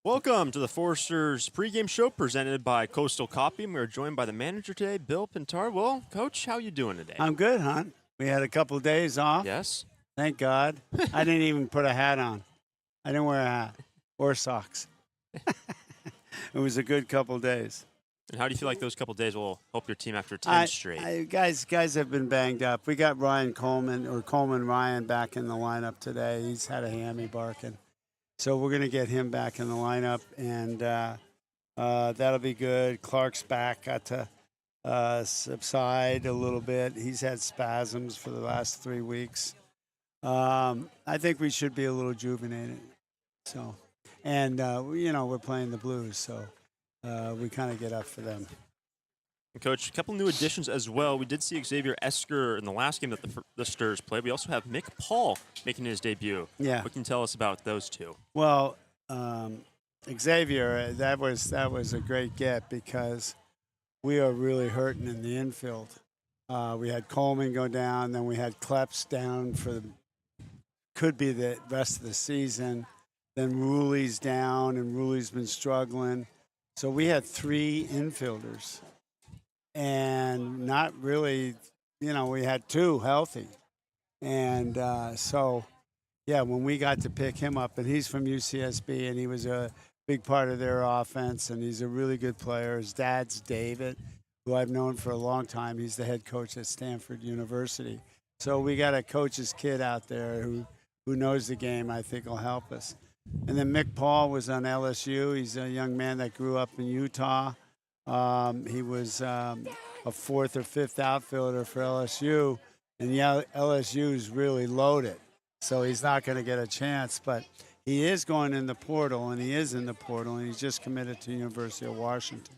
Welcome to the Foresters pregame show presented by Coastal Copy. We're joined by the manager today, Bill Pintar. Well, Coach, how you doing today? I'm good, hon. We had a couple of days off. Yes. Thank God. I didn't even put a hat on. I didn't wear a hat or socks. It was a good couple of days. And how do you feel like those couple days will help your team after 10 straight? Guys have been banged up. We got Coleman Ryan back in the lineup today. He's had a hammy barking. So we're going to get him back in the lineup, and that'll be good. Clark's back, got to subside a little bit. He's had spasms for the last 3 weeks. I think we should be a little rejuvenated. So, and we're playing the Blues, so we kind of get up for them. And Coach, a couple new additions as well. We did see Xavier Esker in the last game that the Sturs played. We also have Mick Paul making his debut. Yeah. What can you tell us about those two? Well, Xavier, that was a great get because we are really hurting in the infield. We had Coleman go down, then we had Kleps down could be the rest of the season. Then Ruley's down, and Ruley's been struggling. So we had 3 infielders. And not really, we had 2 healthy. And when we got to pick him up, and he's from UCSB, and he was a big part of their offense, and he's a really good player. His dad's David, who I've known for a long time. He's the head coach at Stanford University. So we got a coach's kid out there who knows the game, I think will help us. And then Mick Paul was on LSU. He's a young man that grew up in Utah. He was a 4th or 5th outfielder for LSU, and LSU is really loaded, so he's not going to get a chance. But he is going in the portal, and he is in the portal, and he's just committed to University of Washington.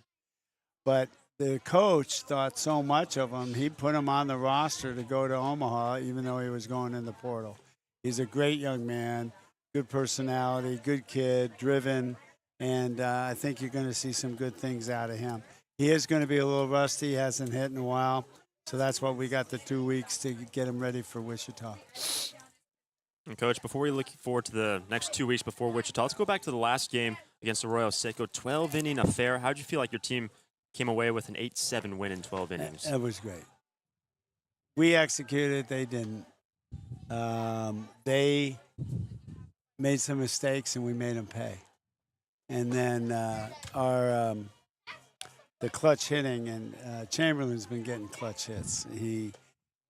But the coach thought so much of him, he put him on the roster to go to Omaha, even though he was going in the portal. He's a great young man, good personality, good kid, driven. And I think you're going to see some good things out of him. He is going to be a little rusty. He hasn't hit in a while. So that's why we got the 2 weeks to get him ready for Wichita. And Coach, before we look forward to the next 2 weeks before Wichita, let's go back to the last game against Arroyo Seco, 12-inning affair. How did you feel like your team came away with an 8-7 win in 12 innings? It was great. We executed. They didn't. They made some mistakes, and we made them pay. And then the clutch hitting, and Chamberlain's been getting clutch hits. He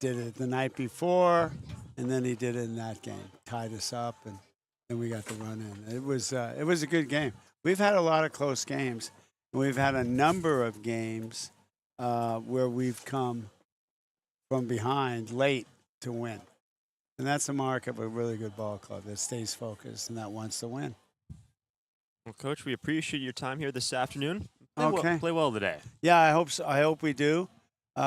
did it the night before, and then he did it in that game. Tied us up, and then we got the run in. It was a good game. We've had a lot of close games, and we've had a number of games where we've come from behind late to win. And that's a mark of a really good ball club that stays focused and that wants to win. Well, Coach, we appreciate your time here this afternoon. Play well today. Yeah, I hope so. I hope we do.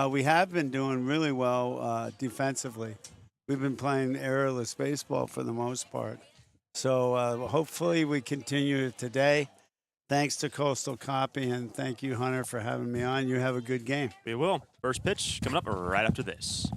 We have been doing really well defensively. We've been playing errorless baseball for the most part. So hopefully we continue it today. Thanks to Coastal Copy, and thank you, Hunter, for having me on. You have a good game. We will. First pitch coming up right after this.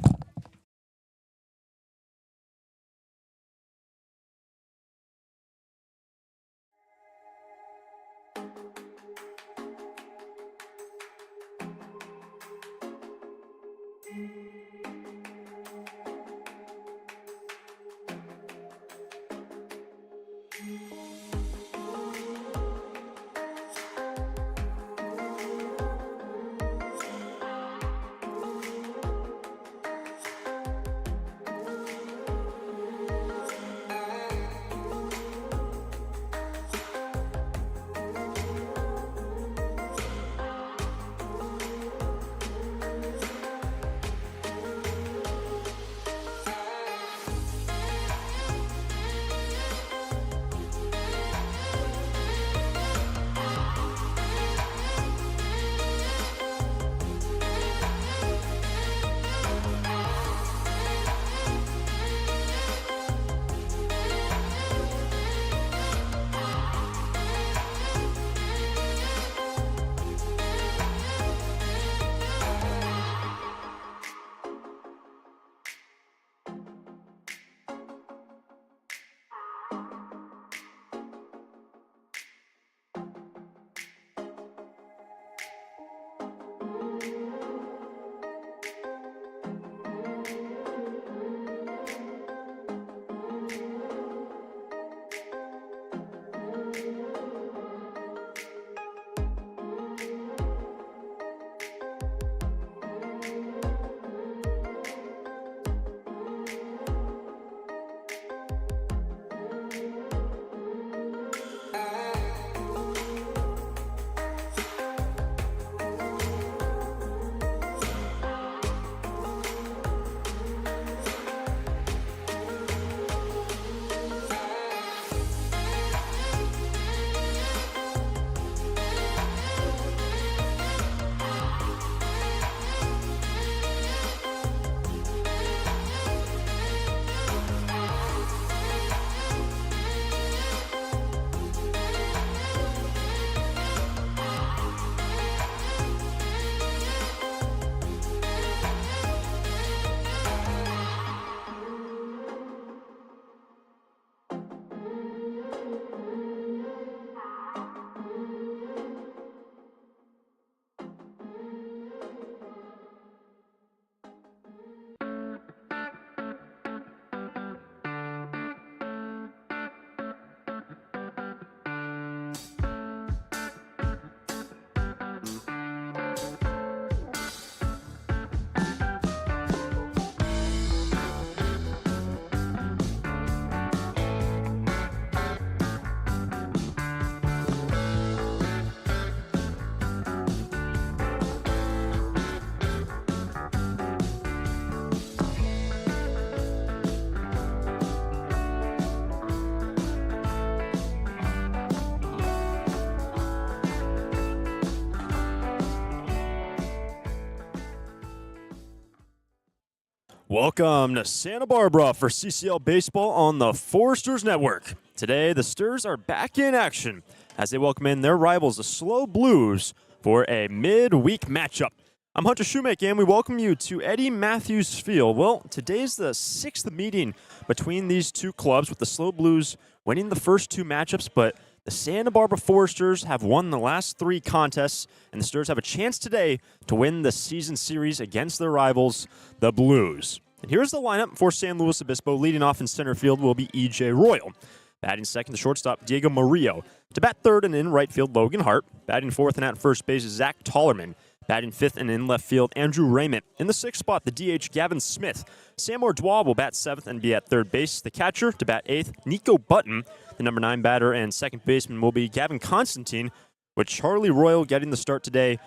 Welcome to Santa Barbara for CCL Baseball on the Foresters Network. Today, the Sturs are back in action as they welcome in their rivals, the SLO Blues, for a midweek matchup. I'm Hunter Shoemake, and we welcome you to Eddie Matthews Field. Well, today's the sixth meeting between these two clubs, with the SLO Blues winning the first two matchups, but the Santa Barbara Foresters have won the last three contests, and the Sturs have a chance today to win the season series against their rivals, the Blues. And here's the lineup for San Luis Obispo. Leading off in center field will be E.J. Royal. Batting second, the shortstop, Diego Murillo. To bat third and in right field, Logan Hart. Batting fourth and at first base, Zach Tollerman. Batting fifth and in left field, Andrew Raymond. In the sixth spot, the DH, Gavin Smith. Sam Ordois will bat seventh and be at third base. The catcher, to bat eighth, Nico Button. The number 9 batter and second baseman will be Gavin Constantine, with Charlie Royal getting the start today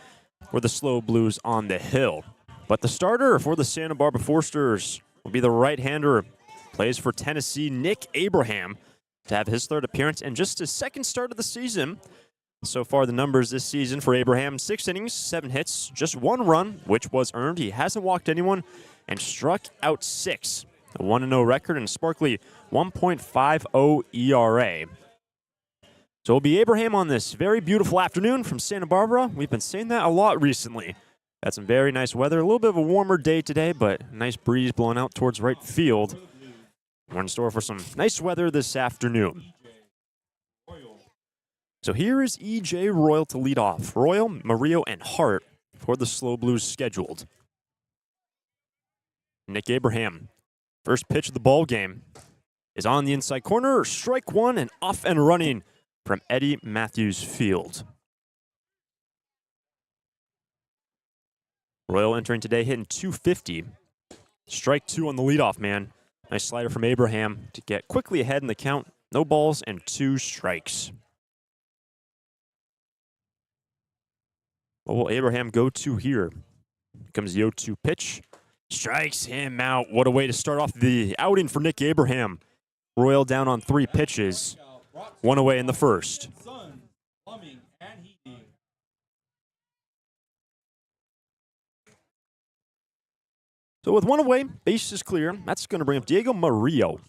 for the SLO Blues on the hill. But the starter for the Santa Barbara Foresters will be the right-hander, plays for Tennessee, Nick Abraham, to have his third appearance and just his second start of the season. So far, the numbers this season for Abraham: 6 innings, 7 hits, just 1 run, which was earned. He hasn't walked anyone and struck out 6. A 1-0 record and a sparkly 1.50 ERA. So it'll be Abraham on this very beautiful afternoon from Santa Barbara. We've been saying that a lot recently. Got some very nice weather. A little bit of a warmer day today, but a nice breeze blowing out towards right field. We're in store for some nice weather this afternoon. So here is E.J. Royal to lead off. Royal, Murillo, and Hart for the SLO Blues scheduled. Nick Abraham, first pitch of the ball game, is on the inside corner. Strike one and off and running from Eddie Matthews Field. Royal entering today hitting .250. Strike 2 on the leadoff man. Nice slider from Abraham to get quickly ahead in the count. No balls and 2 strikes. What will Abraham go to here? Here comes the 0-2 pitch. Strikes him out. What a way to start off the outing for Nick Abraham. Royal down on 3 pitches. 1 away in the first. So with 1 away, base is clear. That's going to bring up Diego Murillo.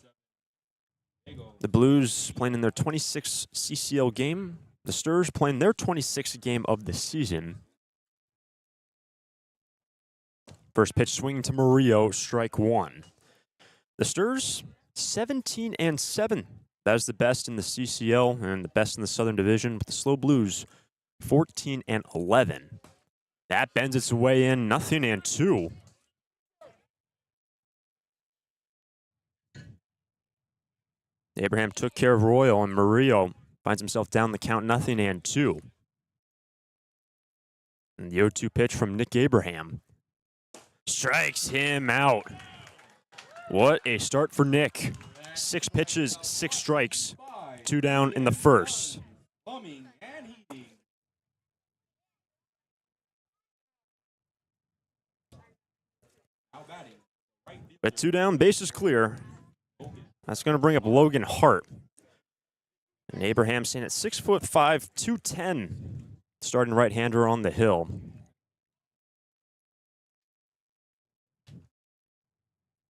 The Blues playing in their 26th CCL game. The Sturs playing their 26th game of the season. First pitch swinging to Murillo, strike 1. The Sturs, 17-7. That is the best in the CCL and the best in the Southern Division. But the SLO Blues, 14-11. That bends its way in, 0-2. Abraham took care of Royal, and Murillo finds himself down the count, 0-2. And the 0-2 pitch from Nick Abraham strikes him out. What a start for Nick. 6 pitches, 6 strikes, 2 down in the first. With 2 down, base is clear. That's going to bring up Logan Hart. And Abraham staying at 6'5", 210. Starting right-hander on the hill.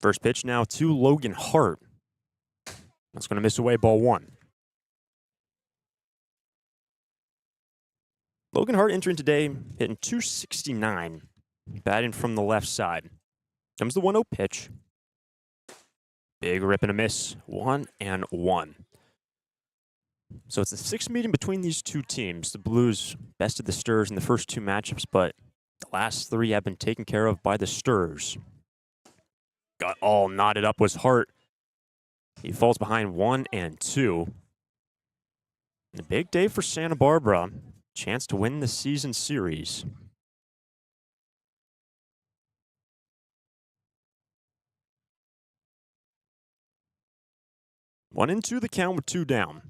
First pitch now to Logan Hart. That's going to miss away, ball 1. Logan Hart entering today, hitting .269, batting from the left side. Comes the 1-0 pitch. Big rip and a miss, 1-1. So it's the 6th meeting between these two teams. The Blues bested the Sturs in the first 2 matchups, but the last 3 have been taken care of by the Sturs. Got all knotted up was Hart. He falls behind 1-2. And a big day for Santa Barbara. Chance to win the season series. One and two the count with 2 down.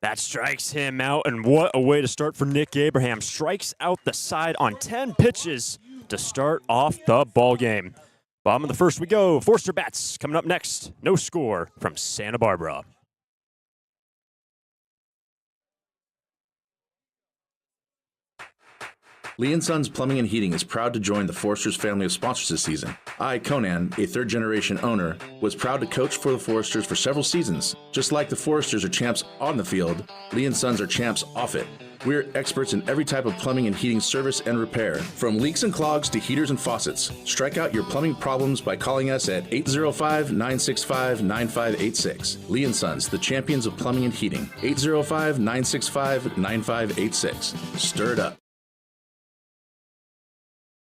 That strikes him out, and what a way to start for Nick Abraham. Strikes out the side on 10 pitches to start off the ball game. Bottom of the first we go. Forster bats coming up next. No score from Santa Barbara. Lee & Sons Plumbing and Heating is proud to join the Foresters family of sponsors this season. I, Conan, a third-generation owner, was proud to coach for the Foresters for several seasons. Just like the Foresters are champs on the field, Lee & Sons are champs off it. We're experts in every type of plumbing and heating service and repair, from leaks and clogs to heaters and faucets. Strike out your plumbing problems by calling us at 805-965-9586. Lee & Sons, the champions of plumbing and heating. 805-965-9586. Stir it up.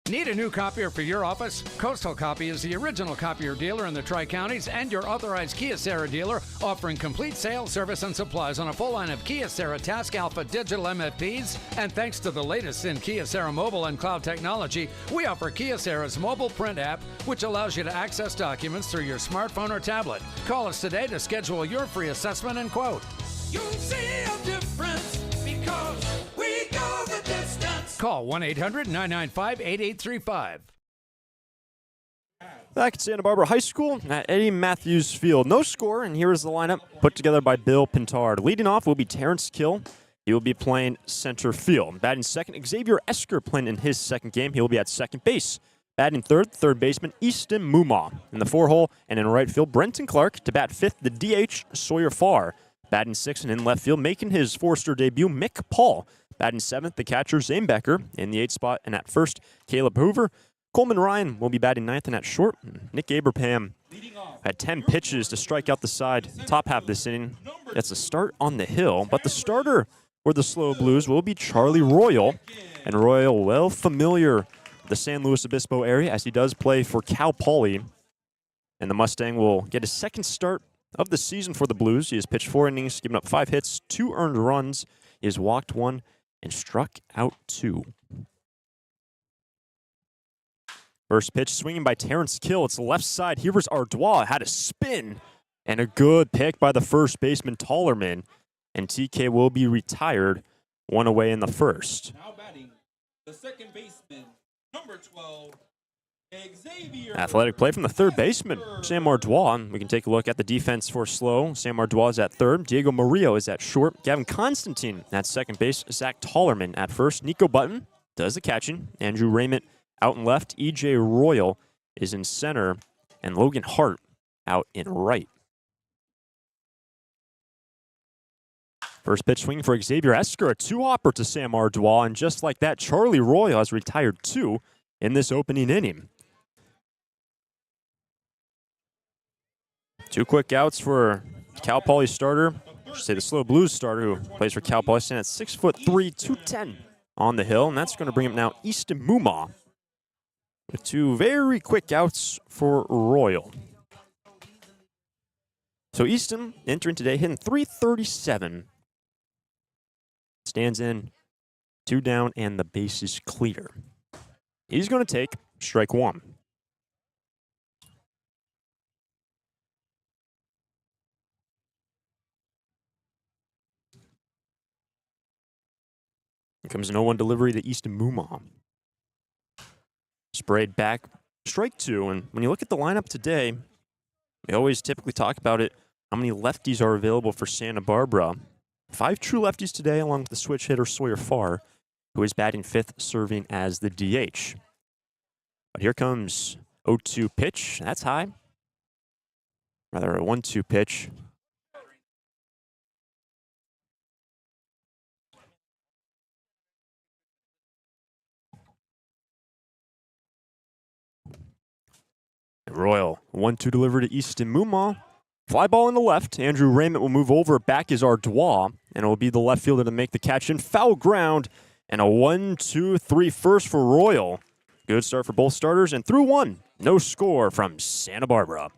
Need a new copier for your office? Coastal Copy is the original copier dealer in the Tri-Counties and your authorized Kyocera dealer, offering complete sales, service, and supplies on a full line of Kyocera Task Alpha digital MFPs. And thanks to the latest in Kyocera mobile and cloud technology, we offer Kyocera's mobile print app, which allows you to access documents through your smartphone or tablet. Call us today to schedule your free assessment and quote. You'll see a difference because we go the distance. Call 1-800-995-8835. Back at Santa Barbara High School at Eddie Matthews Field. No score, and here is the lineup put together by Bill Pintard. Leading off will be Terrence Kill. He will be playing center field. Batting second, Xavier Esker playing in his second game. He will be at second base. Batting third baseman Easton Mumma. In the four-hole and in right field, Brenton Clark. To bat fifth, the DH Sawyer Farr. Batting sixth and in left field, making his Forester debut, Mick Paul. Batting seventh, the catcher, Zane Becker. In the eighth spot, and at first, Caleb Hoover. Coleman Ryan will be batting ninth and at short. Nick Abraham had 10 pitches to strike out the side. Top half of this inning. That's a start on the hill. But the starter for the SLO Blues will be Charlie Royal. And Royal, well familiar with the San Luis Obispo area as he does play for Cal Poly. And the Mustang will get his second start of the season for the Blues. He has pitched 4 innings, given up 5 hits, 2 earned runs. He has walked 1 and struck out 2. First pitch swinging by Terrence Kill. It's the left side. Here's Ardois. Had a spin and a good pick by the first baseman, Tollerman. And TK will be retired, 1 away in the first. Now batting, the second baseman, number 12, Xavier. Athletic play from the third baseman, Sam Ardois. We can take a look at the defense for SLO. Sam Ardois is at third. Diego Murillo is at short. Gavin Constantine at second base. Zach Tollerman at first. Nico Button does the catching. Andrew Raymond out in left. EJ Royal is in center. And Logan Hart out in right. First pitch swinging for Xavier Esker. A 2-hopper to Sam Ardois. And just like that, Charlie Royal has retired 2 in this opening inning. 2 quick outs for Cal Poly starter. I should say the SLO Blues starter who plays for Cal Poly, standing at 6'3", 210 on the hill. And that's going to bring up now Easton Mumma with 2 very quick outs for Royal. So Easton entering today hitting .337. Stands in 2 down and the base is clear. He's going to take strike 1. Here comes an 0-1 delivery to Easton Mumma. Sprayed back, strike 2. And when you look at the lineup today, we always typically talk about it, how many lefties are available for Santa Barbara. 5 true lefties today, along with the switch hitter Sawyer Farr, who is batting 5th, serving as the DH. But here comes 0-2 pitch. That's high. Rather, a 1-2 pitch. Royal, 1-2 delivery to Easton Mumma. Fly ball in the left. Andrew Raymond will move over. Back is Ardois, and it will be the left fielder to make the catch in foul ground. And a 1-2-3 first for Royal. Good start for both starters, and through 1. No score from Santa Barbara.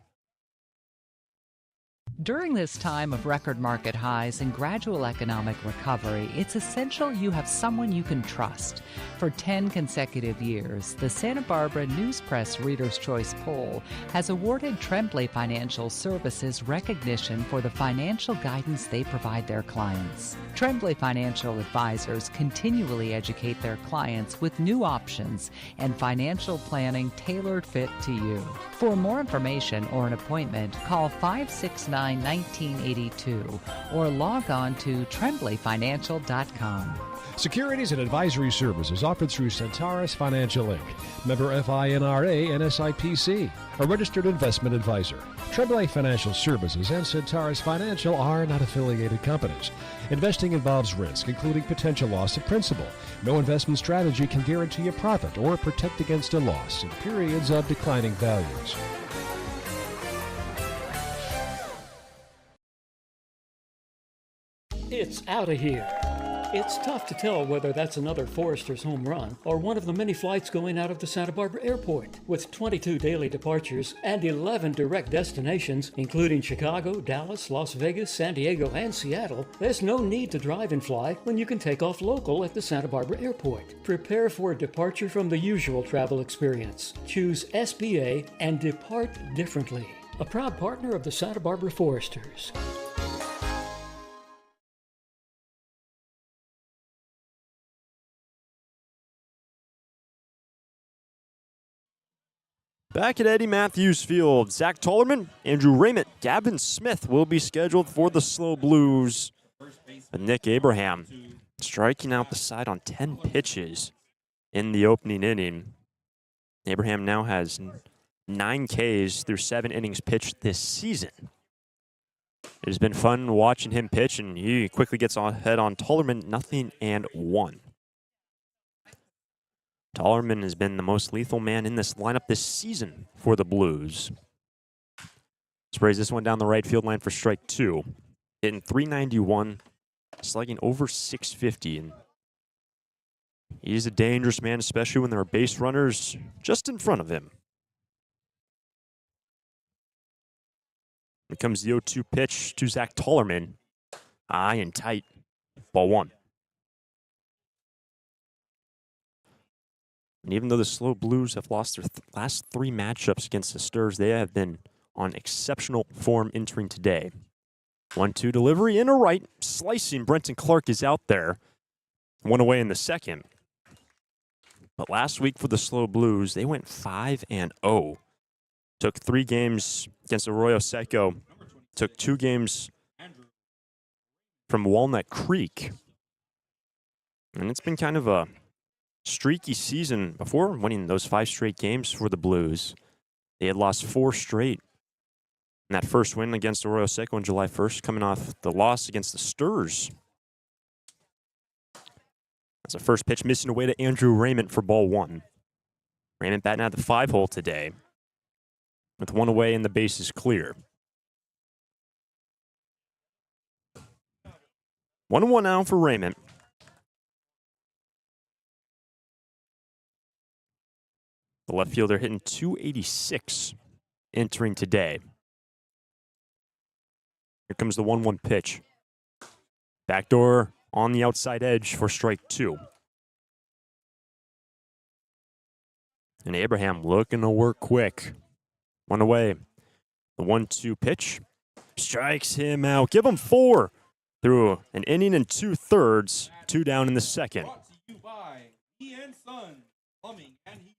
During this time of record market highs and gradual economic recovery, it's essential you have someone you can trust. For 10 consecutive years, the Santa Barbara News Press Reader's Choice Poll has awarded Tremblay Financial Services recognition for the financial guidance they provide their clients. Tremblay Financial Advisors continually educate their clients with new options and financial planning tailored fit to you. For more information or an appointment, call 569 1982 or log on to tremblayfinancial.com. Securities and advisory services offered through Centaurus Financial Inc., member FINRA and SIPC, a registered investment advisor. Tremblay Financial Services and Centaurus Financial are not affiliated companies. Investing involves risk, including potential loss of principal. No investment strategy can guarantee a profit or protect against a loss in periods of declining values. It's out of here. It's tough to tell whether that's another Forrester's home run or one of the many flights going out of the Santa Barbara airport. With 22 daily departures and 11 direct destinations, including Chicago, Dallas, Las Vegas, San Diego, and Seattle, there's no need to drive and fly when you can take off local at the Santa Barbara airport. Prepare for a departure from the usual travel experience. Choose SBA and depart differently. A proud partner of the Santa Barbara Foresters. Back at Eddie Matthews Field, Zach Tollerman, Andrew Raymond, Gavin Smith will be scheduled for the SLO Blues. But Nick Abraham striking out the side on 10 pitches in the opening inning. Abraham now has 9 Ks through 7 innings pitched this season. It has been fun watching him pitch, and he quickly gets ahead on Tollerman, 0-1. Tollerman has been the most lethal man in this lineup this season for the Blues. Sprays this one down the right field line for strike 2. Hitting .391, slugging over .650. And he's a dangerous man, especially when there are base runners just in front of him. Here comes the 0-2 pitch to Zach Tollerman. High and tight. Ball 1. And even though the SLO Blues have lost their last 3 matchups against the Sturs, they have been on exceptional form entering today. 1-2 delivery in a right, slicing. Brenton Clark is out there. 1 away in the second. But last week for the SLO Blues, they went 5-0. Took 3 games against Arroyo Seco. Took 2 games from Walnut Creek. And it's been kind of a streaky season before winning those 5 straight games for the Blues. They had lost 4 straight. And that first win against Arroyo Seco on July 1st, coming off the loss against the Sturs. That's the first pitch missing away to Andrew Raymond for ball 1. Raymond batting at the 5-hole today, with 1 away and the base is clear. 1-1 now for Raymond. The left fielder hitting .286 entering today. Here comes the 1-1 pitch. Backdoor on the outside edge for strike 2. And Abraham looking to work quick. 1 away. The 1-2 pitch strikes him out. Give him 4 through an inning and 2/3. 2 down in the second. Brought to you by He and Son Plumbing and Heating.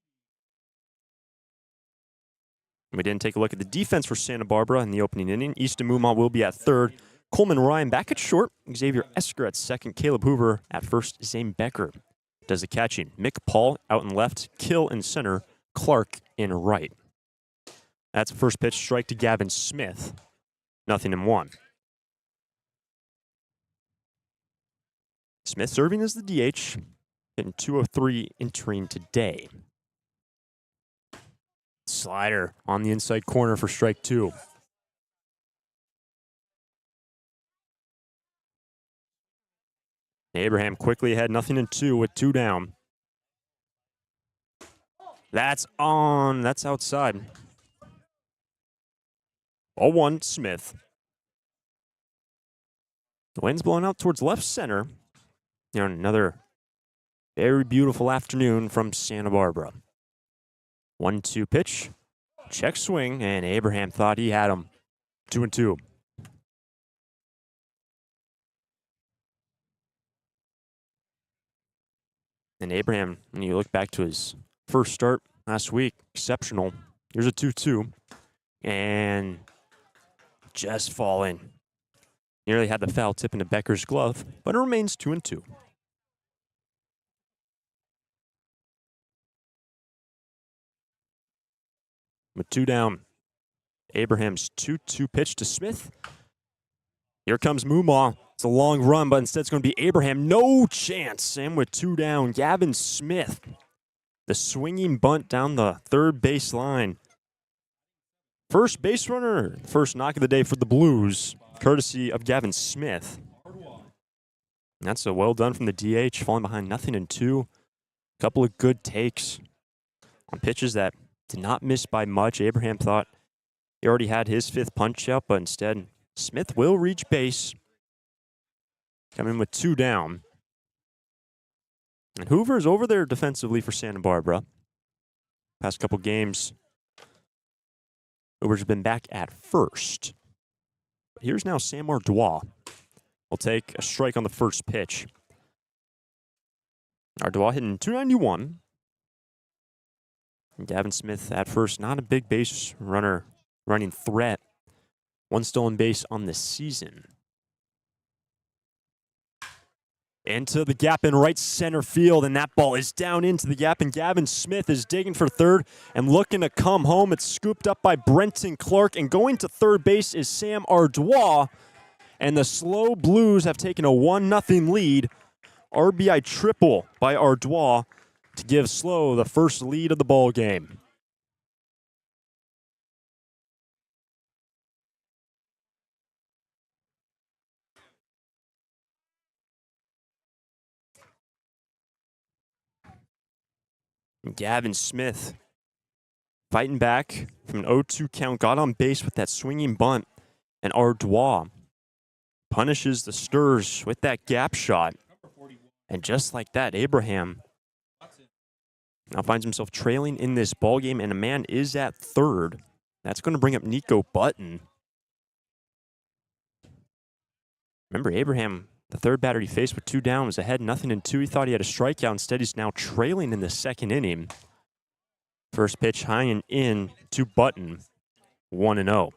We didn't take a look at the defense for Santa Barbara in the opening inning. Easton Mumont will be at third. Coleman Ryan back at short. Xavier Esker at second. Caleb Hoover at first. Zane Becker does the catching. Mick Paul out in left. Kill in center. Clark in right. That's the first pitch strike to Gavin Smith. 0-1. Smith serving as the DH. Hitting .203 entering today. Slider on the inside corner for strike 2. Abraham quickly ahead, 0-2 with 2 down. That's on. That's outside. 0-1 Smith. The wind's blowing out towards left center. Another very beautiful afternoon from Santa Barbara. 1-2 pitch. Check swing, and Abraham thought he had him. 2-2. And Abraham, when you look back to his first start last week, exceptional. Here's a 2-2. And just falling. Nearly had the foul tip into Becker's glove, but it remains 2-2. With 2 down, Abraham's 2-2 pitch to Smith. Here comes Mumaw. It's a long run, but instead it's going to be Abraham. No chance. And with 2 down, Gavin Smith. The swinging bunt down the third base line. First base runner, first knock of the day for the Blues, courtesy of Gavin Smith. That's a well done from the DH, falling behind 0-2. Couple of good takes on pitches that did not miss by much. Abraham thought he already had his 5th punch out, but instead Smith will reach base. Coming with 2 down. And Hoover's over there defensively for Santa Barbara. Past couple games, Hoover's been back at first. But here's now Sam Ardois. Will take a strike on the first pitch. Ardois hitting .291. And Gavin Smith at first, not a big base runner running threat. 1 stolen base on the season. Into the gap in right center field, and that ball is down into the gap, and Gavin Smith is digging for third and looking to come home. It's scooped up by Brenton Clark, and going to third base is Sam Ardois, and the SLO Blues have taken a 1-0 lead. RBI triple by Ardois to give SLO the first lead of the ball game. Gavin Smith fighting back from an 0-2 count, got on base with that swinging bunt, and Ardois punishes the Sturs with that gap shot. And just like that, Abraham now finds himself trailing in this ball game, and a man is at third. That's going to bring up Nico Button. Remember, Abraham, the third batter he faced with 2 down, was ahead 0-2. He thought he had a strikeout. Instead, he's now trailing in the 2nd inning. First pitch high and in to Button, 1-0.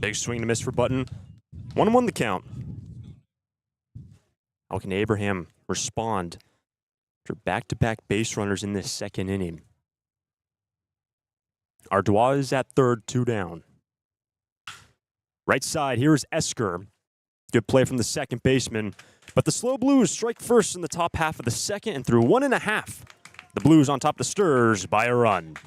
Big swing to miss for Button. 1-1 the count. How can Abraham respond for back-to-back base runners in this 2nd inning? Ardois is at third, 2 down. Right side, here's Esker. Good play from the second baseman. But the SLO Blues strike first in the top half of the 2nd, and through 1.5, the Blues on top of the Sturs by a run.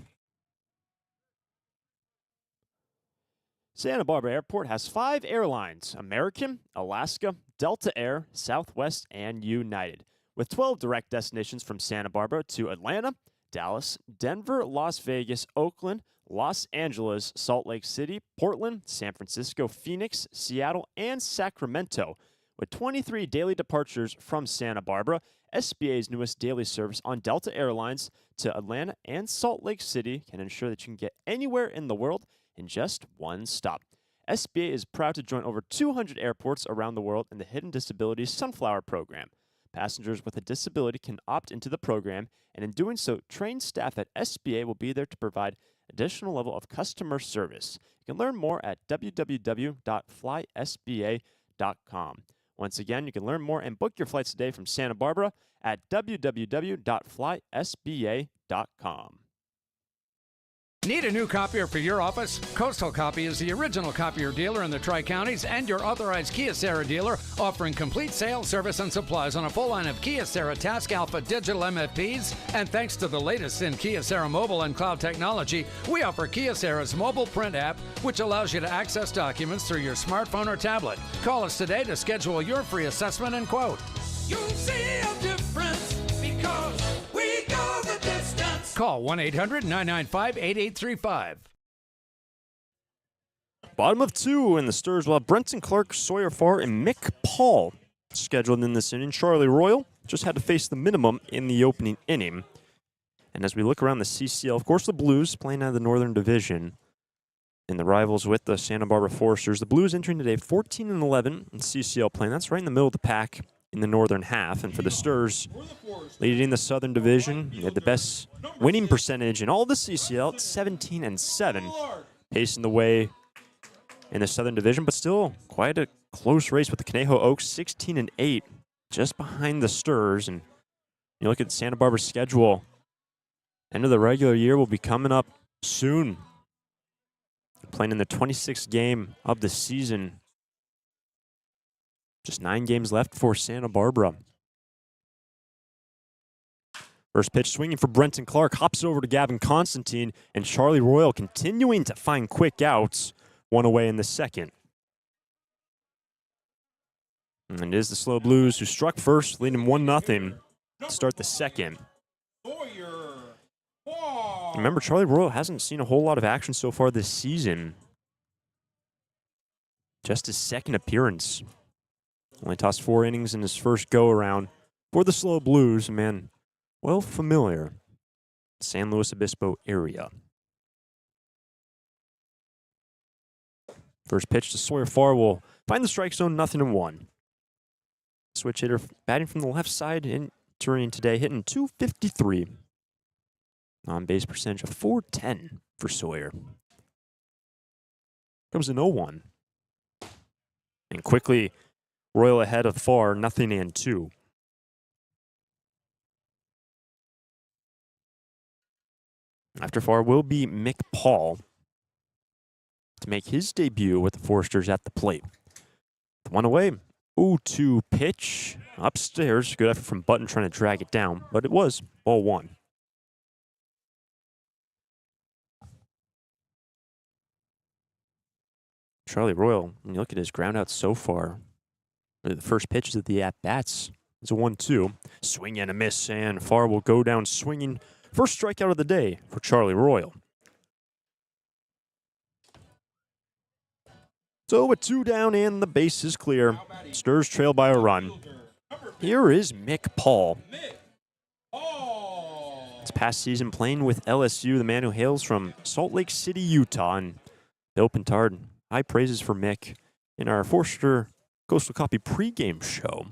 Santa Barbara Airport has 5 airlines: American, Alaska, Delta Air, Southwest, and United, with 12 direct destinations from Santa Barbara to Atlanta, Dallas, Denver, Las Vegas, Oakland, Los Angeles, Salt Lake City, Portland, San Francisco, Phoenix, Seattle, and Sacramento. With 23 daily departures from Santa Barbara, SBA's newest daily service on Delta Airlines to Atlanta and Salt Lake City can ensure that you can get anywhere in the world in just one stop. SBA is proud to join over 200 airports around the world in the Hidden Disabilities Sunflower Program. Passengers with a disability can opt into the program, and in doing so, trained staff at SBA will be there to provide additional level of customer service. You can learn more at www.flysba.com. Once again, you can learn more and book your flights today from Santa Barbara at www.flysba.com. Need a new copier for your office? Coastal Copy is the original copier dealer in the Tri-Counties and your authorized Kyocera dealer, offering complete sales, service, and supplies on a full line of Kyocera Task Alpha digital MFPs. And thanks to the latest in Kyocera mobile and cloud technology, we offer Kyocera's mobile print app, which allows you to access documents through your smartphone or tablet. Call us today to schedule your free assessment and quote. You'll see a difference because we go the distance. Call 1-800-995-8835. Bottom of 2 in the Sturs, while Brenton Clark, Sawyer Farr, and Mick Paul scheduled in this inning. Charlie Royal just had to face the minimum in the opening inning. And as we look around the CCL, of course, the Blues playing out of the Northern Division in the rivals with the Santa Barbara Foresters. The Blues entering today 14-11 in CCL playing. That's right in the middle of the pack in the northern half. And for the Sturs, leading the Southern Division, they had the best winning percentage in all the CCL at 17-7, pacing the way in the Southern Division, but still quite a close race with the Conejo Oaks 16-8, just behind the Sturs. And you look at Santa Barbara's schedule, end of the regular year will be coming up soon. Playing in the 26th game of the season. Just 9 games left for Santa Barbara. First pitch swinging for Brenton Clark, hops over to Gavin Constantine, and Charlie Royal continuing to find quick outs, one away in the second. And it is the SLO Blues who struck first, leading 1-0 to start the second. Remember, Charlie Royal hasn't seen a whole lot of action so far this season. Just his second appearance. Only tossed 4 innings in his first go-around for the SLO Blues, a man well familiar, San Luis Obispo area. First pitch to Sawyer Farr will find the strike zone, 0-1. Switch hitter batting from the left side, entering today, hitting .253. On-base percentage of .410 for Sawyer. Comes an 0-1. And quickly, Royal ahead of Farr, 0-2. After Farr will be Mick Paul to make his debut with the Foresters at the plate. The one away. 0-2 pitch. Upstairs. Good effort from Button trying to drag it down, but it was ball 1. Charlie Royal, when you look at his groundouts so far, the first pitches of the at-bats is a 1-2. Swing and a miss, and Farr will go down swinging. First strikeout of the day for Charlie Royal. So with 2 down and the base is clear, Sturs trail by a run. Here is Mick Paul. This past season playing with LSU, the man who hails from Salt Lake City, Utah. And Bill Pintard, high praises for Mick in our Forster Coastal Copy pregame show.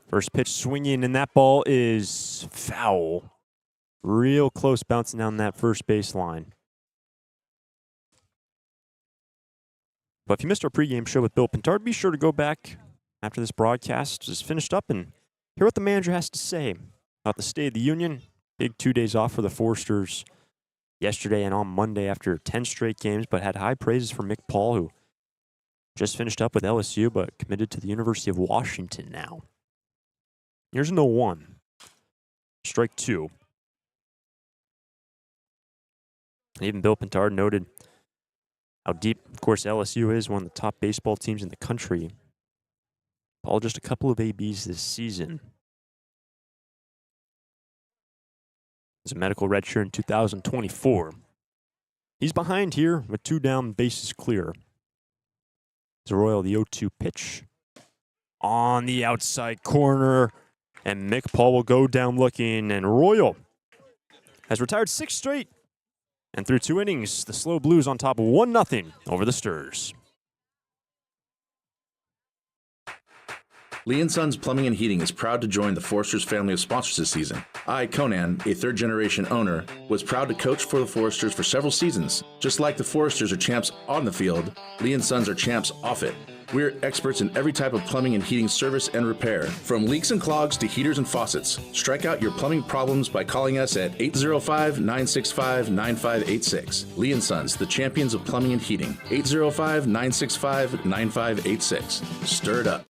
First pitch swinging, and that ball is foul. Real close bouncing down that first baseline. But if you missed our pregame show with Bill Pintard, be sure to go back after this broadcast is finished up and hear what the manager has to say about the State of the Union. Big 2 days off for the Foresters yesterday and on Monday after 10 straight games, but had high praises for Mick Paul, who just finished up with LSU, but committed to the University of Washington now. Here's an 0-1. Strike 2. Even Bill Pintard noted how deep, of course, LSU is, one of the top baseball teams in the country. Paul just a couple of ABs this season. He's a medical redshirt in 2024. He's behind here with 2 down, bases clear. It's Royal, the 0-2 pitch. On the outside corner, and Mick Paul will go down looking, and Royal has retired 6 straight. And through 2 innings, the SLO Blues on top of 1-0 over the Sturs. Lee & Sons Plumbing and Heating is proud to join the Foresters family of sponsors this season. I, Conan, a third-generation owner, was proud to coach for the Foresters for several seasons. Just like the Foresters are champs on the field, Lee & Sons are champs off it. We're experts in every type of plumbing and heating service and repair, from leaks and clogs to heaters and faucets. Strike out your plumbing problems by calling us at 805-965-9586. Lee & Sons, the champions of plumbing and heating. 805-965-9586. Stir it up.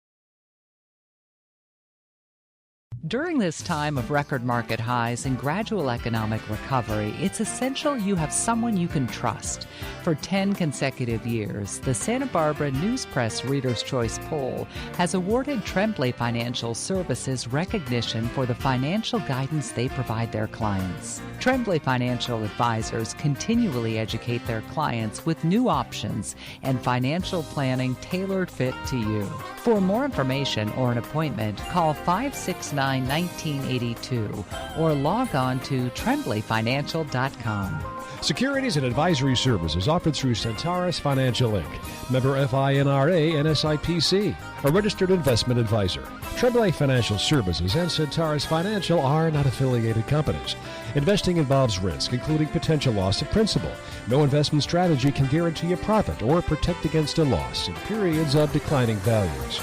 During this time of record market highs and gradual economic recovery, it's essential you have someone you can trust. For 10 consecutive years, the Santa Barbara News Press Reader's Choice Poll has awarded Tremblay Financial Services recognition for the financial guidance they provide their clients. Tremblay Financial Advisors continually educate their clients with new options and financial planning tailored fit to you. For more information or an appointment, call 569 line 1982 or log on to tremblayfinancial.com. Securities and advisory services offered through Centaurus Financial Inc., member FINRA and SIPC, a registered investment advisor. Tremblay Financial Services and Centaurus Financial are not affiliated companies. Investing involves risk, including potential loss of principal. No investment strategy can guarantee a profit or protect against a loss in periods of declining values.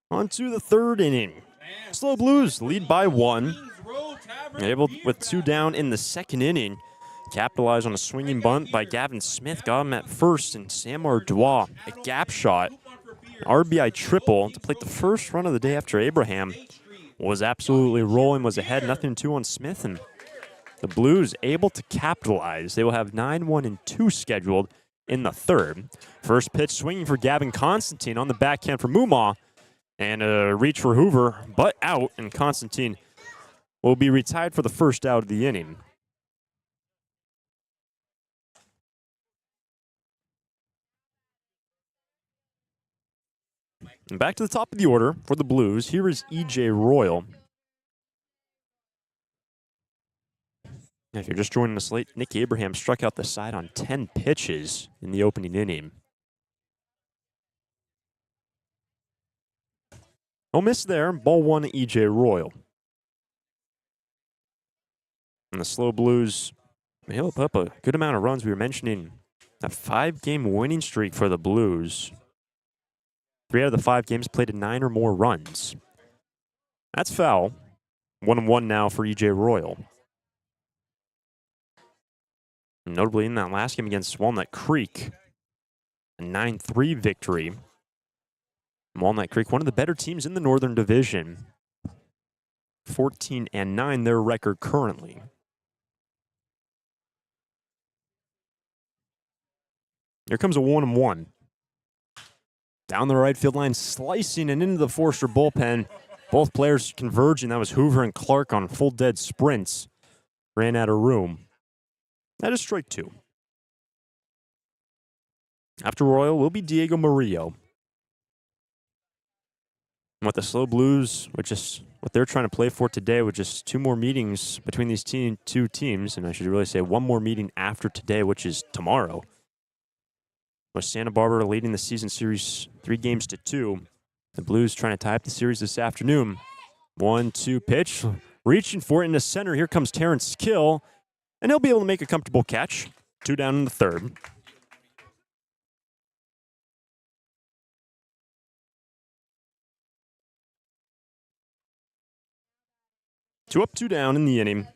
On to the third inning. SLO Blues lead by 1. Able with 2 down in the second inning. Capitalize on a swinging bunt by Gavin Smith. Got him at first, and Sam Ardois, a gap shot. RBI triple to plate the first run of the day after Abraham was absolutely rolling, was ahead 0-2 on Smith, and the Blues able to capitalize. They will have 9-1 and 2 scheduled in the third. First pitch swinging for Gavin Constantine on the backhand for Mumma. And a reach for Hoover, but out, and Constantine will be retired for the first out of the inning. And back to the top of the order for the Blues. Here is E.J. Royal. If you're just joining us late, Nick Abraham struck out the side on 10 pitches in the opening inning. No miss there. Ball 1 to E.J. Royal. And the SLO Blues able to put up a good amount of runs. We were mentioning a 5-game winning streak for the Blues. 3 out of the 5 games played at 9 or more runs. That's foul. 1-1 now for E.J. Royal. And notably in that last game against Walnut Creek, a 9-3 victory. Walnut Creek, one of the better teams in the Northern Division. 14-9 their record currently. Here comes a 1-1. Down the right field line, slicing and into the Forster bullpen. Both players converging. That was Hoover and Clark on full dead sprints. Ran out of room. That is strike 2. After Royal will be Diego Murillo. What the SLO Blues, what they're trying to play for today, with just 2 more meetings between these two teams, and I should really say 1 more meeting after today, which is tomorrow. With Santa Barbara leading the season series 3-2. The Blues trying to tie up the series this afternoon. 1-2 pitch, reaching for it in the center. Here comes Terrence Kill, and he'll be able to make a comfortable catch. 2 down in the third. Two up, 2 down in the inning.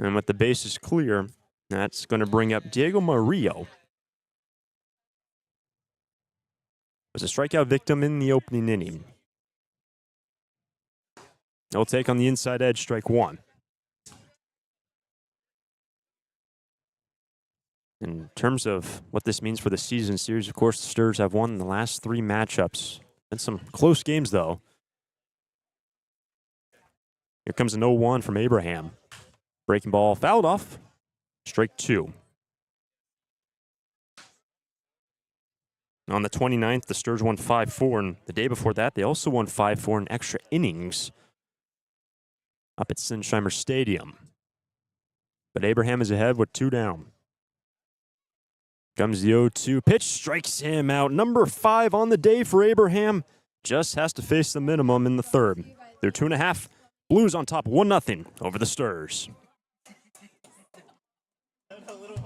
And with the bases clear, that's going to bring up Diego Murillo. Was a strikeout victim in the opening inning. He'll take on the inside edge, strike 1. In terms of what this means for the season series, of course, the Stars have won the last 3 matchups. Been some close games, though. Here comes an 0-1 from Abraham. Breaking ball fouled off. Strike 2. On the 29th, the Stars won 5-4, and the day before that, they also won 5-4 in extra innings up at Sinsheimer Stadium. But Abraham is ahead with 2 down. Comes the 0-2 pitch, strikes him out. Number 5 on the day for Abraham. Just has to face the minimum in the third. They're 2.5. Blues on top 1-0 over the Stars.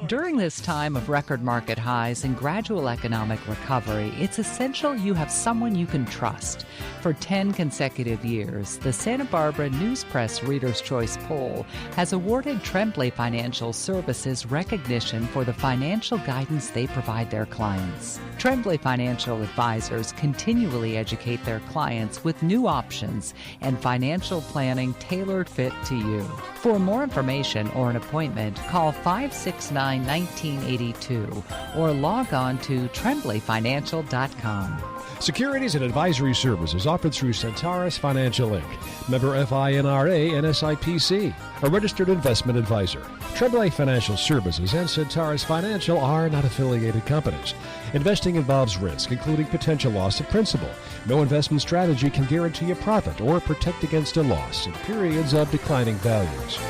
During this time of record market highs and gradual economic recovery, it's essential you have someone you can trust. For 10 consecutive years, the Santa Barbara News Press Reader's Choice Poll has awarded Tremblay Financial Services recognition for the financial guidance they provide their clients. Tremblay Financial Advisors continually educate their clients with new options and financial planning tailored fit to you. For more information or an appointment, call 569-1982 or log on to tremblayfinancial.com. Securities and advisory services offered through Centaurus Financial Inc., member FINRA and SIPC, a registered investment advisor. Tremblay Financial Services and Centaurus Financial are not affiliated companies. Investing involves risk, including potential loss of principal. No investment strategy can guarantee a profit or protect against a loss in periods of declining values.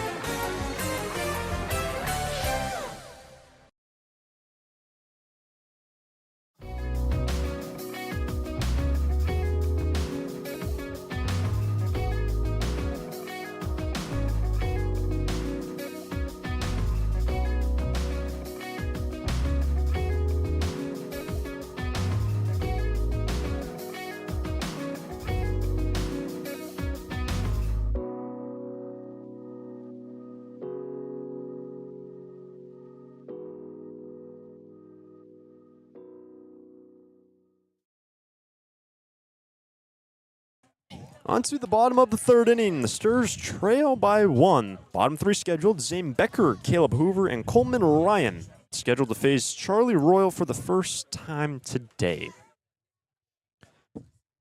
On to the bottom of the third inning. The Stars trail by 1. Bottom 3 scheduled: Zane Becker, Caleb Hoover, and Coleman Ryan. Scheduled to face Charlie Royal for the first time today.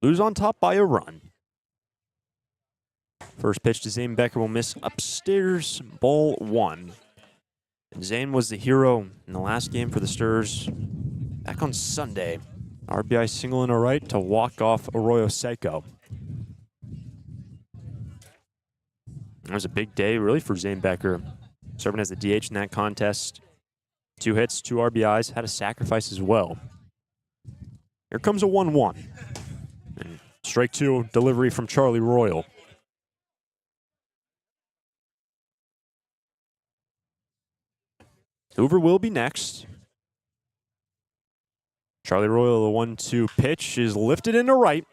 Blues on top by a run. First pitch to Zane Becker will miss upstairs, ball 1. And Zane was the hero in the last game for the Stars back on Sunday. RBI single in a right to walk off Arroyo Seco. It was a big day, really, for Zane Becker, serving as the DH in that contest. 2 hits, 2 RBIs, had a sacrifice as well. Here comes a 1-1. And strike 2 delivery from Charlie Royal. Hoover will be next. Charlie Royal, the 1-2 pitch is lifted into right.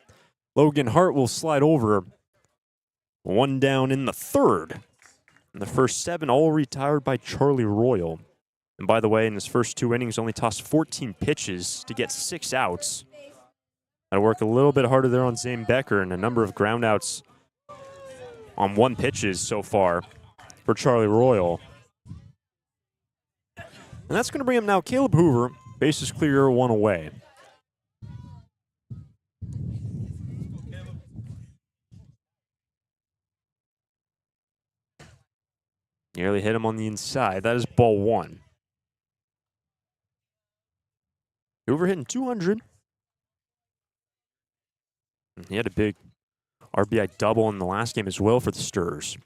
Logan Hart will slide over. 1 down in the third. And the first 7 all retired by Charlie Royal. And by the way, in his first 2 innings, only tossed 14 pitches to get 6 outs. Had to work a little bit harder there on Zane Becker, and a number of ground outs on 1 pitches so far for Charlie Royal. And that's going to bring him now Caleb Hoover, bases clear, 1 away. Nearly hit him on the inside. That is ball 1. Hoover hitting 200. He had a big RBI double in the last game as well for the Stars.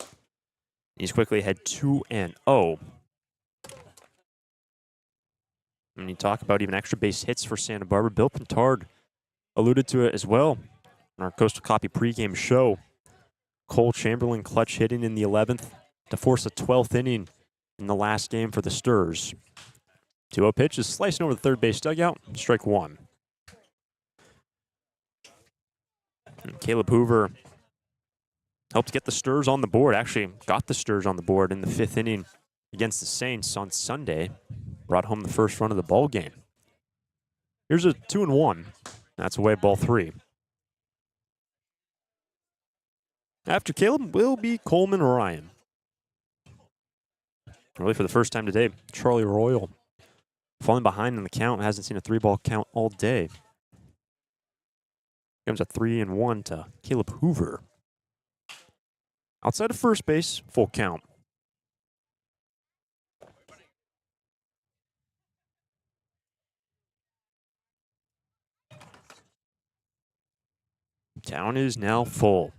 He's quickly had 2-0. And you talk about even extra base hits for Santa Barbara. Bill Pintard alluded to it as well in our Coastal Copy pregame show. Cole Chamberlain clutch hitting in the 11th to force a 12th inning in the last game for the Stars. 2-0 pitch is slicing over the third base dugout. Strike 1. And Caleb Hoover helped get the Stars on the board. Actually got the Stars on the board in the 5th inning against the Saints on Sunday. Brought home the first run of the ball game. Here's a 2-1. That's away, ball 3. After Caleb will be Coleman Ryan. Really, for the first time today, Charlie Royal falling behind in the count. Hasn't seen a 3-ball count all day. Comes a 3-1 to Caleb Hoover. Outside of first base, full count. Count is now full.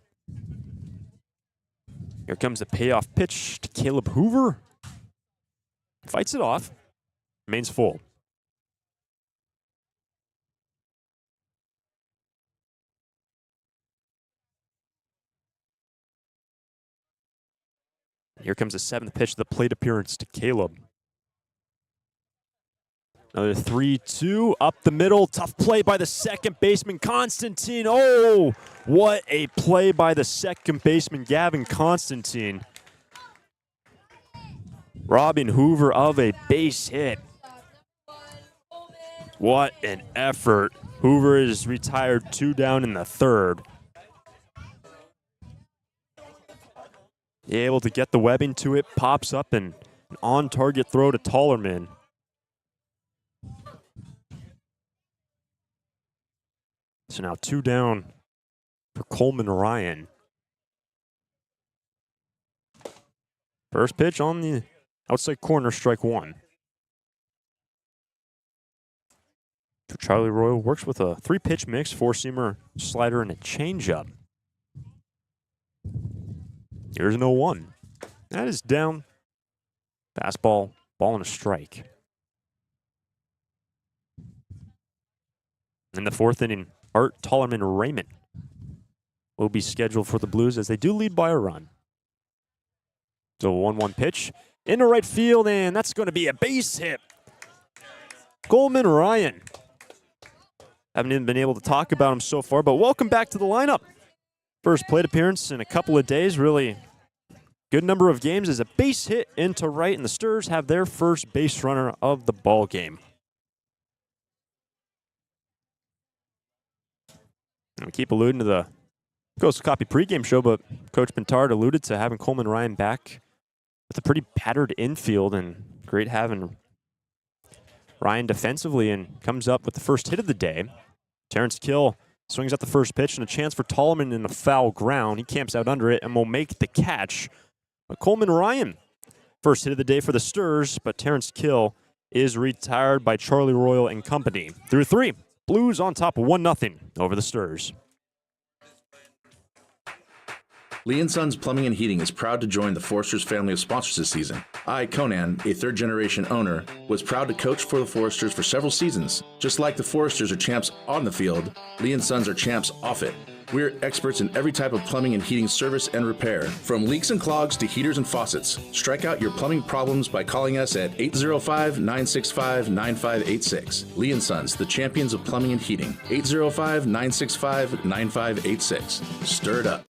Here comes the payoff pitch to Caleb Hoover. Fights it off. Remains full. Here comes the 7th pitch of the plate appearance to Caleb. Another 3-2 up the middle. Tough play by the second baseman, Constantine. Oh, what a play by the second baseman, Gavin Constantine. Robbing Hoover of a base hit. What an effort. Hoover is retired 2 down in the third. Able to get the webbing to it, pops up and an on-target throw to Tollerman. So now 2 down for Coleman Ryan. First pitch on the outside corner, strike 1. Charlie Royal works with a 3-pitch mix, 4-seamer, slider, and a changeup. Here's an 0-1. That is down. Fastball, ball and a strike. In the 4th inning, Art Tollerman Raymond will be scheduled for the Blues as they do lead by a run. So 1-1 pitch into right field, and that's going to be a base hit. Coleman Ryan. Haven't even been able to talk about him so far, but welcome back to the lineup. First plate appearance in a couple of days, really good number of games as a base hit into right, and the Stars have their first base runner of the ball game. And we keep alluding to the Coastal Copy pregame show, but Coach Bintard alluded to having Coleman Ryan back with a pretty battered infield, and great having Ryan defensively, and comes up with the first hit of the day. Terrence Kill swings at the first pitch and a chance for Tollerman in a foul ground. He camps out under it and will make the catch. But Coleman Ryan, first hit of the day for the Stars, but Terrence Kill is retired by Charlie Royal and company. Through 3, Blues on top of 1-0 over the Stars. Lee & Sons Plumbing and Heating is proud to join the Foresters family of sponsors this season. I, Conan, a third-generation owner, was proud to coach for the Foresters for several seasons. Just like the Foresters are champs on the field, Lee & Sons are champs off it. We're experts in every type of plumbing and heating service and repair, from leaks and clogs to heaters and faucets. Strike out your plumbing problems by calling us at 805-965-9586. Lee & Sons, the champions of plumbing and heating. 805-965-9586. Stir it up.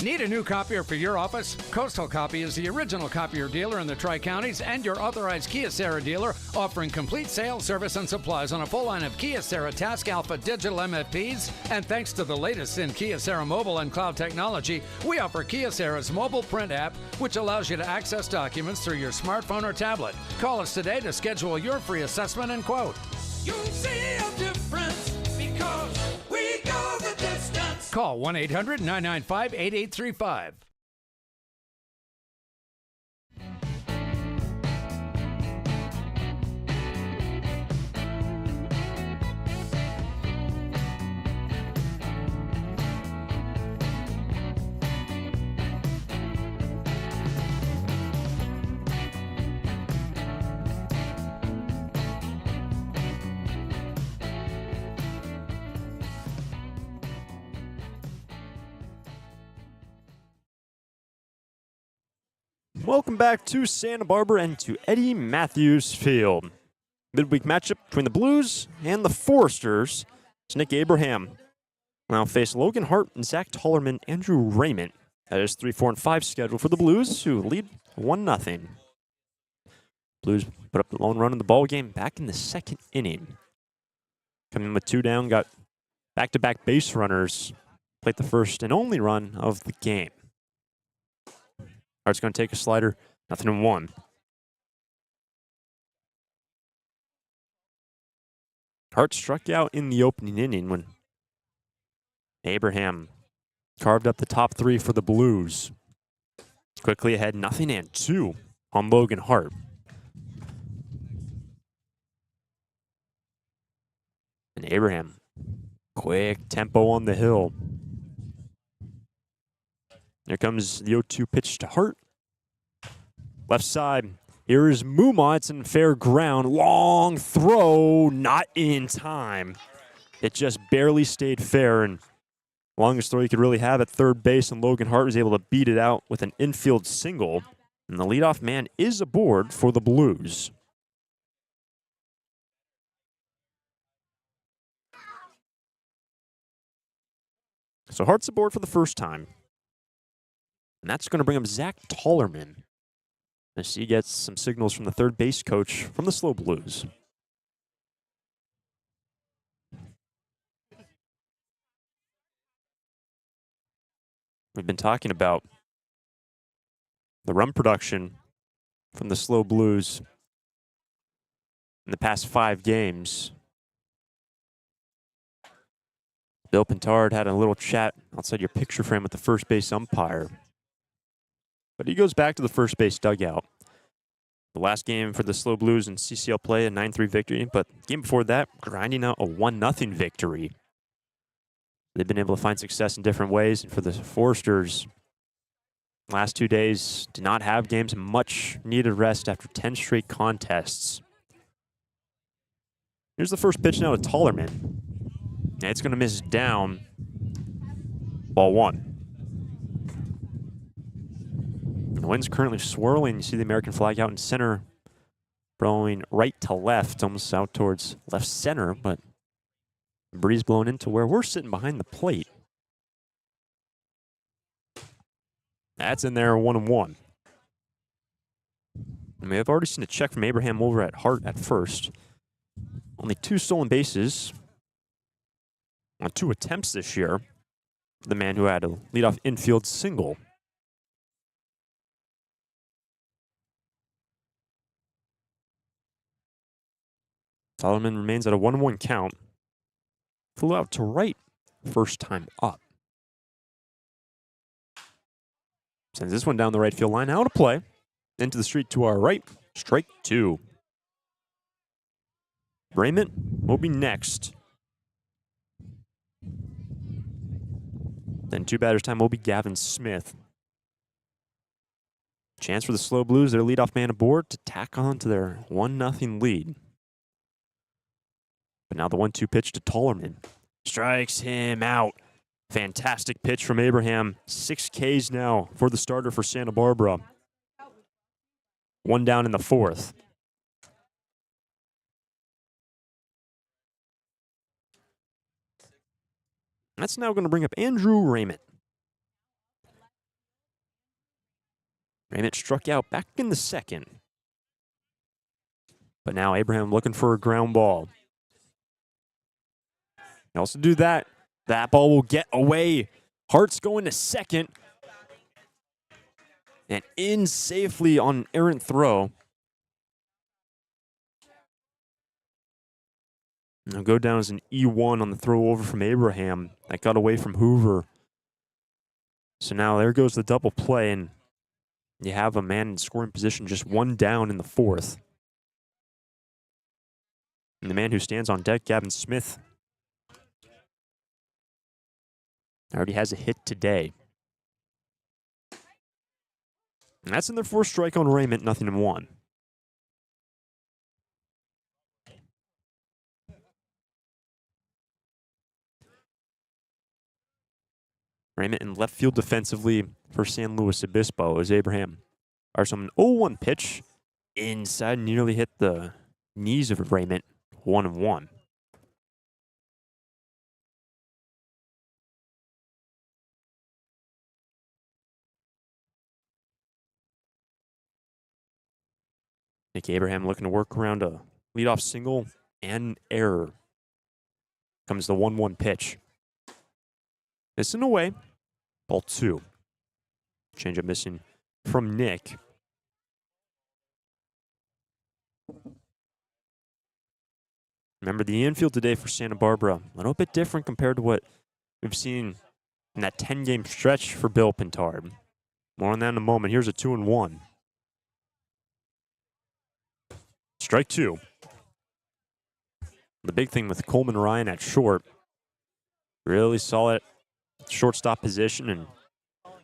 Need a new copier for your office? Coastal Copy is the original copier dealer in the Tri-Counties and your authorized Kyocera dealer, offering complete sales, service, and supplies on a full line of Kyocera Task Alpha digital MFPs. And thanks to the latest in Kyocera mobile and cloud technology, we offer Kyocera's mobile print app, which allows you to access documents through your smartphone or tablet. Call us today to schedule your free assessment and quote. You'll see a difference because we go the distance. Call 1-800-995-8835. Welcome back to Santa Barbara and to Eddie Matthews Field. Midweek matchup between the Blues and the Foresters. It's Nick Abraham will now face Logan Hart and Zach Tollerman, Andrew Raymond. That is 3, 4, and 5 scheduled for the Blues, who lead 1-0. Blues put up the lone run in the ball game back in the 2nd inning. Coming in with 2 down, got back-to-back base runners. Played the first and only run of the game. Hart's going to take a slider, 0-1. Hart struck out in the opening inning when Abraham carved up the top 3 for the Blues. Quickly ahead, 0-2 on Logan Hart. And Abraham, quick tempo on the hill. Here comes the 0-2 pitch to Hart. Left side. Here is Muma. It's in fair ground. Long throw. Not in time. It just barely stayed fair. And longest throw you could really have at third base. And Logan Hart was able to beat it out with an infield single. And the leadoff man is aboard for the Blues. So Hart's aboard for the first time. And that's going to bring up Zach Tollerman as he gets some signals from the third base coach from the SLO Blues. We've been talking about the run production from the SLO Blues in the past 5 games. Bill Pintard had a little chat outside your picture frame with the first base umpire. But he goes back to the first base dugout. The last game for the SLO Blues in CCL play, a 9-3 victory. But the game before that, grinding out a 1-0 victory. They've been able to find success in different ways. And for the Foresters, last 2 days did not have games, much needed rest after 10 straight contests. Here's the first pitch now to Tollerman. And it's going to miss down. Ball 1. The wind's currently swirling. You see the American flag out in center, blowing right to left, almost out towards left center, but the breeze blowing into where we're sitting behind the plate. That's in there, 1-1. And we have already seen a check from Abraham over at Hart at first. Only 2 stolen bases on 2 attempts this year. The man who had a leadoff infield single. Solomon remains at a 1-1 count. Flew out to right first time up. Sends this one down the right field line. Out of play. Into the street to our right. Strike 2. Raymond will be next. Then 2 batters time will be Gavin Smith. Chance for the SLO Blues, their leadoff man aboard, to tack on to their 1-0 lead. But now the 1-2 pitch to Tollerman. Strikes him out. Fantastic pitch from Abraham. 6 Ks now for the starter for Santa Barbara. 1 down in the 4th. That's now going to bring up Andrew Raymond. Raymond struck out back in the 2nd. But now Abraham looking for a ground ball. He also do that. That ball will get away. Hart's going to 2nd. And in safely on an errant throw. Now go down as an E1 on the throw over from Abraham. That got away from Hoover. So now there goes the double play, and you have a man in scoring position just 1 down in the 4th. And the man who stands on deck, Gavin Smith, already has a hit today. And that's in their 4th strike on Raymond, 0-1. Raymond in left field defensively for San Luis Obispo as Abraham. An 0-1 pitch inside, nearly hit the knees of Raymond, 1-1. Nick Abraham looking to work around a leadoff single and error. Comes the 1-1 pitch. Missing away. Ball 2. Changeup missing from Nick. Remember, the infield today for Santa Barbara, a little bit different compared to what we've seen in that 10-game stretch for Bill Pintard. More on that in a moment. Here's a 2-1. Strike 2. The big thing with Coleman Ryan at short, really solid shortstop position, and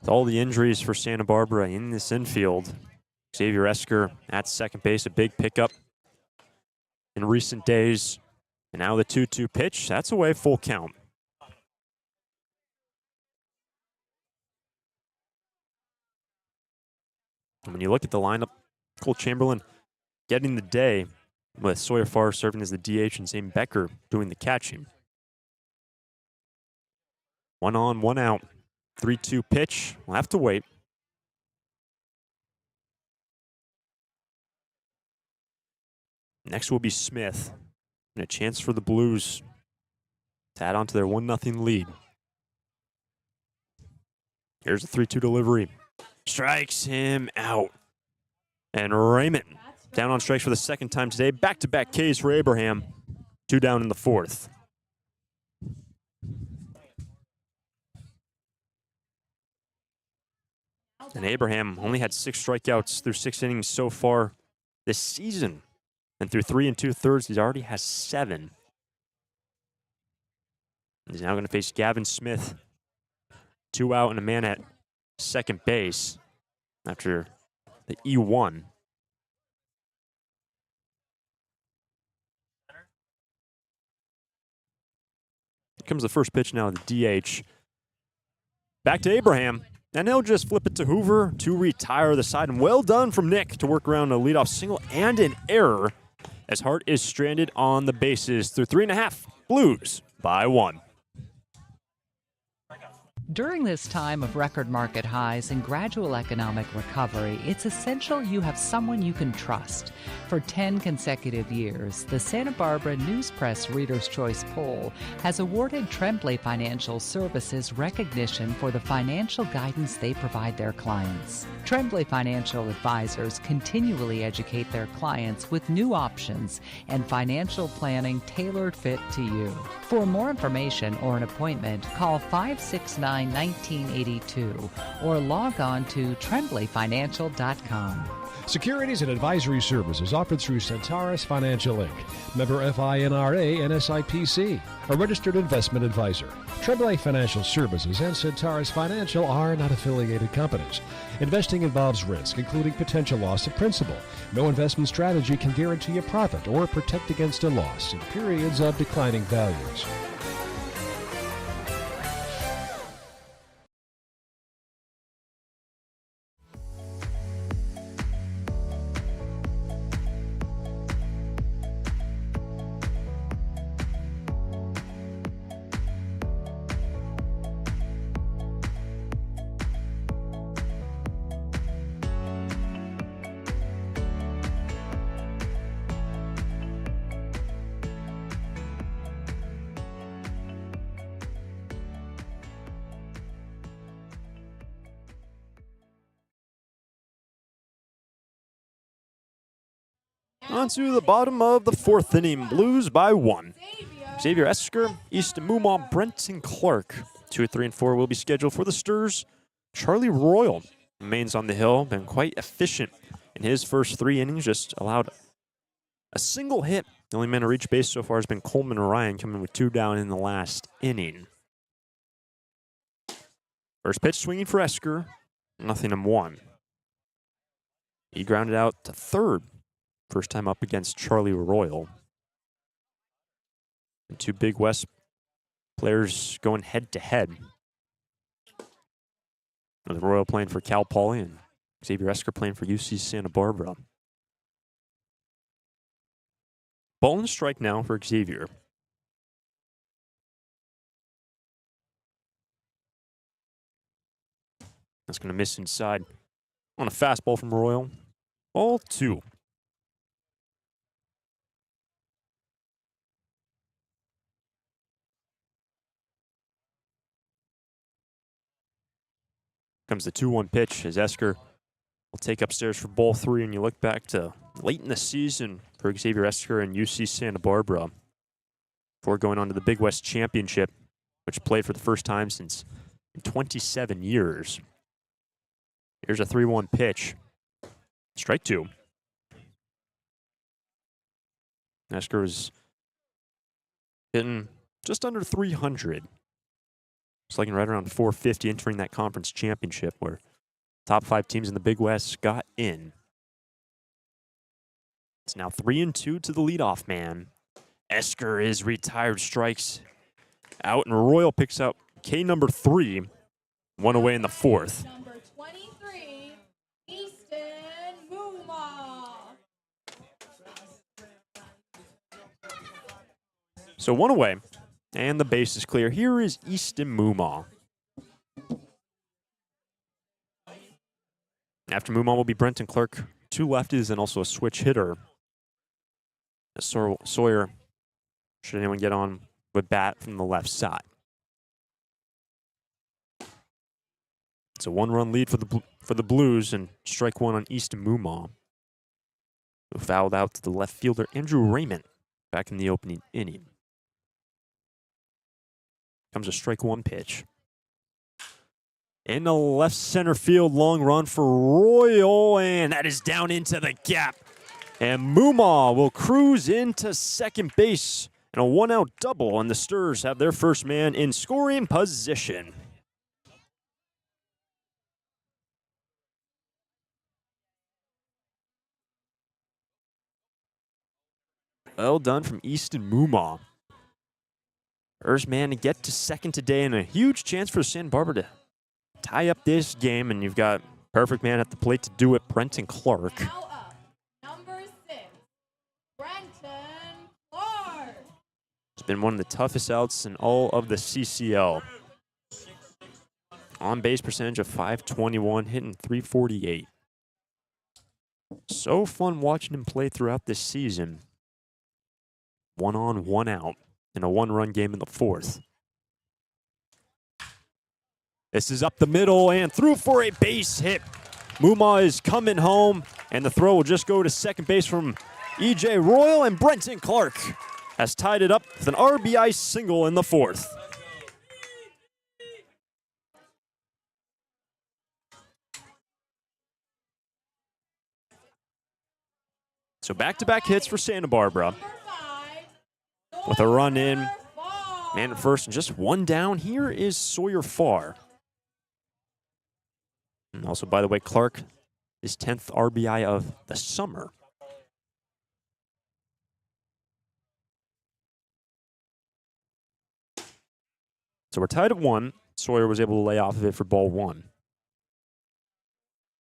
with all the injuries for Santa Barbara in this infield, Xavier Esker at second base, a big pickup in recent days. And now the 2-2 pitch, that's away, full count. And when you look at the lineup, Cole Chamberlain getting the day, with Sawyer Farr serving as the DH and Zane Becker doing the catching. 1 on, 1 out. 3-2 pitch. We'll have to wait. Next will be Smith. And a chance for the Blues to add on to their 1-0 lead. Here's a 3-2 delivery. Strikes him out. And Raymond down on strikes for the second time today. Back-to-back Ks for Abraham. 2 down in the 4th. And Abraham only had 6 strikeouts through 6 innings so far this season. And through 3 2/3, he already has 7. He's now going to face Gavin Smith. 2 out and a man at second base after the E1. Here comes the first pitch now, the DH. Back to Abraham. And he'll just flip it to Hoover to retire the side. And well done from Nick to work around a leadoff single and an error as Hart is stranded on the bases through 3.5. Blues by 1. During this time of record market highs and gradual economic recovery, it's essential you have someone you can trust. For 10 consecutive years, the Santa Barbara News Press Reader's Choice Poll has awarded Tremblay Financial Services recognition for the financial guidance they provide their clients. Tremblay Financial Advisors continually educate their clients with new options and financial planning tailored fit to you. For more information or an appointment, call 569-1982 or log on to tremblayfinancial.com. Securities and advisory services offered through Centaurus Financial Inc., member FINRA and SIPC, a registered investment advisor. Tremblay Financial Services and Centaurus Financial are not affiliated companies. Investing involves risk, including potential loss of principal. No investment strategy can guarantee a profit or protect against a loss in periods of declining values. On to the bottom of the 4th inning. Blues by 1. Xavier Esker, Easton Mumau, Brenton Clark. 2, 3, and 4 will be scheduled for the Sturs. Charlie Royal remains on the hill, been quite efficient in his first 3 innings, just allowed a single hit. The only man to reach base so far has been Coleman Ryan, coming with 2 down in the last inning. First pitch swinging for Esker, 0-1. He grounded out to third. First time up against Charlie Royal. And 2 Big West players going head-to-head. The Royal playing for Cal Poly and Xavier Esker playing for UC Santa Barbara. Ball and strike now for Xavier. That's going to miss inside on a fastball from Royal. Ball 2. Comes the 2-1 pitch as Esker will take upstairs for ball 3, and you look back to late in the season for Xavier Esker and UC Santa Barbara before going on to the Big West Championship, which played for the first time since 27 years. Here's a 3-1 pitch. Strike 2. Esker was hitting just under 300. Slugging right around 450, entering that conference championship where top 5 teams in the Big West got in. It's now 3-2 to the leadoff man. Esker is retired, strikes out, and Royal picks up K number 3, 1 away in the 4th. Number 23, Easton Mumau. So 1 away. And the base is clear. Here is Easton Moomaw. After Moomaw will be Brenton Clark, 2 lefties, and also a switch hitter. Sawyer, should anyone get on with bat from the left side. It's a 1-run lead for the Blues, and strike 1 on Easton Moomaw, who fouled out to the left fielder Andrew Raymond back in the opening inning. Comes a strike 1 pitch. In the left center field, long run for Royal, and that is down into the gap. And Moomaw will cruise into second base, and a 1-out double, and the Sturs have their first man in scoring position. Well done from Easton Moomaw. First man to get to second today, and a huge chance for Santa Barbara to tie up this game, and you've got perfect man at the plate to do it, Brenton Clark. Now up, number 6, Brenton Clark. It's been one of the toughest outs in all of the CCL. On base percentage of .521, hitting .348. So fun watching him play throughout this season. 1 on, 1 out in a 1-run game in the 4th. This is up the middle and through for a base hit. Moomaw is coming home, and the throw will just go to second base from E.J. Royal, and Brenton Clark has tied it up with an RBI single in the 4th. So back-to-back hits for Santa Barbara. With a run in, man at first, and just 1 down. Here is Sawyer Farr. And also, by the way, Clark, his 10th RBI of the summer. So we're tied at 1. Sawyer was able to lay off of it for ball 1.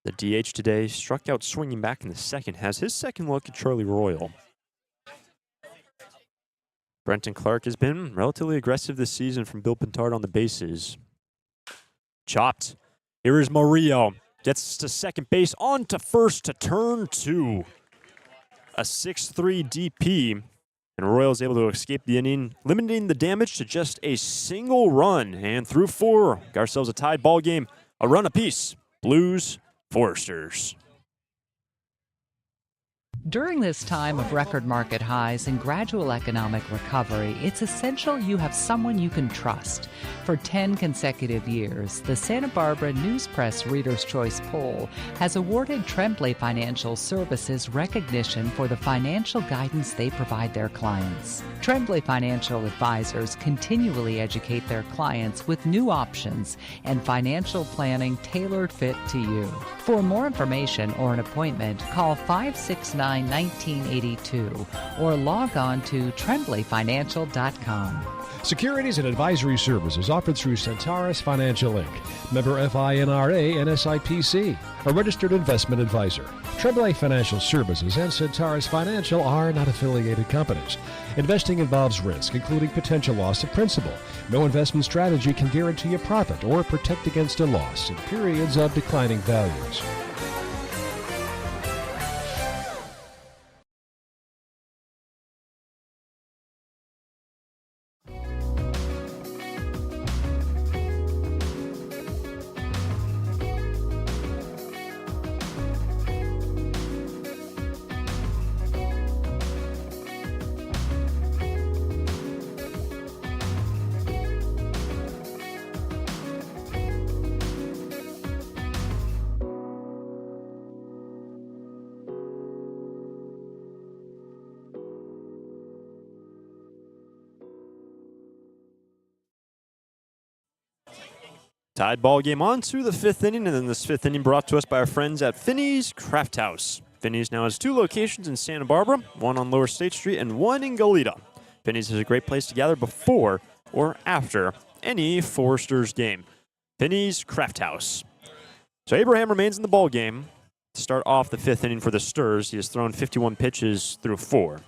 The DH today struck out swinging back in the 2nd, has his second look at Charlie Royal. Brenton Clark has been relatively aggressive this season from Bill Pintard on the bases. Chopped. Here is Murillo. Gets to second base, on to first to turn 2. A 6-3 DP. And Royal's able to escape the inning, limiting the damage to just a single run. And through 4, got ourselves a tied ball game. A run apiece. Blues, Foresters. During this time of record market highs and gradual economic recovery, it's essential you have someone you can trust. For 10 consecutive years, the Santa Barbara News Press Reader's Choice Poll has awarded Tremblay Financial Services recognition for the financial guidance they provide their clients. Tremblay Financial Advisors continually educate their clients with new options and financial planning tailored fit to you. For more information or an appointment, call 569-1982 or log on to tremblayfinancial.com. Securities and advisory services offered through Centaurus Financial Inc., member FINRA and SIPC, a registered investment advisor. Tremblay Financial Services and Centaurus Financial are not affiliated companies. Investing involves risk, including potential loss of principal. No investment strategy can guarantee a profit or protect against a loss in periods of declining values. Tied ball game on to the 5th inning, and then this 5th inning brought to us by our friends at Finney's Craft House. Finney's now has 2 locations in Santa Barbara, 1 on Lower State Street and 1 in Goleta. Finney's is a great place to gather before or after any Foresters game. Finney's Craft House. So Abraham remains in the ball game to start off the 5th inning for the Sturs. He has thrown 51 pitches through 4.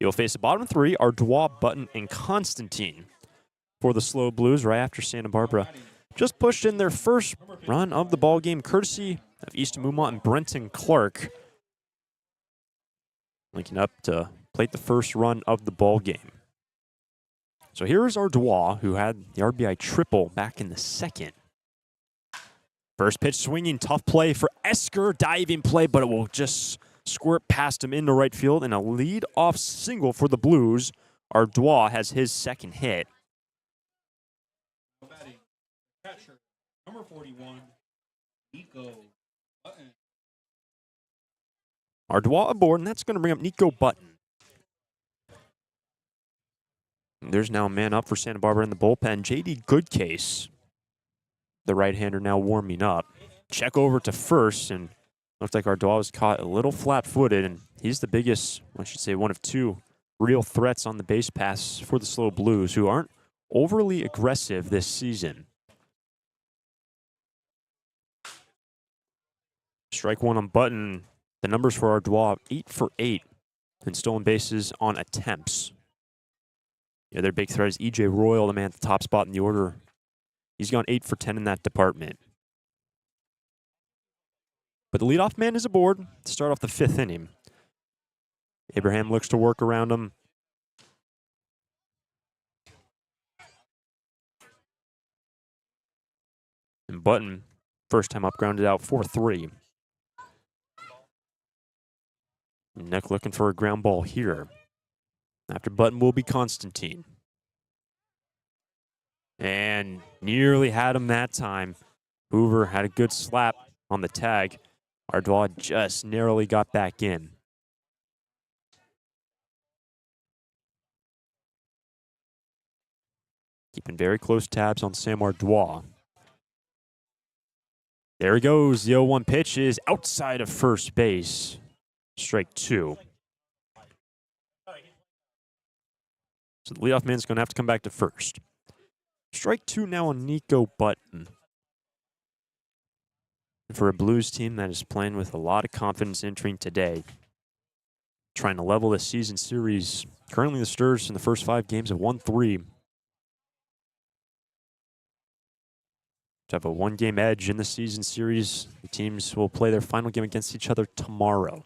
He will face the bottom 3, Ardois, Button, and Constantine. for the SLO Blues right after Santa Barbara just pushed in their first run of the ball game, courtesy of Easton Moumont and Brenton Clark, linking up to plate the first run of the ball game. So here is Ardois, who had the RBI triple back in the second. First pitch swinging, tough play for Esker, diving play, but it will just squirt past him into right field, and a lead-off single for the Blues. Ardois has his second hit. Catcher, number 41, Nico Button. Ardois aboard, and that's going to bring up Nico Button. There's now a man up for Santa Barbara in the bullpen. J.D. Goodcase, the right-hander, now warming up. Check over to first, and looks like Ardois was caught a little flat-footed, and he's the biggest, I should say, one of two real threats on the base pass for the SLO Blues, who aren't overly aggressive this season. Strike one on Button. The numbers for Ardois, 8 for 8 in stolen bases on attempts. Yeah, their big threat is E.J. Royal, the man at the top spot in the order. He's gone 8 for 10 in that department. But the leadoff man is aboard to start off the fifth inning. Abraham looks to work around him. And Button, first time up, grounded out 4-3. Nick looking for a ground ball here. After Button will be Constantine. And nearly had him that time. Hoover had a good slap on the tag. Ardois just narrowly got back in. Keeping very close tabs on Sam Ardois. There he goes. The 0-1 pitch is outside of first base. Strike two. So the leadoff man's going to have to come back to first. Strike two now on Nico Button. And for a Blues team that is playing with a lot of confidence entering today, trying to level this season series. Currently the Stars in the first 5 games have won 3. To have a 1-game edge in the season series, the teams will play their final game against each other tomorrow.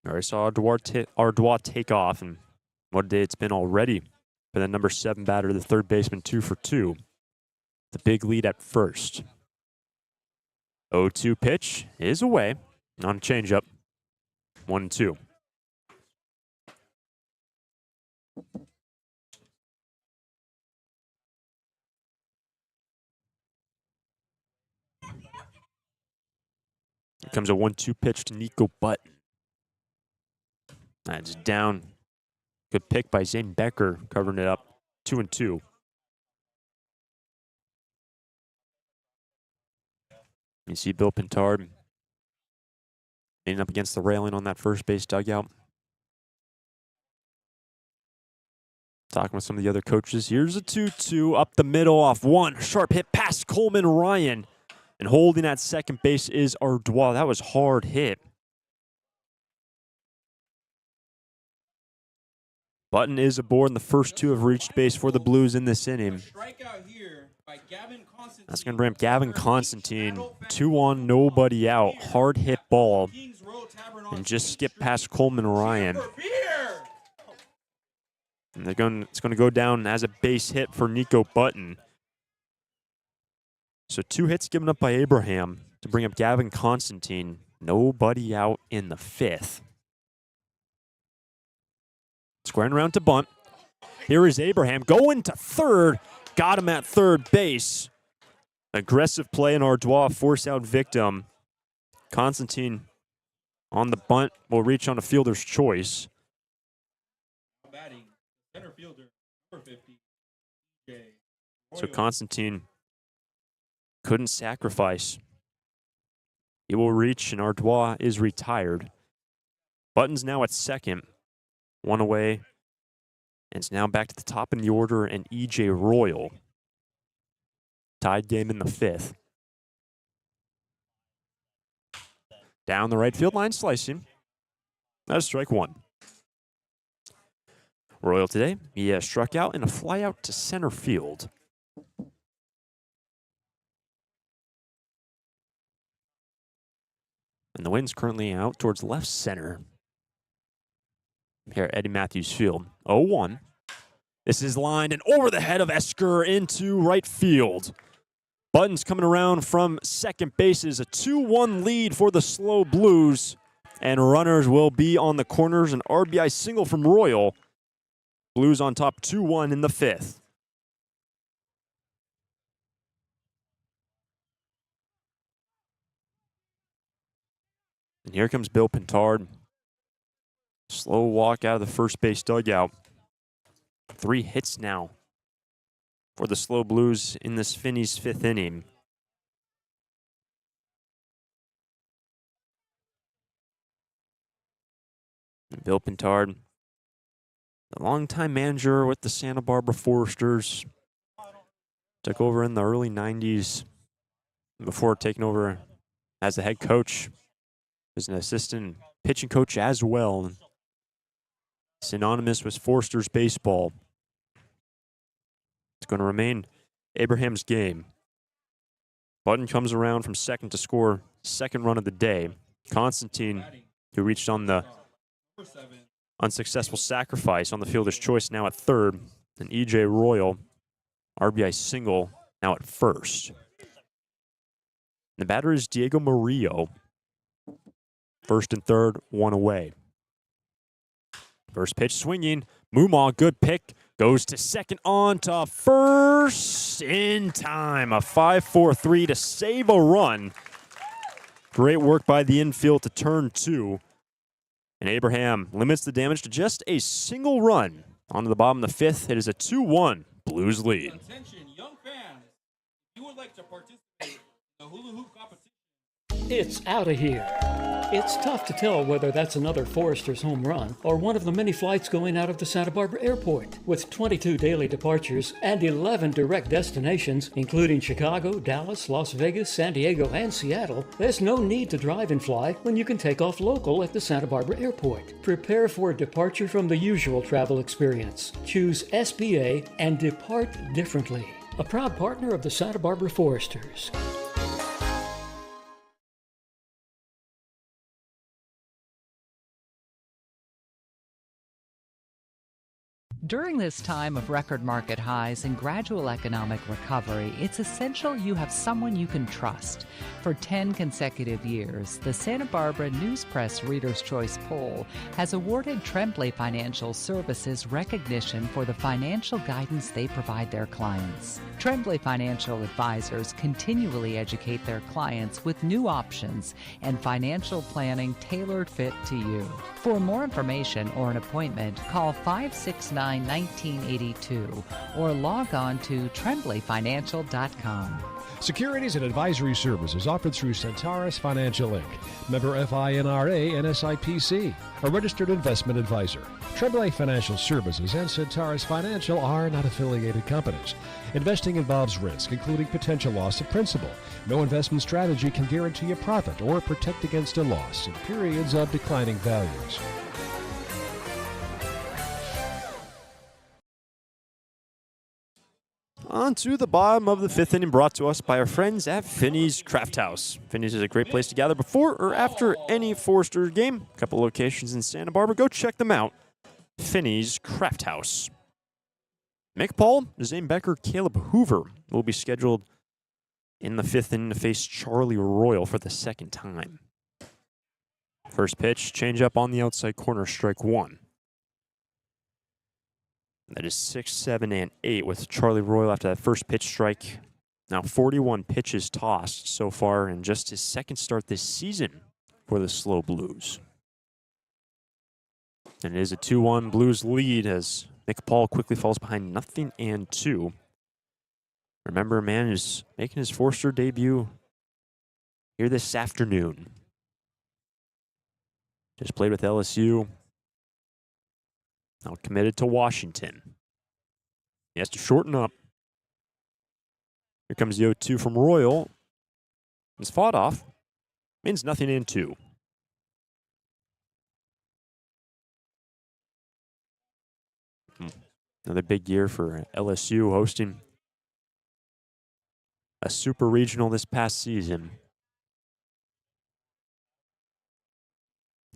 I already saw Ardois take off, and what a day it's been already for the number 7 batter, the third baseman, 2 for 2. The big lead at first. 0-2 pitch is away on a changeup. 1-2. Here comes a 1-2 pitch to Nico Button. That's down. Good pick by Zane Becker, covering it up. 2-2. You see Bill Pintard leaning up against the railing on that first base dugout. Talking with some of the other coaches. Here's a 2-2 up the middle off one. Sharp hit past Coleman Ryan. And holding at second base is Ardois. That was hard hit. Button is aboard, and the first 2 have reached base for the Blues in this inning. That's going to bring up Gavin Constantine. 2 on, nobody out. Hard hit ball. And just skip past Coleman Ryan. And it's going to go down as a base hit for Nico Button. So 2 hits given up by Abraham to bring up Gavin Constantine. Nobody out in the 5th. Squaring around to bunt. Here is Abraham going to third. Got him at third base. Aggressive play in Ardois, force out victim. Constantine on the bunt will reach on a fielder's choice. So Constantine couldn't sacrifice. He will reach, and Ardois is retired. Button's now at second. 1 away. And it's now back to the top in the order, and E.J. Royal. Tied game in the 5th. Down the right field line, slicing. That is strike 1. Royal today, he struck out in a fly out to center field. And the wind's currently out towards left center here at Eddie Matthews Field. 0-1. This is lined and over the head of Esker into right field. Button's coming around from second base. It is a 2-1 lead for the SLO Blues. And runners will be on the corners. An RBI single from Royal. Blues on top 2-1 in the fifth. And here comes Bill Pintard. Slow walk out of the first base dugout. 3 hits now for the SLO Blues in this Finney's fifth inning. And Bill Pintard, the longtime manager with the Santa Barbara Foresters, took over in the early 90s before taking over as the head coach. As an assistant pitching coach as well. Synonymous with Foresters baseball. It's going to remain Abraham's game. Button comes around from second to score second run of the day. Constantine, who reached on the unsuccessful sacrifice on the fielder's choice, now at third. And E.J. Royal, RBI single, now at first. The batter is Diego Murillo. First and third, 1 away. First pitch swinging. Mumaw, good pick. Goes to second, on to first in time. A 5-4-3 to save a run. Great work by the infield to turn 2. And Abraham limits the damage to just a single run. On to the bottom of the fifth. It is a 2-1 Blues lead. Attention, young fans. If you would like to participate in the hula hoop competition. It's out of here. It's tough to tell whether that's another Foresters home run or one of the many flights going out of the Santa Barbara airport. With 22 daily departures and 11 direct destinations, including Chicago, Dallas, Las Vegas, San Diego, and Seattle, there's no need to drive and fly when you can take off local at the Santa Barbara airport. Prepare for a departure from the usual travel experience. Choose SBA and depart differently. A proud partner of the Santa Barbara Foresters. During this time of record market highs and gradual economic recovery, it's essential you have someone you can trust. For 10 consecutive years, the Santa Barbara News Press Reader's Choice Poll has awarded Tremblay Financial Services recognition for the financial guidance they provide their clients. Tremblay Financial Advisors continually educate their clients with new options and financial planning tailored fit to you. For more information or an appointment, call 569-1982 or log on to tremblayfinancial.com. Securities and advisory services offered through Centaurus Financial Inc., member FINRA and SIPC, a registered investment advisor. Tremblay Financial Services and Centaurus Financial are not affiliated companies. Investing involves risk, including potential loss of principal. No investment strategy can guarantee a profit or protect against a loss in periods of declining values. On to the bottom of the fifth inning, brought to us by our friends at Finney's Craft House. Finney's is a great place to gather before or after any Foresters game. A couple locations in Santa Barbara. Go check them out. Finney's Craft House. Mick Paul, Zane Becker, Caleb Hoover will be scheduled in the fifth inning to face Charlie Royal for the second time. First pitch, change up on the outside corner, strike 1. That is 6, 7, and 8 with Charlie Royal after that first pitch strike. Now 41 pitches tossed so far in just his second start this season for the SLO Blues. And it is a 2-1 Blues lead as Mick Paul quickly falls behind 0-2. Remember, man is making his Forester debut here this afternoon. Just played with LSU. Now committed to Washington. He has to shorten up. Here comes the 0-2 from Royal. It's fought off. Means nothing in 2. Another big year for LSU, hosting a super regional this past season.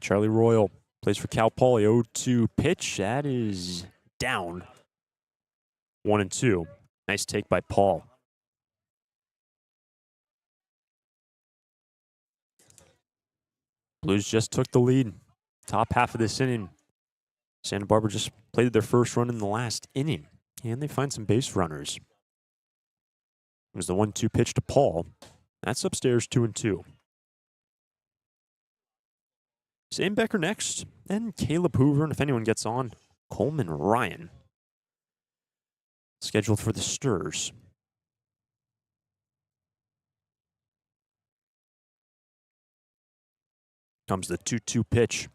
Charlie Royal plays for Cal Poly. 0-2 pitch. That is down. 1-2. Nice take by Paul. Blues just took the lead. Top half of this inning. Santa Barbara just played their first run in the last inning. And they find some base runners. It was the 1-2 pitch to Paul. That's upstairs 2-2. Zane Becker next. Then Caleb Hoover. And if anyone gets on, Coleman Ryan. Scheduled for the Sturs. Comes the 2-2 pitch.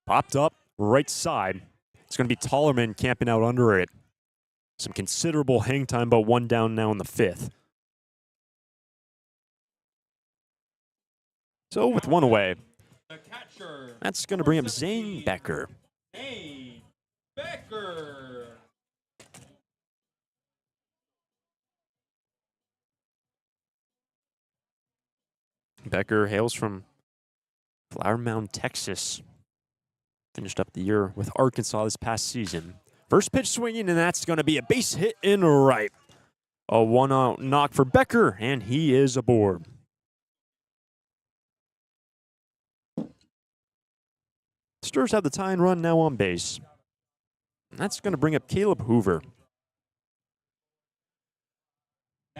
Popped up, right side. It's going to be Tollerman camping out under it. Some considerable hang time, but one down now in the fifth. So with one away, that's going to bring up Zane Becker. Zane Becker. Becker hails from Flower Mound, Texas. Finished up the year with Arkansas this past season. First pitch swinging, and that's going to be a base hit in right. A one-out knock for Becker, and he is aboard. Sturs have the tying run now on base. And that's going to bring up Caleb Hoover.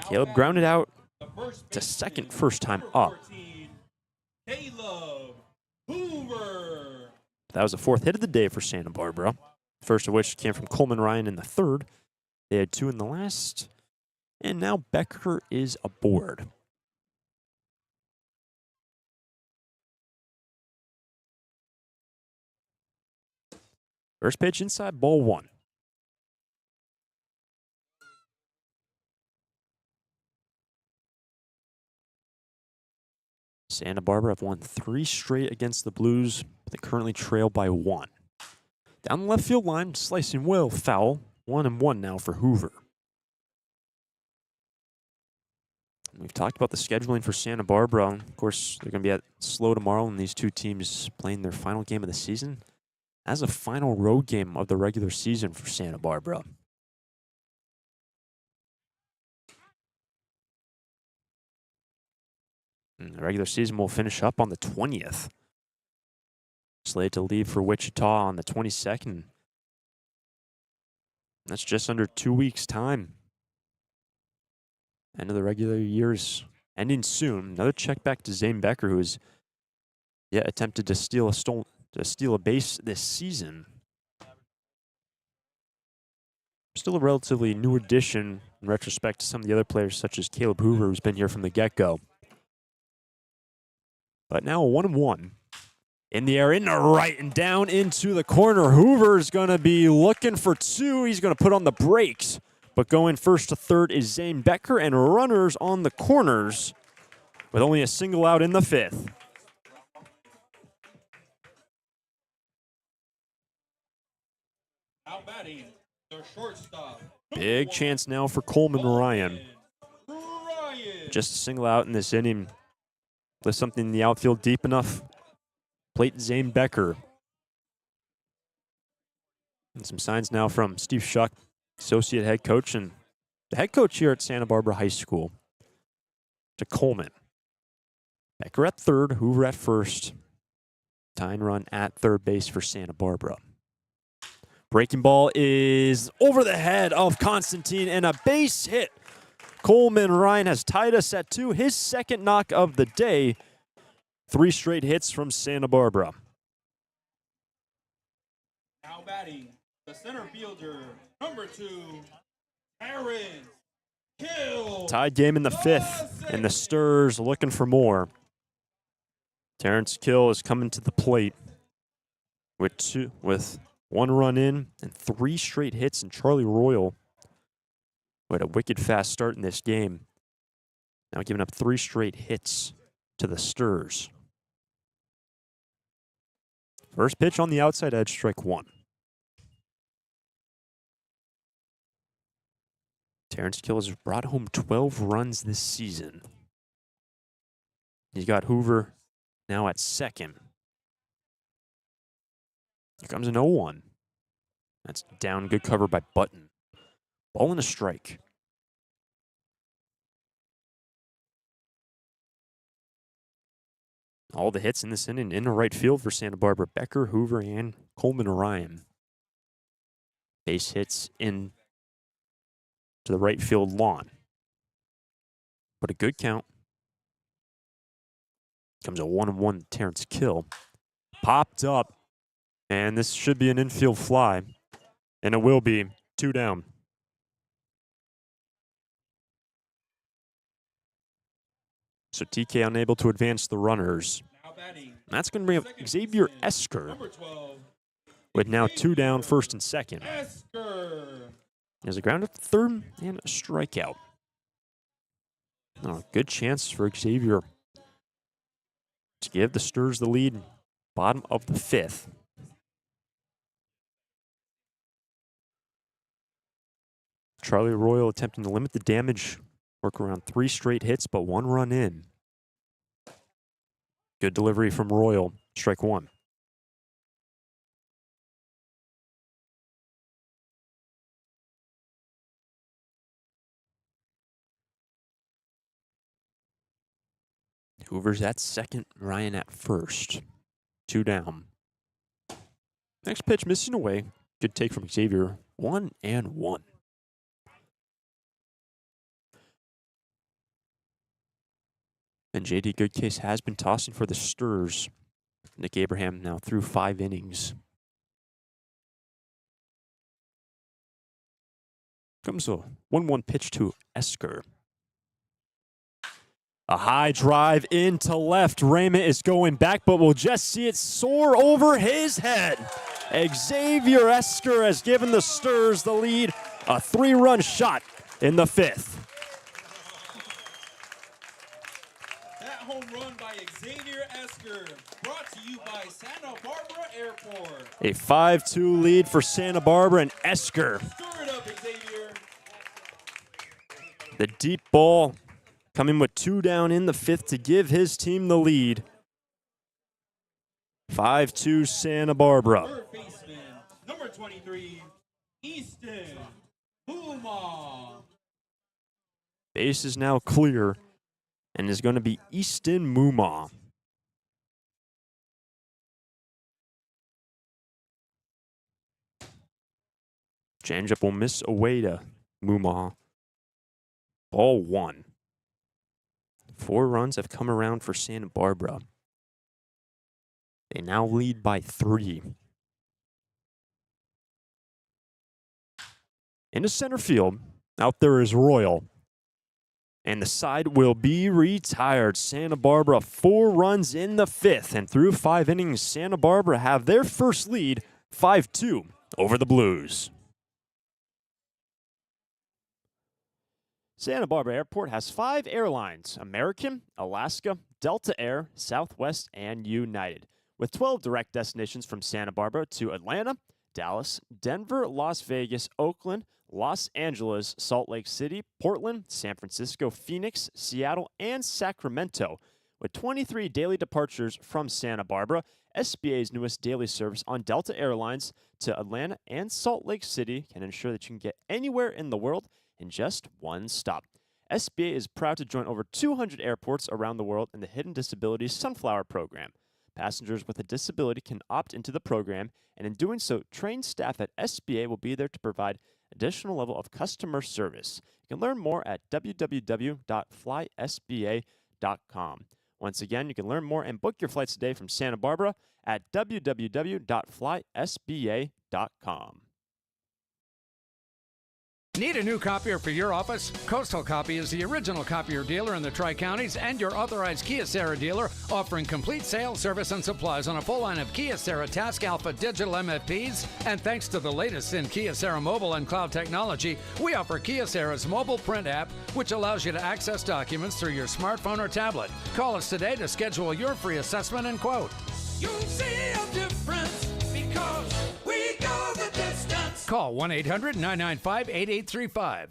Caleb grounded out to second first time up. Caleb Hoover. That was the fourth hit of the day for Santa Barbara. First of which came from Coleman Ryan in the third. They had two in the last. And now Becker is aboard. First pitch inside, ball one. Santa Barbara have won 3 straight against the Blues, but they currently trail by 1. Down the left field line, slicing well, foul. 1-1 now for Hoover. We've talked about the scheduling for Santa Barbara. Of course, they're going to be at SLO tomorrow, and these two teams playing their final game of the season as a final road game of the regular season for Santa Barbara. And the regular season will finish up on the 20th. Slated to leave for Wichita on the 22nd. That's just under 2 weeks' time. End of the regular year's ending soon. Another check back to Zane Becker, who has yet attempted to steal a base this season. Still a relatively new addition in retrospect to some of the other players, such as Caleb Hoover, who's been here from the get-go. But now a 1-1. In the air, in the right, and down into the corner. Hoover's going to be looking for 2. He's going to put on the brakes. But going first to third is Zane Becker, and runners on the corners with only a single out in the 5th. Now batting, the shortstop. Big chance now for Coleman Ryan. Just a single out in this inning. Lift something in the outfield deep enough. Plate Zane Becker. And some signs now from Steve Schuck, associate head coach, and the head coach here at Santa Barbara High School, to Coleman. Becker at third, Hoover at first. Tying run at third base for Santa Barbara. Breaking ball is over the head of Constantine, and a base hit. Coleman Ryan has tied us at 2, his second knock of the day. 3 straight hits from Santa Barbara. Now batting, the center fielder, number 2, Aaron Kill. Tied game in the 5th, and the Sturs looking for more. Terrence Kill is coming to the plate with 1 run in and 3 straight hits, and Charlie Royal, who had a wicked fast start in this game, now giving up 3 straight hits to the Sturs. First pitch on the outside edge, strike 1. Terrence Kill has brought home 12 runs this season. He's got Hoover now at second. Here comes an 0-1. That's down, good cover by Button. Ball and a strike. All the hits in this inning in the right field for Santa Barbara. Becker, Hoover, and Coleman Ryan. Base hits in to the right field lawn. But a good count. Comes a 1-1 Terrence Kill. Popped up. And this should be an infield fly. And it will be 2 down. So TK unable to advance the runners. That's going to bring up Xavier Esker with now 2 down, first and second. There's a ground at third and a strikeout. Oh, good chance for Xavier to give the Sturs the lead, bottom of the 5th. Charlie Royal attempting to limit the damage, work around 3 straight hits, but 1 run in. Good delivery from Royal, strike 1. Hoover's at second, Ryan at first. 2 down. Next pitch missing away. Good take from Xavier. 1-1. And J.D. Goodcase has been tossing for the Sturs. Nick Abraham now through 5 innings. Comes a 1-1 pitch to Esker. A high drive into left. Raymond is going back, but we'll just see it soar over his head. Xavier Esker has given the Sturs the lead. A 3-run shot in the 5th. Home run by Xavier Esker, brought to you by Santa Barbara Airport. A 5-2 lead for Santa Barbara and Esker. Stir it up, Xavier. The deep ball coming with 2 down in the 5th to give his team the lead. 5-2 Santa Barbara. Third baseman, number 23, Easton Puma. Base is now clear. And is going to be Easton Muma. Changeup will miss away to Muma. Ball 1. 4 runs have come around for Santa Barbara. They now lead by 3. Into center field, out there is Royal. And the side will be retired. Santa Barbara 4 runs in the 5th. And through 5 innings, Santa Barbara have their first lead, 5-2 over the Blues. Santa Barbara Airport has 5 airlines: American, Alaska, Delta Air, Southwest, and United. With 12 direct destinations from Santa Barbara to Atlanta, Dallas, Denver, Las Vegas, Oakland, Los Angeles, Salt Lake City, Portland, San Francisco, Phoenix, Seattle, and Sacramento. With 23 daily departures from Santa Barbara, SBA's newest daily service on Delta Airlines to Atlanta and Salt Lake City can ensure that you can get anywhere in the world in just one stop. SBA is proud to join over 200 airports around the world in the Hidden Disabilities Sunflower Program. Passengers with a disability can opt into the program, and in doing so, trained staff at SBA will be there to provide additional level of customer service. You can learn more at www.flysba.com. Once again, you can learn more and book your flights today from Santa Barbara at www.flysba.com. Need a new copier for your office? Coastal Copy is the original copier dealer in the Tri-Counties and your authorized Kyocera dealer, offering complete sales, service, and supplies on a full line of Kyocera Task Alpha digital MFPs. And thanks to the latest in Kyocera mobile and cloud technology, we offer Kyocera's mobile print app, which allows you to access documents through your smartphone or tablet. Call us today to schedule your free assessment and quote. You'll see a difference because we go the distance. Call 1-800-995-8835.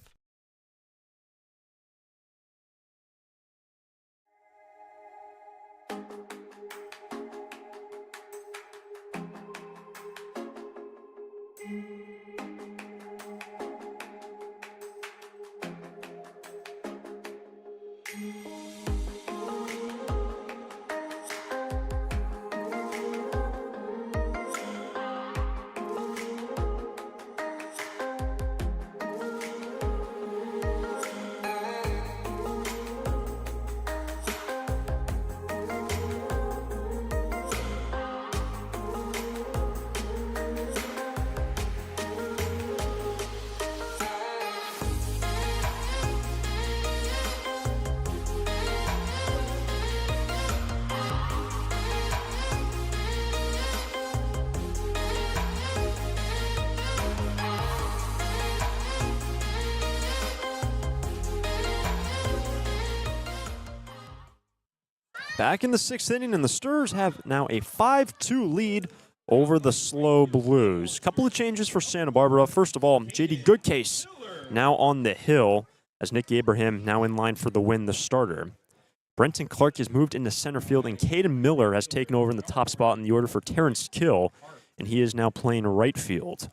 Back in the 6th inning, and the Stars have now a 5-2 lead over the SLO Blues. Couple of changes for Santa Barbara. First of all, J.D. Goodcase now on the hill as Nick Abraham now in line for the win, the starter. Brenton Clark has moved into center field, and Caden Miller has taken over in the top spot in the order for Terrence Kill, and he is now playing right field.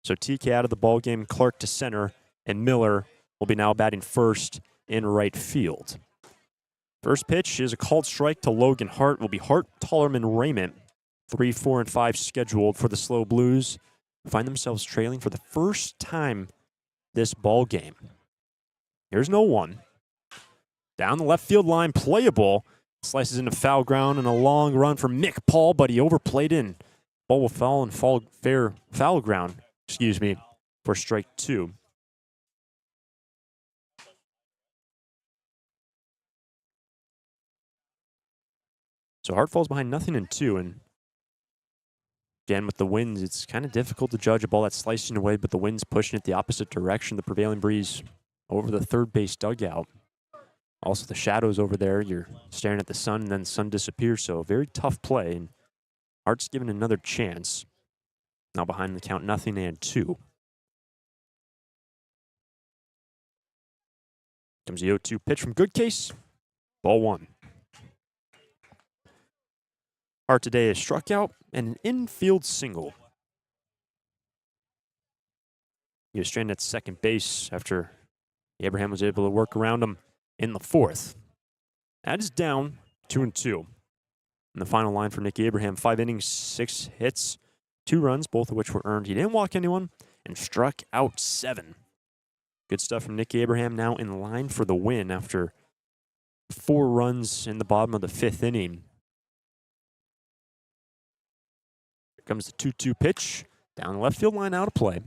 So TK out of the ballgame, Clark to center, and Miller will be now batting first in right field. First pitch is a called strike to Logan Hart. Will be Hart, Tollerman, Raymond. 3, 4, and 5 scheduled for the SLO Blues. Find themselves trailing for the first time this ball game. Here's 0-1. Down the left field line, playable. Slices into foul ground and a long run for Mick Paul, but he overplayed in. Ball will fall and fall foul ground, for strike 2. So Hart falls behind 0-2, and again, with the winds, it's kind of difficult to judge a ball that's slicing away, but the wind's pushing it the opposite direction. The prevailing breeze over the third base dugout. Also, the shadows over there, you're staring at the sun, and then the sun disappears, so a very tough play. And Hart's given another chance. Now behind the count, 0-2. Comes the 0-2 pitch from Goodcase. Ball 1. Hart today is struck out and an infield single. He was stranded at second base after Abraham was able to work around him in the 4th. That is down 2-2. And the final line for Nick Abraham, 5 innings, 6 hits, 2 runs, both of which were earned. He didn't walk anyone and struck out 7. Good stuff from Nick Abraham, now in line for the win after 4 runs in the bottom of the 5th inning. Here comes the 2-2 pitch. Down the left field line, out of play.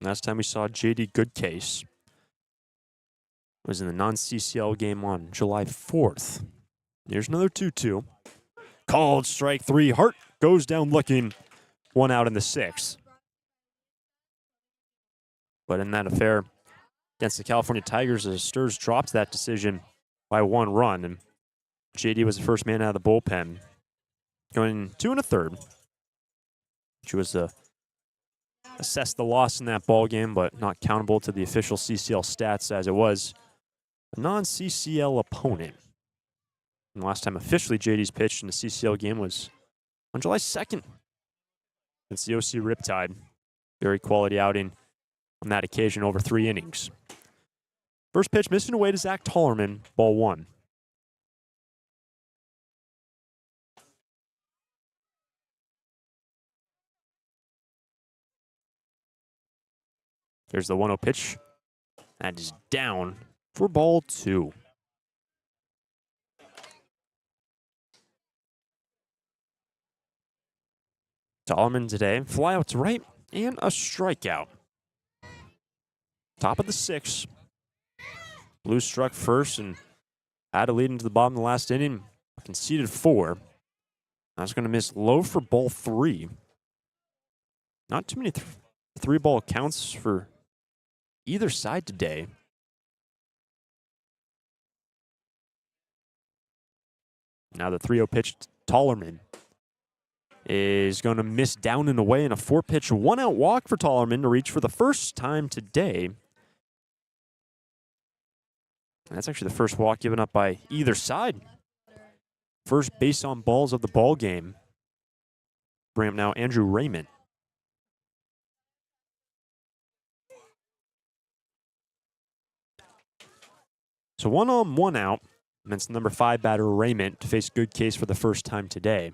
Last time we saw J.D. Goodcase was in the non-CCL game on July 4th. Here's another 2-2. Called strike 3. Hart goes down looking. 1 out in the 6th. But in that affair against the California Tigers, the Stars dropped that decision by 1 run. And J.D. was the first man out of the bullpen. Going 2 1/3. Which was assess the loss in that ball game, but not countable to the official CCL stats as it was a non-CCL opponent. And the last time officially JD's pitched in a CCL game was on July 2nd. It's the OC Riptide. Very quality outing on that occasion over 3 innings. First pitch missing away to Zach Tollerman, ball 1. There's the 1-0 pitch. That is down for ball 2. Tollerman today, fly out to right and a strikeout. Top of the 6th. Blues struck first and had a lead into the bottom of the last inning. Conceded 4. That's going to miss low for ball 3. Not too many 3-ball counts for either side today. Now the 3-0 pitch to Tollerman is going to miss down and away in a 4-pitch 1-out walk for Tollerman to reach for the first time today. That's actually the first walk given up by either side. First base on balls of the ball game. Bring up now Andrew Raymond. So 1 on, 1 out. And it's number 5 batter Raymond to face Goodcase for the first time today.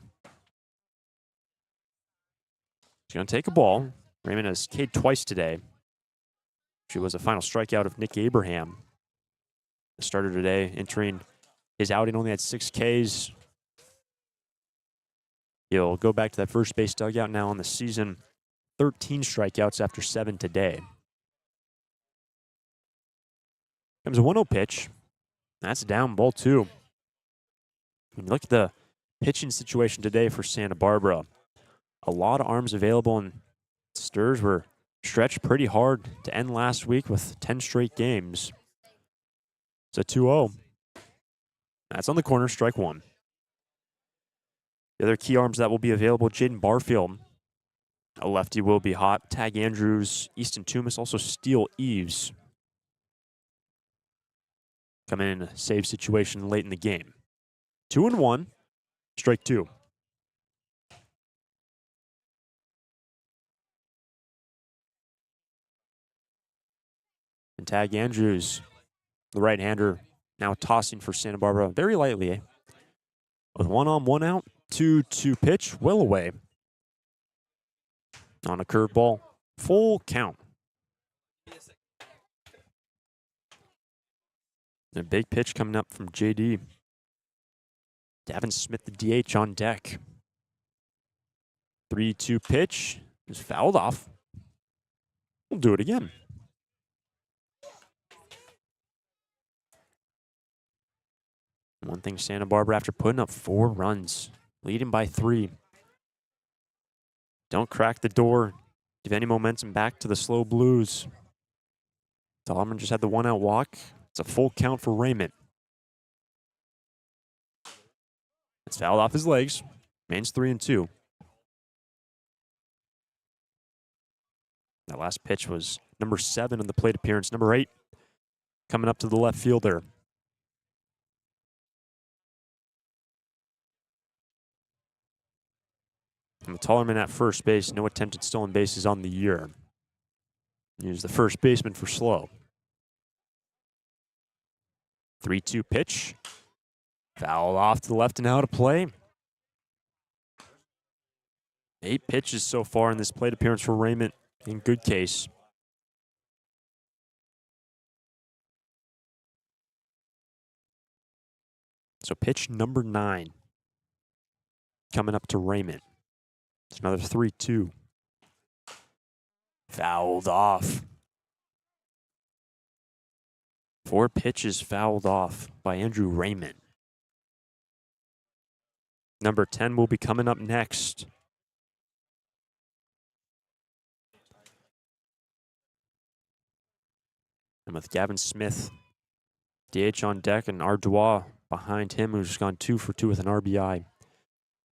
He's going to take a ball. Raymond has K'd twice today. She was a final strikeout of Nick Abraham. The starter today entering his outing only had 6 Ks. He'll go back to that first base dugout now on the season. 13 strikeouts after 7 today. Comes a 1-0 pitch. That's down, ball 2. When you look at the pitching situation today for Santa Barbara, a lot of arms available, and Stars were stretched pretty hard to end last week with 10 straight games. It's a 2-0. That's on the corner, strike one. The other key arms that will be available, Jaden Barfield. A lefty will be hot. Tag Andrews, Easton Toomas, also Steele Eves. Coming in a save situation late in the game. 2-1, strike two. And Tag Andrews, the right-hander, now tossing for Santa Barbara very lightly. With 1 on, 1 out, 2-2 pitch, well away. On a curveball, full count. And a big pitch coming up from JD. Gavin Smith, the DH, on deck. 3-2 pitch is fouled off. We'll do it again. One thing, Santa Barbara, after putting up 4 runs, leading by 3. Don't crack the door. Give any momentum back to the SLO Blues. Solomon just had the 1-out walk. It's a full count for Raymond. It's fouled off his legs. Remains 3-2. That last pitch was number 7 on the plate appearance. Number 8 coming up to the left fielder. And the taller man at first base. No attempted stolen bases on the year. He's the first baseman for SLO. 3-2 pitch. Foul off to the left and out of play. 8 pitches so far in this plate appearance for Raymond in good case. So pitch number 9 coming up to Raymond. It's another 3-2. Fouled off. 4 pitches fouled off by Andrew Raymond. Number 10 will be coming up next. And with Gavin Smith, DH on deck, and Ardois behind him, who's gone 2 for 2 with an RBI.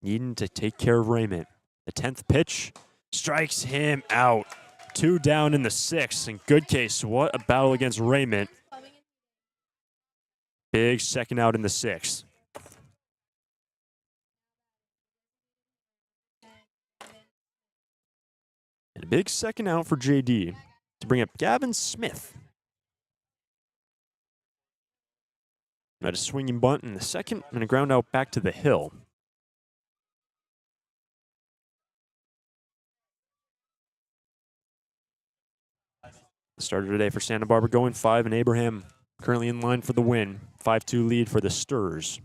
Needing to take care of Raymond. The 10th pitch strikes him out. 2 down in the 6th. In good case, what a battle against Raymond. Big second out in the 6th. And a big second out for JD to bring up Gavin Smith. Had a swinging bunt in the 2nd and a ground out back to the hill. The starter today for Santa Barbara going 5, and Abraham currently in line for the win. 5-2 lead for the Sturs.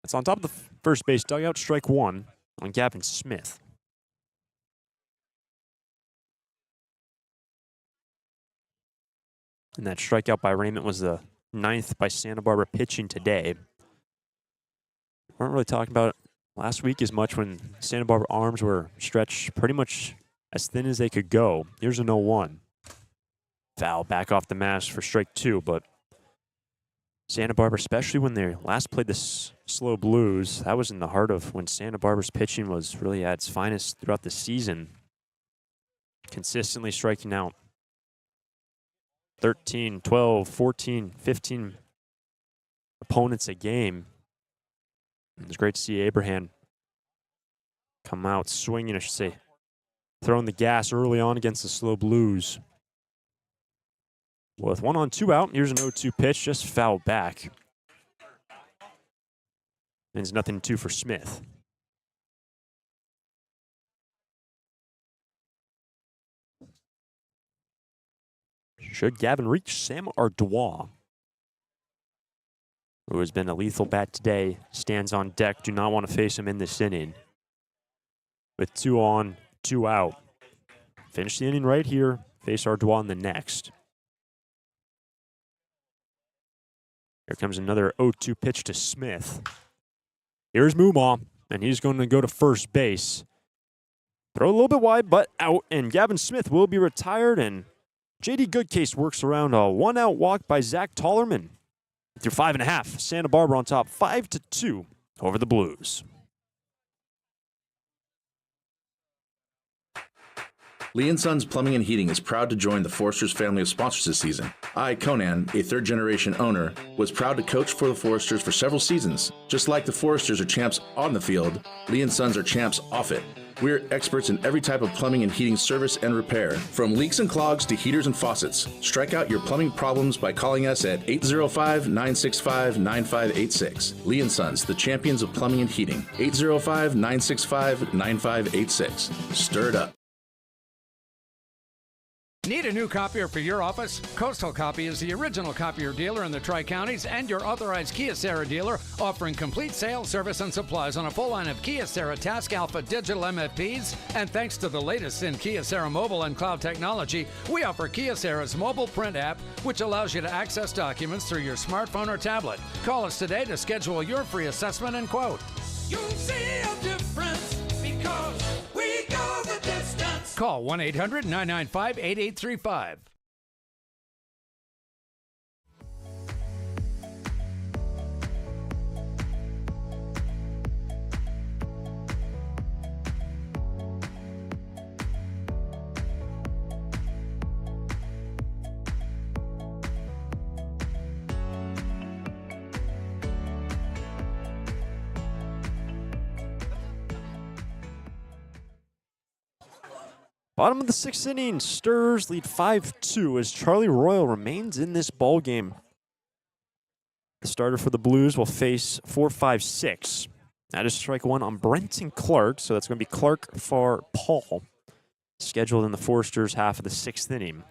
That's on top of the first base dugout, strike 1 on Gavin Smith. And that strikeout by Raymond was the 9th by Santa Barbara pitching today. We weren't really talking about it last week as much when Santa Barbara arms were stretched pretty much as thin as they could go. Here's an 0-1. Foul back off the mask for strike 2, but Santa Barbara, especially when they last played the SLO Blues, that was in the heart of when Santa Barbara's pitching was really at its finest throughout the season. Consistently striking out 13, 12, 14, 15 opponents a game. It was great to see Abraham come out swinging, I should say, throwing the gas early on against the SLO Blues. With 1 on, 2 out, here's an 0-2 pitch, just fouled back. And it's 0-2 for Smith. Should Gavin reach Sam Ardois, who has been a lethal bat today, stands on deck. Do not want to face him in this inning. With 2 on, 2 out. Finish the inning right here. Face Ardois in the next. Here comes another 0-2 pitch to Smith. Here's Mumau, and he's going to go to first base. Throw a little bit wide, but out, and Gavin Smith will be retired, and J.D. Goodcase works around a one-out walk by Zach Tollerman. Through 5.5, Santa Barbara on top 5-2 over the Blues. Lee & Sons Plumbing and Heating is proud to join the Foresters family of sponsors this season. I, Conan, a third-generation owner, was proud to coach for the Foresters for several seasons. Just like the Foresters are champs on the field, Lee & Sons are champs off it. We're experts in every type of plumbing and heating service and repair, from leaks and clogs to heaters and faucets. Strike out your plumbing problems by calling us at 805-965-9586. Lee & Sons, the champions of plumbing and heating. 805-965-9586. Stir it up. Need a new copier for your office? Coastal Copy is the original copier dealer in the Tri-Counties and your authorized Kyocera dealer, offering complete sales, service, and supplies on a full line of Kyocera Task Alpha digital MFPs. And thanks to the latest in Kyocera mobile and cloud technology, we offer Kyocera's mobile print app, which allows you to access documents through your smartphone or tablet. Call us today to schedule your free assessment and quote. You'll see a difference because we go the distance. Call 1-800-995-8835. Bottom of the 6th inning, Sturs lead 5-2 as Charlie Royal remains in this ball game. The starter for the Blues will face 4-5-6. That is strike one on Brenton Clark, so that's going to be Clark, Farr, Paul, scheduled in the Foresters' half of the 6th inning.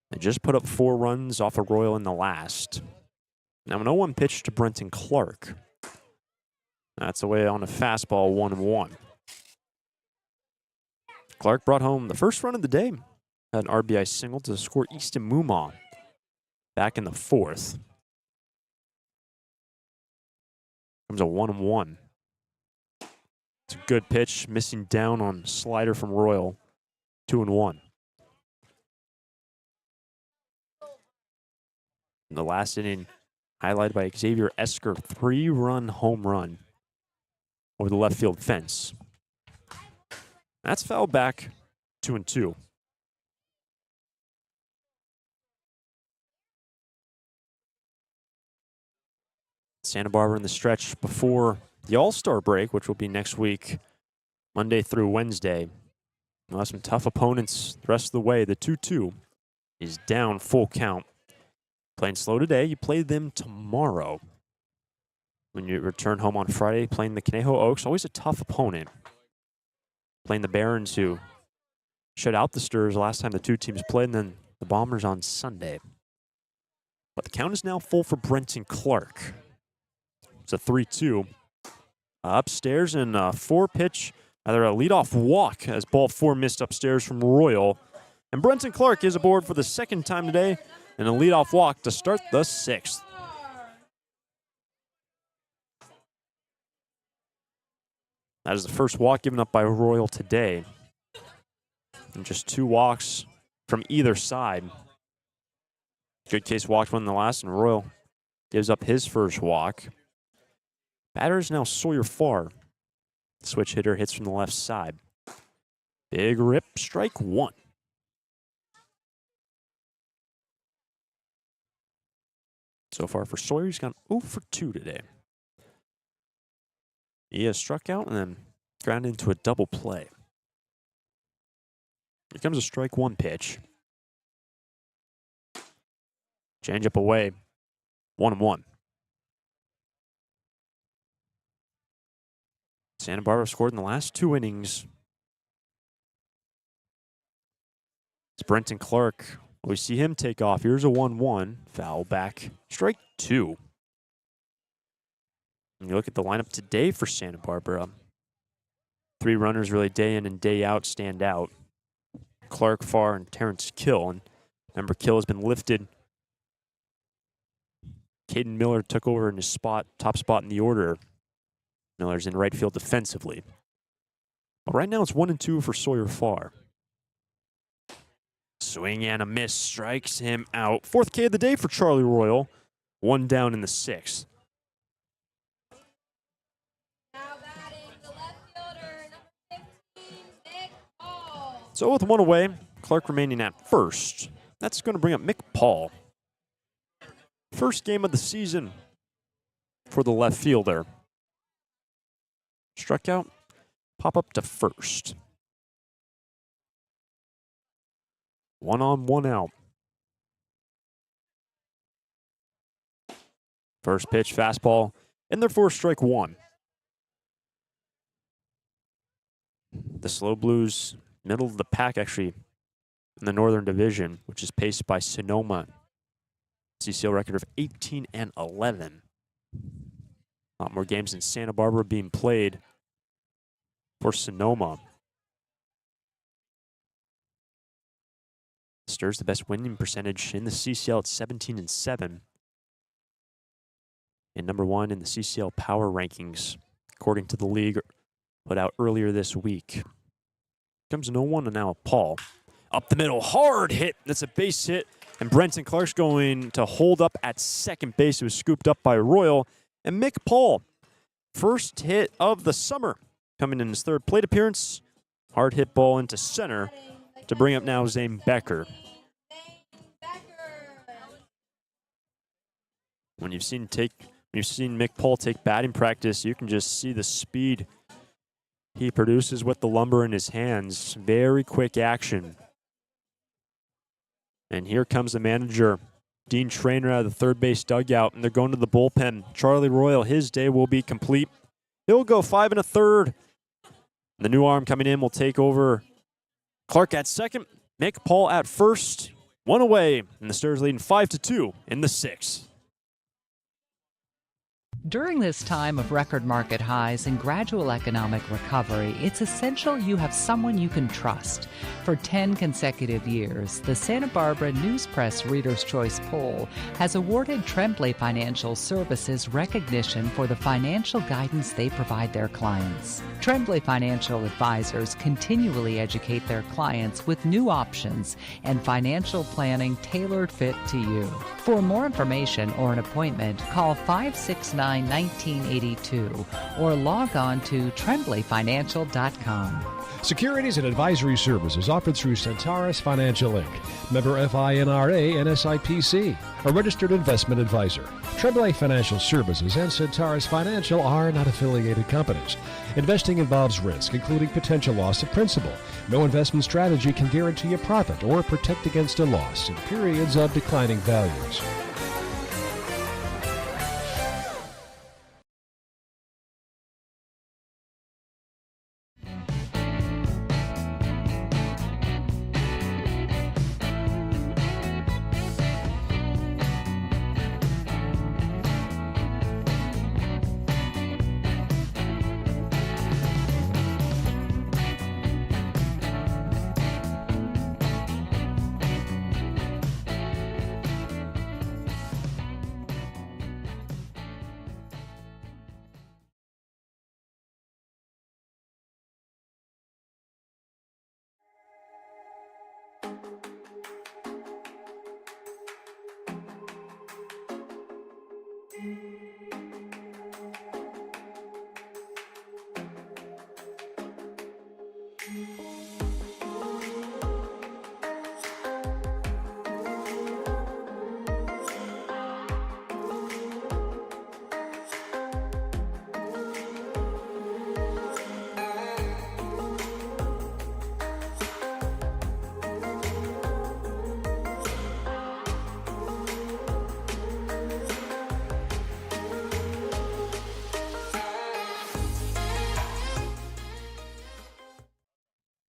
They just put up 4 runs off of Royal in the last. Now, an 0-1 pitch to Brenton Clark. That's away on a fastball, 1-1. Clark brought home the first run of the day. Had an RBI single to score Easton Mumon back in the 4th. Comes a 1-1. It's a good pitch, missing down on slider from Royal. 2-1. In the last inning, highlighted by Xavier Esker, 3-run home run over the left field fence. That's fouled back, 2-2. Santa Barbara in the stretch before the All-Star break, which will be next week, Monday through Wednesday. We'll have some tough opponents the rest of the way. The 2-2 is down full count. Playing slow today, you play them tomorrow. When you return home on Friday, playing the Conejo Oaks, always a tough opponent. Playing the Barons, who shut out the Sturs last time the two teams played, and then the Bombers on Sunday. But the count is now full for Brenton Clark. It's a 3-2. Upstairs and a 4-pitch, either a leadoff walk as ball 4 missed upstairs from Royal. And Brenton Clark is aboard for the second time today and a leadoff walk to start the 6th. That is the first walk given up by Royal today. And just 2 walks from either side. Goodcase walked one in the last, and Royal gives up his first walk. Batter is now Sawyer Farr. Switch hitter hits from the left side. Big rip, strike 1. So far for Sawyer, he's gone 0 for 2 today. He has struck out and then ground into a double play. Here comes a strike 1 pitch. Change up away. 1-1. Santa Barbara scored in the last 2 innings. It's Brenton Clark. We see him take off. Here's a 1-1. Foul back. Strike 2. And you look at the lineup today for Santa Barbara. 3 runners really day in and day out stand out. Clark, Farr, and Terrence Kill. And remember, Kill has been lifted. Caden Miller took over in his spot, top spot in the order. Miller's in right field defensively. But right now it's 1-2 for Sawyer Farr. Swing and a miss, strikes him out. Fourth K of the day for Charlie Royal. One down in the sixth. Now batting the left fielder, number 15, Nick Paul. So with one away, Clark remaining at first. That's going to bring up Mick Paul. First game of the season for the left fielder. Struck out, pop up to first. 1 on, 1 out. First pitch, fastball, and therefore strike one. The SLO Blues, middle of the pack actually in the Northern Division, which is paced by Sonoma. CCL record of 18-11. A lot more games in Santa Barbara being played for Sonoma. Sturs the best winning percentage in the CCL at 17-7. And number one in the CCL power rankings, according to the league put out earlier this week. Comes 0-1 and now Paul. Up the middle, hard hit. That's a base hit. And Brenton Clark's going to hold up at second base. It was scooped up by Royal. And Mick Paul, first hit of the summer, coming in his third plate appearance. Hard hit ball into center to bring up now Zane Becker. When you've seen Mick Paul take batting practice, you can just see the speed he produces with the lumber in his hands. Very quick action. And here comes the manager, Dean Traynor, out of the third base dugout, and they're going to the bullpen. Charlie Royal, his day will be complete. He'll go 5 1/3. The new arm coming in will take over. Clark at second, Mick Paul at first. One away, and the Stars leading 5-2 in the sixth. During this time of record market highs and gradual economic recovery, it's essential you have someone you can trust. For 10 consecutive years, the Santa Barbara News Press Reader's Choice Poll has awarded Tremblay Financial Services recognition for the financial guidance they provide their clients. Tremblay Financial Advisors continually educate their clients with new options and financial planning tailored fit to you. For more information or an appointment, call 569-1982 or log on to tremblayfinancial.com. Securities and advisory services offered through Centaurus Financial Inc., member FINRA and SIPC, a registered investment advisor. Tremblay Financial Services and Centaurus Financial are not affiliated companies. Investing involves risk, including potential loss of principal. No investment strategy can guarantee a profit or protect against a loss in periods of declining values.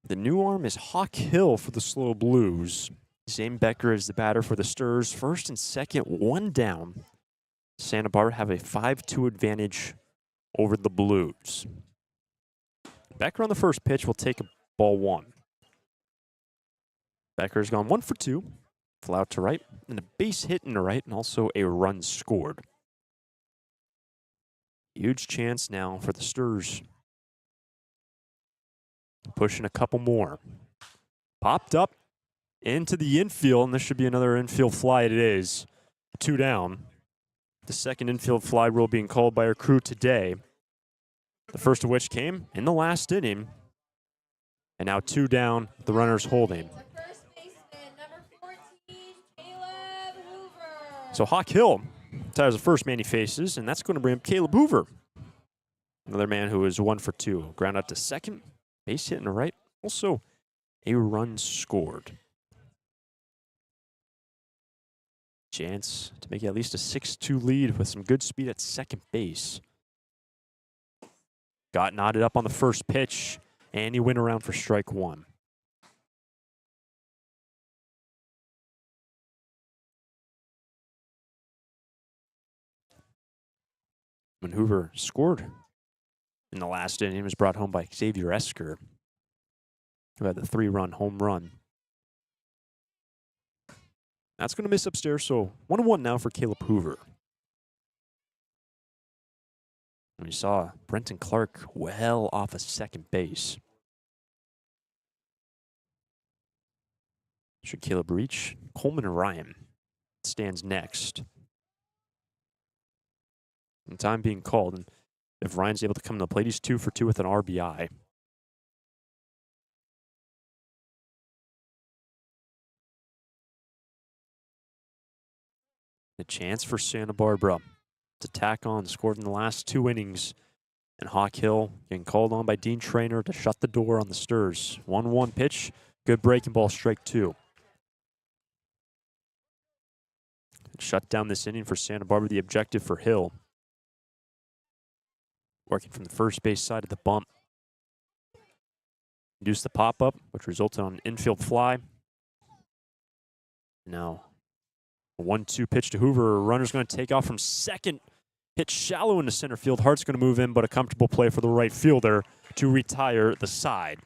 The new arm is Hawk Hill for the SLO Blues. Zane Becker is the batter for the Sturs. First and second, one down. Santa Barbara have a 5-2 advantage over the Blues. Becker on the first pitch will take a ball one. Becker's gone 1 for 2. Fly out to right, and a base hit in the right, and also a run scored. Huge chance now for the Sturs pushing a couple more. Popped up into the infield, and this should be another infield fly. It is. 2 down. The second infield fly rule being called by our crew today. The first of which came in the last inning. And now 2 down, the runners holding. First baseman, number 14, Caleb Hoover. So Hawk Hill tires the first man he faces, and that's going to bring up Caleb Hoover. Another man who is 1 for 2. Ground out to second, base hit in the right. Also, a run scored. Chance to make it at least a 6-2 lead with some good speed at second base. Got knotted up on the first pitch, and he went around for strike 1. When Hoover scored in the last inning, he was brought home by Xavier Esker, who had the 3-run home run. That's going to miss upstairs, so 1-1 now for Caleb Hoover. We saw Brenton Clark well off of second base. Should Caleb reach? Coleman Ryan stands next. And time being called, and if Ryan's able to come to the plate, he's 2 for 2 with an RBI. A chance for Santa Barbara to tack on, scored in the last 2 innings. And Hawk Hill getting called on by Dean Traynor to shut the door on the Sturs. 1-1 pitch, good breaking ball, strike 2. Shut down this inning for Santa Barbara, the objective for Hill. Working from the first base side of the bump. Induced the pop-up, which resulted on an infield fly. Now, a 1-2 pitch to Hoover. Runner's going to take off from second. Hit shallow into center field. Hart's going to move in, but a comfortable play for the right fielder to retire the side.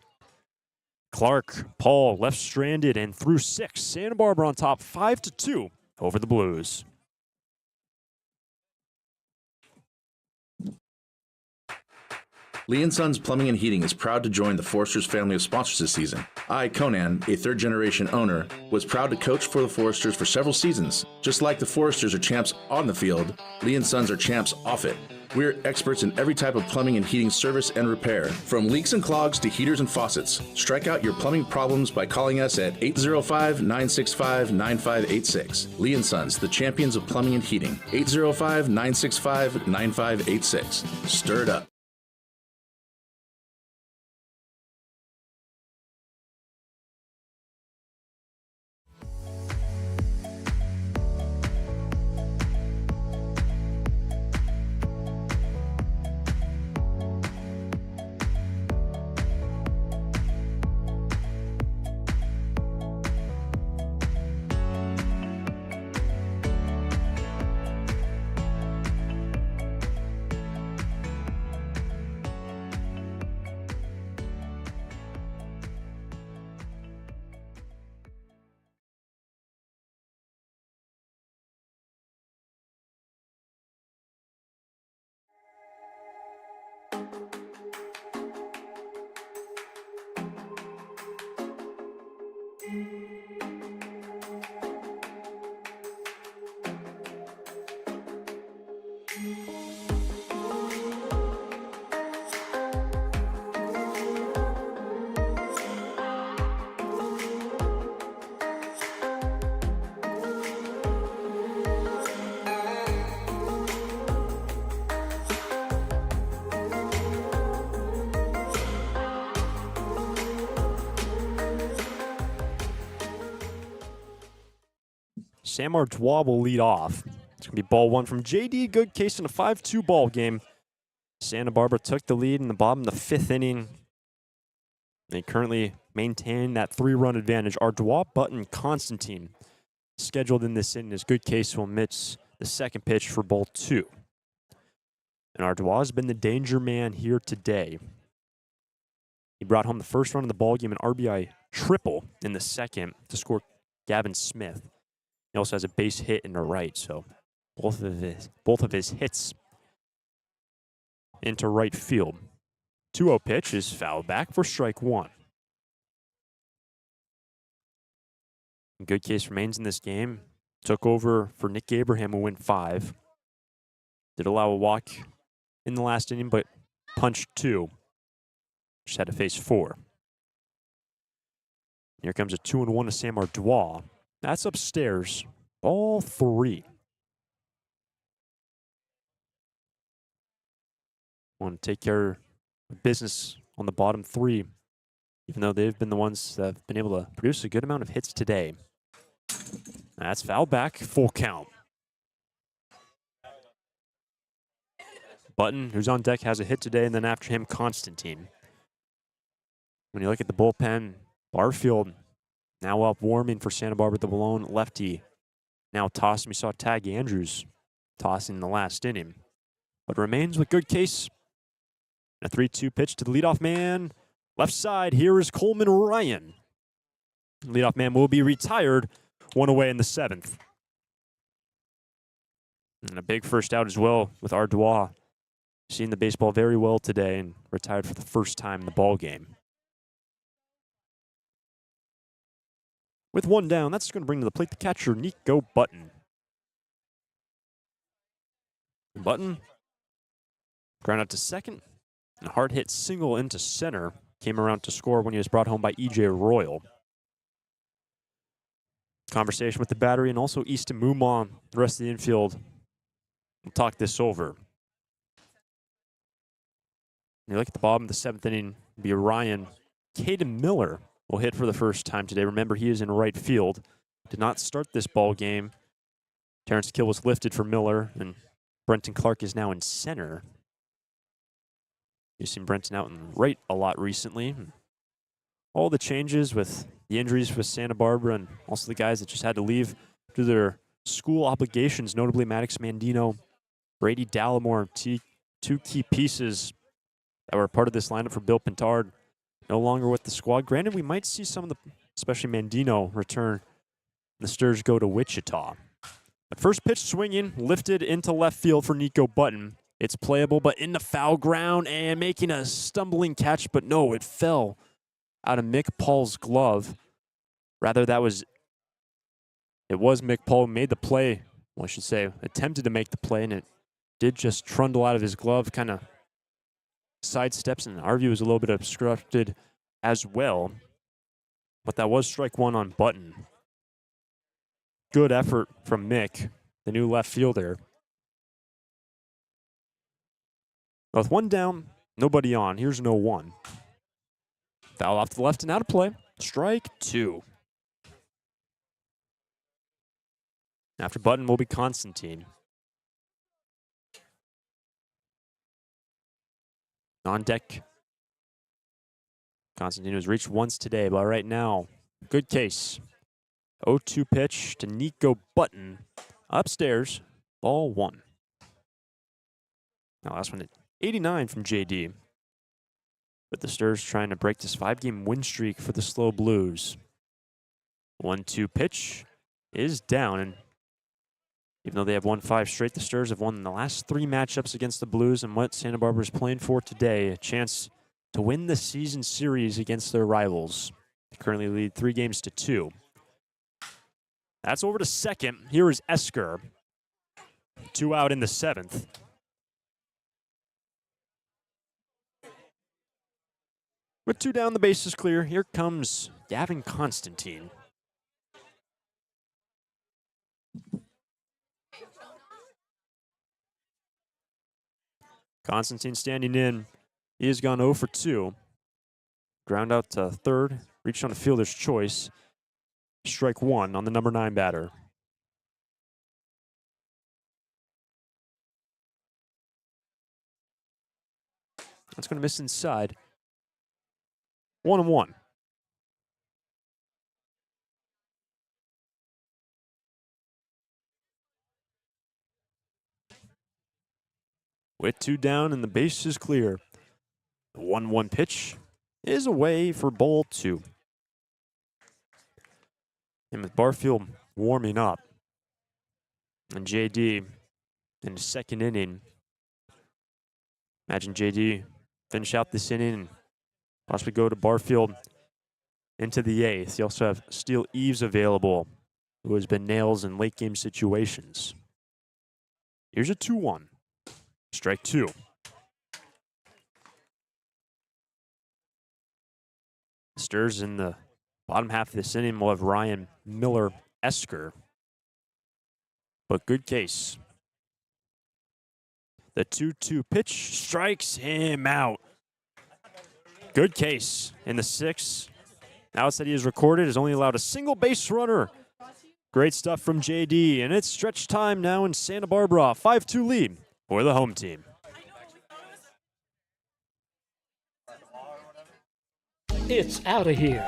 Clark, Paul left stranded and through 6. Santa Barbara on top 5-2 over the Blues. Lee & Sons Plumbing and Heating is proud to join the Foresters family of sponsors this season. I, Conan, a third-generation owner, was proud to coach for the Foresters for several seasons. Just like the Foresters are champs on the field, Lee & Sons are champs off it. We're experts in every type of plumbing and heating service and repair, from leaks and clogs to heaters and faucets. Strike out your plumbing problems by calling us at 805-965-9586. Lee & Sons, the champions of plumbing and heating. 805-965-9586. Stir it up. Sam Artois will lead off. It's going to be ball 1 from J.D. Goodcase in a 5-2 ball game. Santa Barbara took the lead in the bottom of the 5th inning. They currently maintain that 3-run advantage. Artois, Button, Constantine scheduled in this inning as Goodcase will miss the second pitch for ball 2. And Artois has been the danger man here today. He brought home the first run of the ball game, an RBI triple in the second to score Gavin Smith. He also has a base hit in the right, so both of his hits into right field. 2-0 pitch is fouled back for strike 1. Good case remains in this game. Took over for Nick Abraham, who went 5. Did allow a walk in the last inning, but punched 2. Just had to face 4. Here comes a 2-1 to Sam Ardois. That's upstairs. All 3. Want to take care of business on the bottom 3, even though they've been the ones that have been able to produce a good amount of hits today. That's foul back, full count. Button, who's on deck, has a hit today, and then after him, Constantine. When you look at the bullpen, Barfield now up warming for Santa Barbara, the lone lefty. Now tossing. We saw Tag Andrews tossing in the last inning. But remains with good case. A 3-2 pitch to the leadoff man. Left side, here is Coleman Ryan. Leadoff man will be retired. 1 away in the 7th. And a big first out as well with Ardois. Seen the baseball very well today and retired for the first time in the ball game. With 1 down, that's going to bring to the plate the catcher, Nico Button. Button ground out to second. And a hard hit single into center. Came around to score when he was brought home by E.J. Royal. Conversation with the battery and also Easton Mumon, the rest of the infield. We'll talk this over. You look at the bottom of the 7th inning, be Ryan. Caden Miller will hit for the first time today. Remember, he is in right field. Did not start this ball game. Terrence Kill was lifted for Miller, and Brenton Clark is now in center. You've seen Brenton out in right a lot recently. All the changes with the injuries with Santa Barbara and also the guys that just had to leave due to their school obligations, notably Maddox Mandino, Brady Dallimore, 2 key pieces that were part of this lineup for Bill Pintard, no longer with the squad. Granted, we might see some of the, especially Mandino, return. The Sturs go to Wichita. But first pitch swinging, lifted into left field for Nico Button. It's playable, but in the foul ground and making a stumbling catch, but no, it fell out of Mick Paul's glove. Rather, it was Mick Paul who made the play. Well, I should say, attempted to make the play, and it did just trundle out of his glove, kind of sidesteps, and our view was a little bit obstructed as well. But that was strike 1 on Button. Good effort from Mick, the new left fielder. With 1 down, nobody on. Here's 0-1. Foul off to the left and out of play. Strike 2. After Button will be Constantine. On deck. Constantine has reached once today, but right now, good case. 0-2 pitch to Nico Button. Upstairs, ball 1. Now last one at 89 from JD. But the Sturs trying to break this 5-game win streak for the SLO Blues. 1-2 pitch is down, and even though they have won 5 straight, the Sturs have won the last 3 matchups against the Blues, and what Santa Barbara is playing for today, a chance to win the season series against their rivals. They currently lead 3-2. That's over to second. Here is Esker. 2 out in the 7th. With 2 down, the base is clear. Here comes Gavin Constantine. Constantine standing in. He has gone 0 for 2. Ground out to third. Reached on a fielder's choice. Strike 1 on the number 9 batter. That's going to miss inside. 1-1. With 2 down and the base is clear. The 1-1 pitch is away for ball 2. And with Barfield warming up and JD in the 2nd inning, imagine JD finish out this inning and possibly go to Barfield into the 8th. You also have Steele Eves available, who has been nails in late game situations. Here's a 2-1. Strike 2. Stirs in the bottom half of this inning. We'll have Ryan Miller Esker. But good case. The 2-2 pitch strikes him out. Good case in the 6th. Outs that he has recorded has only allowed a single base runner. Great stuff from JD, and it's stretch time now in Santa Barbara. 5-2 lead for the home team. It's out of here.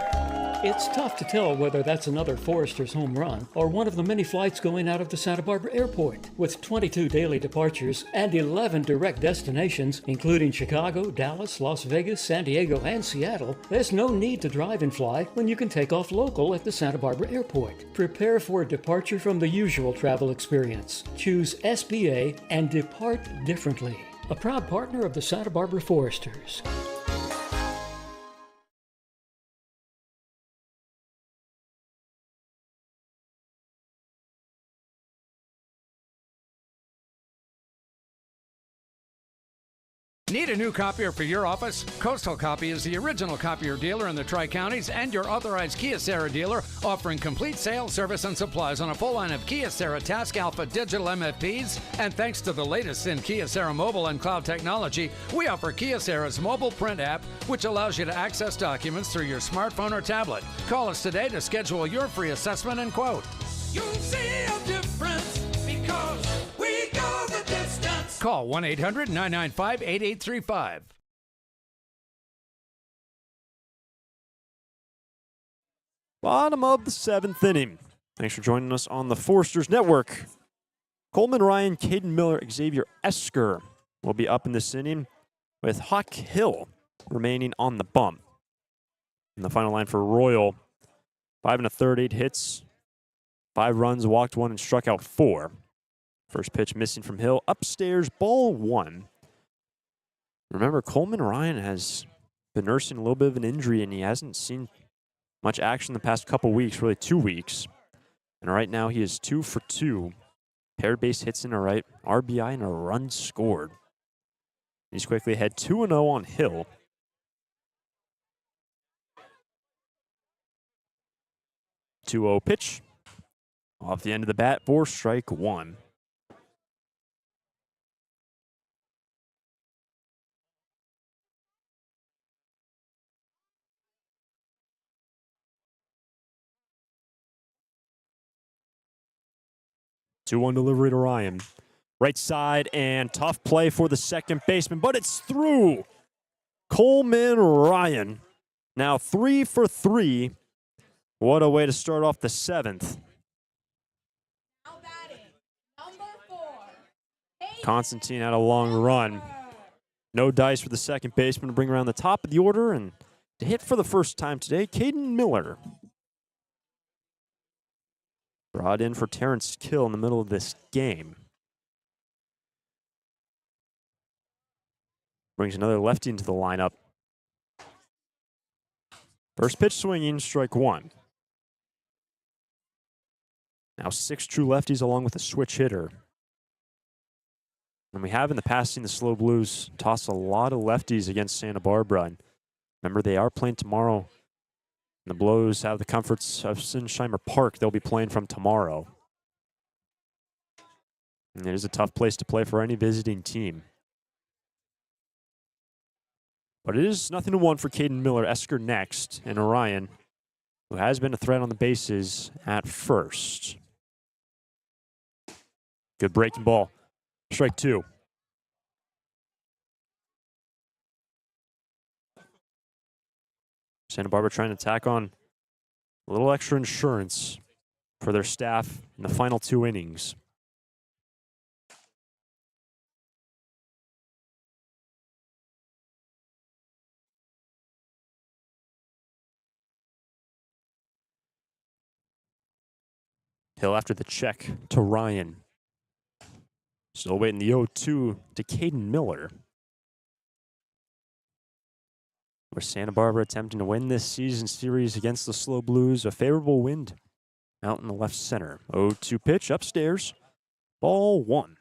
It's tough to tell whether that's another Foresters home run or one of the many flights going out of the Santa Barbara airport. With 22 daily departures and 11 direct destinations, including Chicago, Dallas, Las Vegas, San Diego, and Seattle, there's no need to drive and fly when you can take off local at the Santa Barbara airport. Prepare for a departure from the usual travel experience. Choose SBA and depart differently. A proud partner of the Santa Barbara Foresters. Need a new copier for your office? Coastal Copy is the original copier dealer in the Tri-Counties and your authorized Kyocera dealer, offering complete sales, service, and supplies on a full line of Kyocera Task Alpha digital MFPs. And thanks to the latest in Kyocera mobile and cloud technology, we offer Kyocera's mobile print app, which allows you to access documents through your smartphone or tablet. Call us today to schedule your free assessment and quote. You'll see a difference because we go the distance. Call 1-800-995-8835. Bottom of the 7th inning. Thanks for joining us on the Foresters Network. Coleman Ryan, Caden Miller, Xavier Esker will be up in this inning with Hawk Hill remaining on the bump. In the final line for Royal, 5 1/3, 8 hits, 5 runs, walked 1, and struck out 4. First pitch missing from Hill. Upstairs, ball 1. Remember, Coleman Ryan has been nursing a little bit of an injury, and he hasn't seen much action the past couple weeks, really 2 weeks. And right now, he is 2 for 2. Paired base hits in a right, RBI, and a run scored. He's quickly ahead 2-0 on Hill. Two-0 pitch. Off the end of the bat for strike 1. Two-one delivery to Ryan. Right side and tough play for the second baseman, but it's through. Coleman Ryan now 3 for 3. What a way to start off the 7th. Now batting, number 4. Constantine had a long run. No dice for the second baseman to bring around the top of the order, and to hit for the first time today, Caden Miller. Brought in for Terrence Kill in the middle of this game. Brings another lefty into the lineup. First pitch swinging, strike 1. Now 6 true lefties along with a switch hitter. And we have in the past seen the Slow Blues toss a lot of lefties against Santa Barbara. And remember, they are playing tomorrow. And the Blues have the comforts of Sinsheimer Park they'll be playing from tomorrow. And it is a tough place to play for any visiting team. But it is 0-1 for Caden Miller. Esker next, and Orion, who has been a threat on the bases at first. Good breaking ball. Strike 2. Santa Barbara trying to tack on a little extra insurance for their staff in the final 2 innings. Hill after the check to Ryan. Still waiting the 0-2 to Caden Miller. with Santa Barbara attempting to win this season series against the SLO Blues. A favorable wind out in the left center. 0-2 pitch upstairs. Ball 1.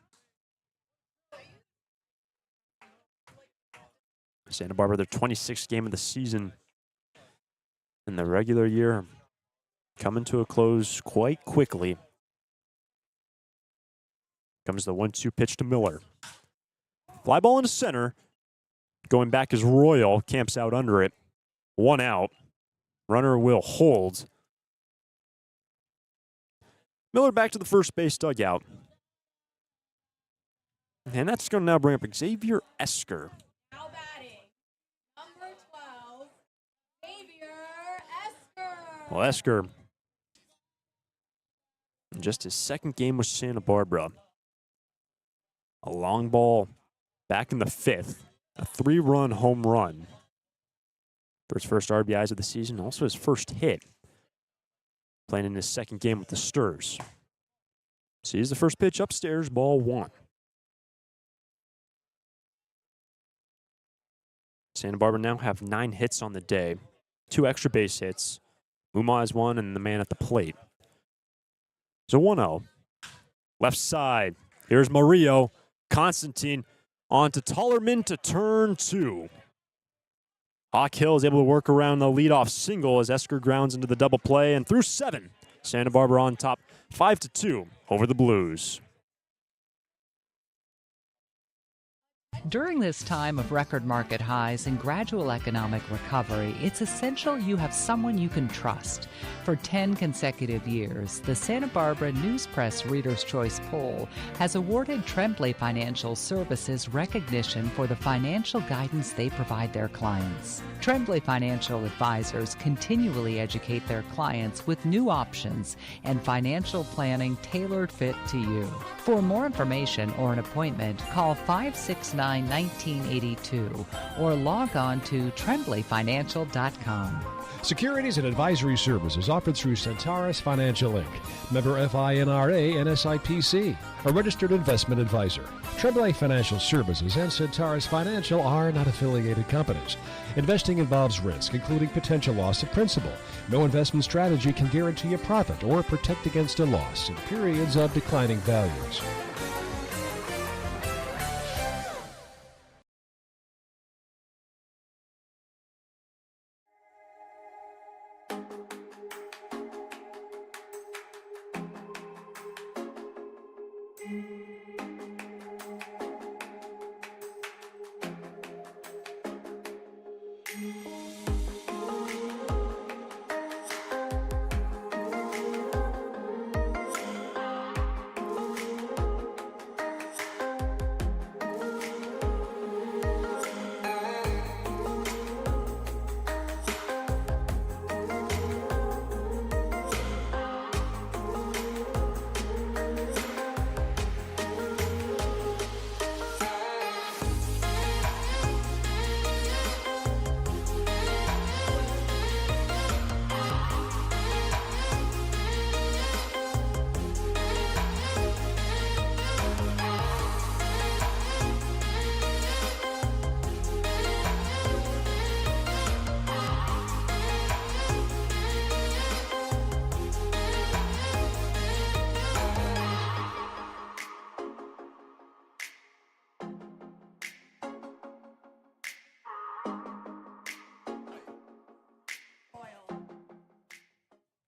Santa Barbara, their 26th game of the season in the regular year, coming to a close quite quickly. Comes the 1-2 pitch to Miller. Fly ball into center. Going back is Royal. Camps out under it. 1 out. Runner will hold. Miller back to the first base dugout. And that's going to now bring up Xavier Esker. Now batting, number 12, Xavier Esker. Well, Esker, in just his second game with Santa Barbara. A long ball back in the 5th. A 3-run home run. For his first RBIs of the season. Also his first hit. Playing in his second game with the Sturs. Sees the first pitch upstairs, ball 1. Santa Barbara now have 9 hits on the day. 2 extra base hits. Muma has 1 and the man at the plate. So 1-0. Left side. Here's Murillo. Constantine on to Tollerman to turn 2. Hawk Hill is able to work around the leadoff single as Esker grounds into the double play, and through 7, Santa Barbara on top 5-2 over the Blues. During this time of record market highs and gradual economic recovery, it's essential you have someone you can trust. For 10 consecutive years, the Santa Barbara News Press Reader's Choice Poll has awarded Tremblay Financial Services recognition for the financial guidance they provide their clients. Tremblay Financial Advisors continually educate their clients with new options and financial planning tailored fit to you. For more information or an appointment, call 569-1982 or log on to tremblayfinancial.com. Securities and advisory services offered through Centaurus Financial Inc., member FINRA and SIPC, a registered investment advisor. Tremblay Financial Services and Centaurus Financial are not affiliated companies. Investing involves risk, including potential loss of principal. No investment strategy can guarantee a profit or protect against a loss in periods of declining values.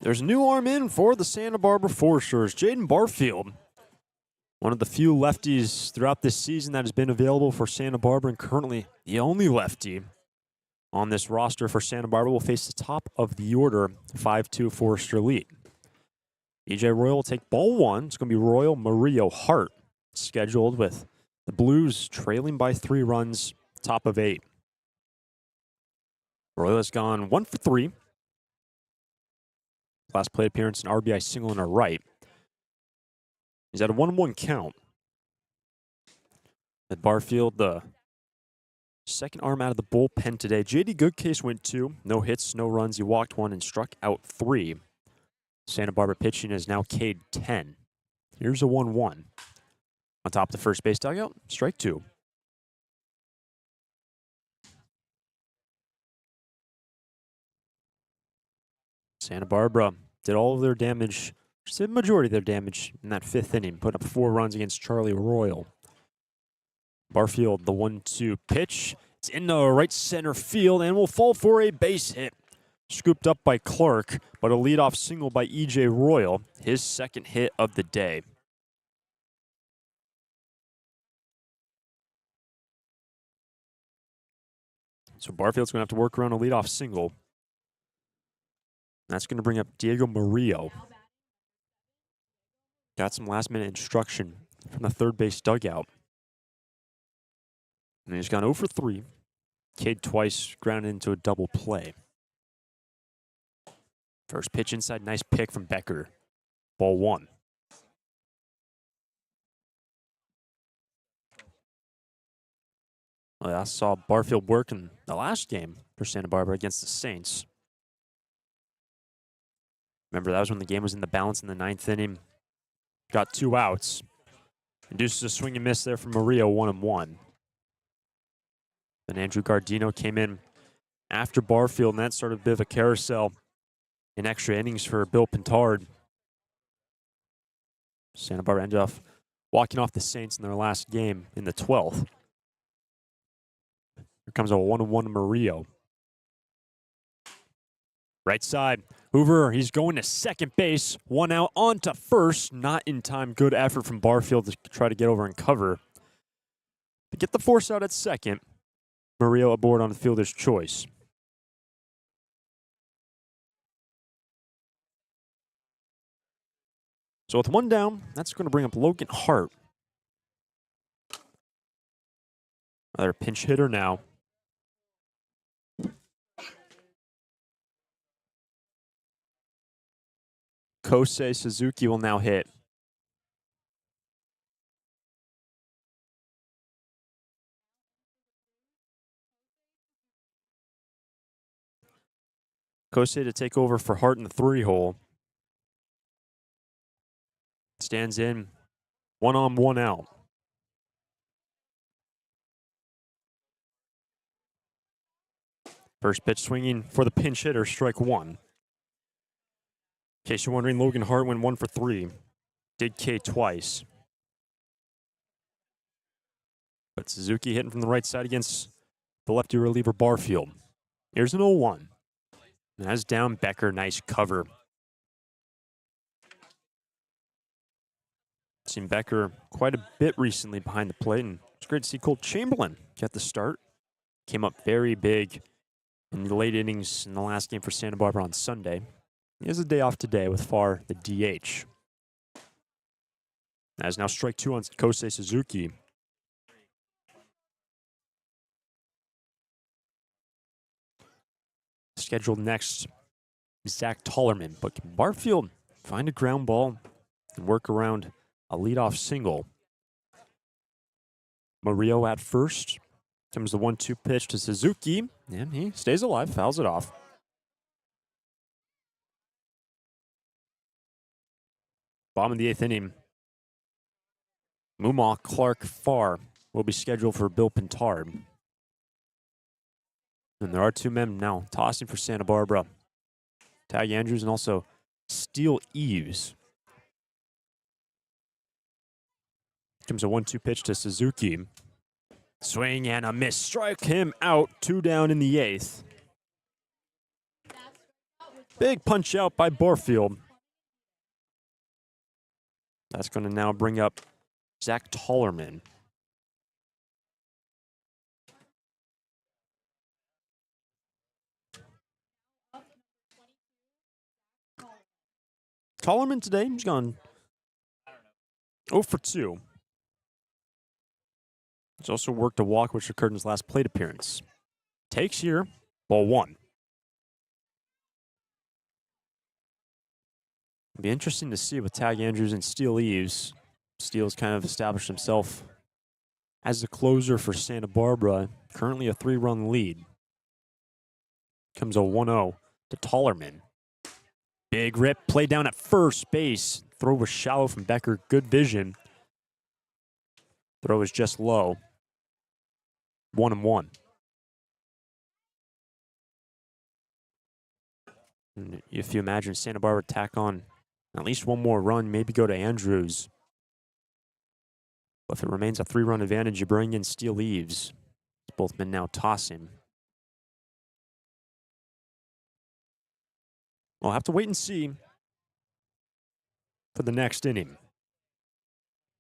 There's a new arm in for the Santa Barbara Foresters. Jaden Barfield, one of the few lefties throughout this season that has been available for Santa Barbara, and currently the only lefty on this roster for Santa Barbara, will face the top of the order 5-2 Forester lead. EJ Royal will take ball 1. It's going to be Royal, Murillo, Hart, scheduled with the Blues trailing by 3 runs, top of 8. Royal has gone 1 for 3. Last plate appearance, an RBI single in our right. He's at a 1-1 count. At Barfield, the second arm out of the bullpen today. J.D. Goodcase went 2. No hits, no runs. He walked 1 and struck out 3. Santa Barbara pitching is now K'd 10. Here's a 1-1. On top of the first base dugout, strike 2. Santa Barbara did all of their damage, just the majority of their damage in that 5th inning, put up 4 runs against Charlie Royal. Barfield, the 1-2 pitch. It's in the right center field and will fall for a base hit. Scooped up by Clark, but a leadoff single by E.J. Royal, his 2nd hit of the day. So Barfield's going to have to work around a leadoff single. That's going to bring up Diego Murillo. Got some last-minute instruction from the third base dugout. And he's gone 0 for 3. K'd twice, grounded into a double play. First pitch inside, nice pick from Becker. Ball 1. Well, I saw Barfield work in the last game for Santa Barbara against the Saints. Remember, that was when the game was in the balance in the 9th inning. Got 2 outs. Induces a swing and miss there from Murillo, 1-1. Then Andrew Gardino came in after Barfield, and that started a bit of a carousel in extra innings for Bill Pintard. Santa Barbara ended up walking off the Saints in their last game in the 12th. Here comes a 1-1 Murillo. Right side, Hoover, he's going to second base. 1 out, on to first. Not in time. Good effort from Barfield to try to get over and cover. To get the force out at second, Murillo aboard on the fielder's choice. So with 1 down, that's going to bring up Logan Hart. Another pinch hitter now. Kosei Suzuki will now hit. Kosei to take over for Hart in the 3-hole. Stands in, 1 on, 1 out. First pitch swinging for the pinch hitter, strike 1. In case you're wondering, Logan Hart went 1 for 3. Did K twice. But Suzuki hitting from the right side against the lefty reliever Barfield. Here's an 0-1. That's down Becker, nice cover. Seen Becker quite a bit recently behind the plate, and it's great to see Cole Chamberlain get the start. Came up very big in the late innings in the last game for Santa Barbara on Sunday. He has a day off today with Farr, the DH. That is now strike 2 on Kosei Suzuki. Scheduled next, Zach Tollerman. But can Barfield find a ground ball and work around a leadoff single? Murillo at first. Comes the 1-2 pitch to Suzuki, and he stays alive, fouls it off. Bottom of the 8th inning. Mumau, Clark, Farr will be scheduled for Bill Pintard. And there are 2 men now tossing for Santa Barbara. Tag Andrews and also Steele Eves. Comes a 1-2 pitch to Suzuki. Swing and a miss. Strike him out. 2 down in the 8th. Big punch out by Barfield. That's going to now bring up Zach Tollerman. Tollerman today, he's gone 0 for 2. He's also worked a walk, which occurred in his last plate appearance. Takes here, ball 1. It'll be interesting to see with Tag Andrews and Steele Eves. Steele's kind of established himself as the closer for Santa Barbara, currently a 3-run lead. Comes a 1-0 to Tollerman. Big rip, play down at first base. Throw was shallow from Becker, good vision. Throw is just low. 1-1. And if you imagine Santa Barbara tack on at least one more run, maybe go to Andrews. But if it remains a 3-run advantage, you bring in Steel Eaves. Both men now tossing. We'll have to wait and see for the next inning.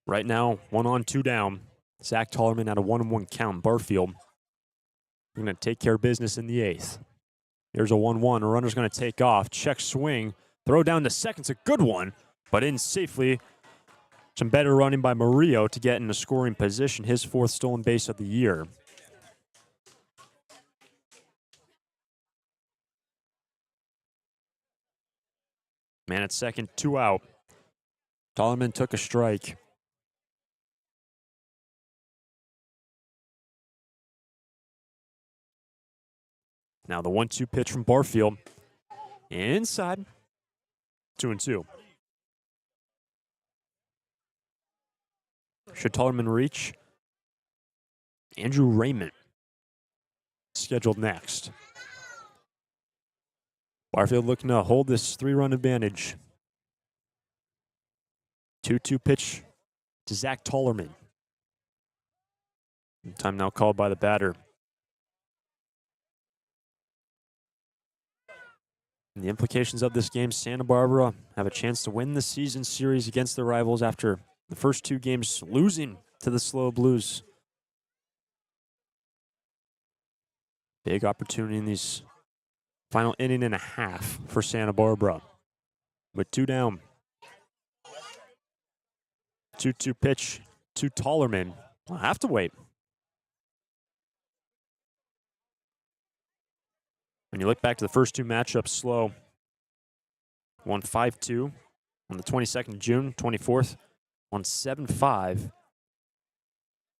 Right now, 1 on, 2 down. Zach Tollerman at a 1-1 count. Barfield going to take care of business in the 8th. Here's a 1-1. A runner's going to take off. Check swing. Throw down to second. It's a good one, but in safely. Some better running by Murillo to get in a scoring position. His 4th stolen base of the year. Man at second, 2 out. Tollerman took a strike. Now the 1-2 pitch from Barfield. Inside. 2-2. Should Tollerman reach? Andrew Raymond scheduled next. Barfield looking to hold this 3-run advantage. 2-2 pitch to Zach Tollerman. Time now called by the batter. And the implications of this game, Santa Barbara have a chance to win the season series against their rivals after the first 2 games losing to the SLO Blues. Big opportunity in these final inning and a half for Santa Barbara. With 2 down. 2-2 pitch to Tollerman. We'll have to wait. When you look back to the first 2 matchups, SLO won 5-2 on the 22nd of June, 24th, won 7-5.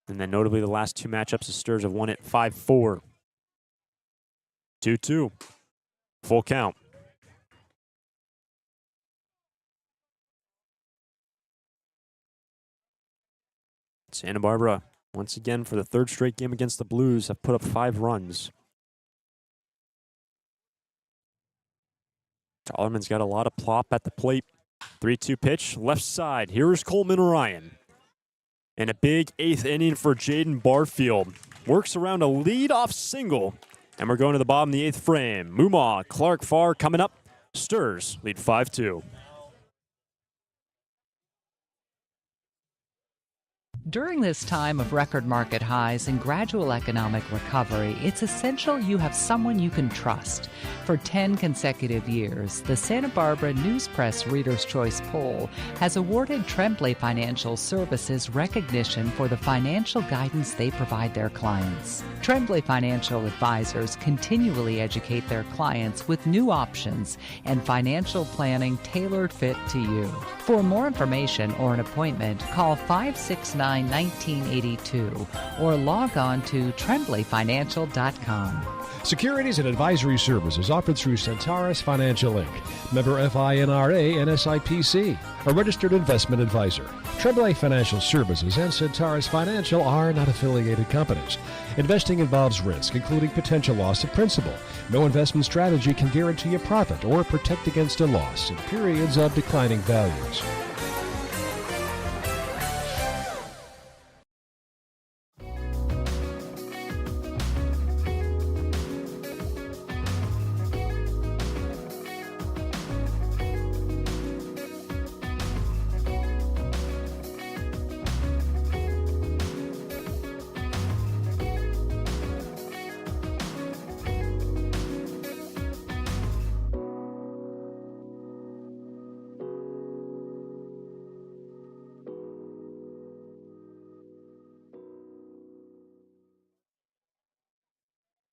And then notably the last 2 matchups, the Sturs have won it 5-4. 2-2. Full count. Santa Barbara, once again for the 3rd straight game against the Blues, have put up 5 runs. Tollerman's got a lot of plop at the plate. 3-2 pitch, left side. Here's Coleman Ryan. And a big 8th inning for Jaden Barfield. Works around a lead-off single. And we're going to the bottom of the 8th frame. Mumaw, Clark, Farr coming up. Sturs lead 5-2. During this time of record market highs and gradual economic recovery, it's essential you have someone you can trust. For 10 consecutive years, the Santa Barbara News Press Reader's Choice Poll has awarded Tremblay Financial Services recognition for the financial guidance they provide their clients. Tremblay Financial Advisors continually educate their clients with new options and financial planning tailored fit to you. For more information or an appointment, call 569-1982 or log on to tremblayfinancial.com. Securities and advisory services offered through Centaurus Financial Inc., member FINRA and SIPC, a registered investment advisor. Tremblay Financial Services and Centaurus Financial are not affiliated companies. Investing involves risk, including potential loss of principal. No investment strategy can guarantee a profit or protect against a loss in periods of declining values.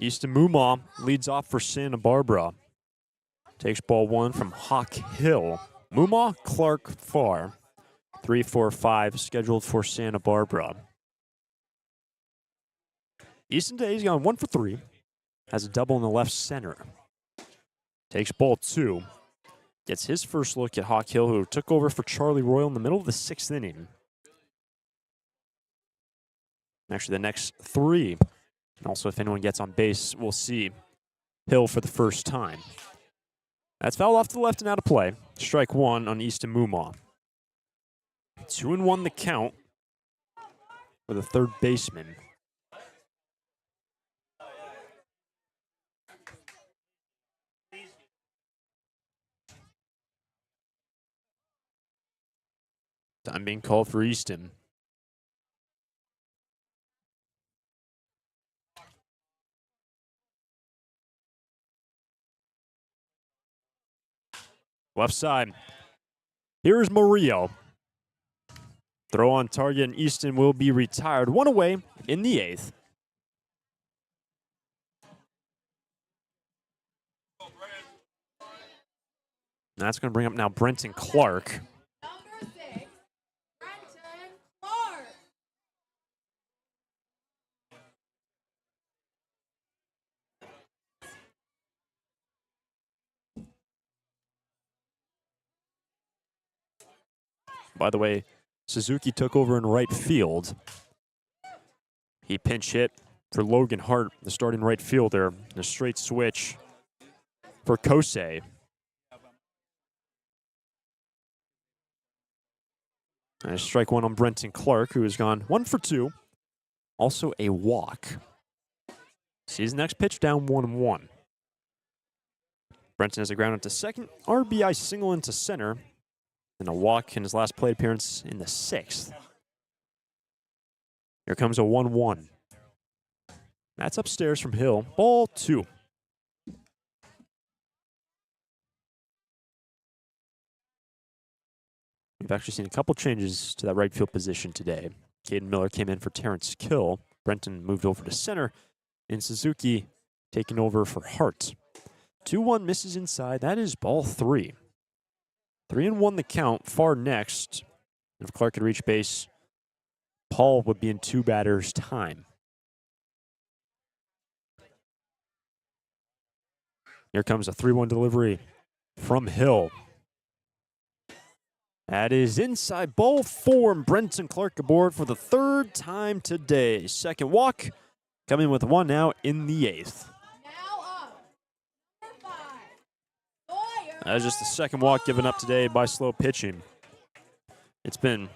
Easton Mumaw leads off for Santa Barbara. Takes ball 1 from Hawk Hill. Mumaw, Clark, Farr. 3, 4, 5 scheduled for Santa Barbara. Easton today, he's gone 1 for 3. Has a double in the left center. Takes ball 2. Gets his first look at Hawk Hill, who took over for Charlie Royal in the middle of the 6th inning. Actually, the next 3. And also, if anyone gets on base, we'll see Hill for the first time. That's fouled off to the left and out of play. Strike one on Easton Mumaw. 2-1 the count for the third baseman. Time being called for Easton. Left side. Here's Murillo. Throw on target, and Easton will be retired. One away in the eighth. That's going to bring up now Brenton Clark. Number 6, Brenton Clark. By the way, Suzuki took over in right field. He pinch hit for Logan Hart, the starting right fielder, and a straight switch for Kosei. And a strike one on Brenton Clark, who has gone 1 for 2. Also a walk. Sees next pitch down 1-1. Brenton has a ground into second, RBI single into center, and a walk in his last plate appearance in the 6th. Here comes a 1-1. That's upstairs from Hill. Ball 2. We've actually seen a couple changes to that right field position today. Caden Miller came in for Terrence Kill. Brenton moved over to center. And Suzuki taking over for Hart. 2-1 misses inside. That is ball 3. 3-1 the count. Far next. If Clark could reach base, Paul would be in 2 batters' time. Here comes a 3-1 delivery from Hill. That is inside ball 4, and Brenton Clark aboard for the 3rd time today. Second walk, coming with 1 now in the 8th. Now up, number 5, Sawyer. That is just the second walk given up today by slow pitching. It's been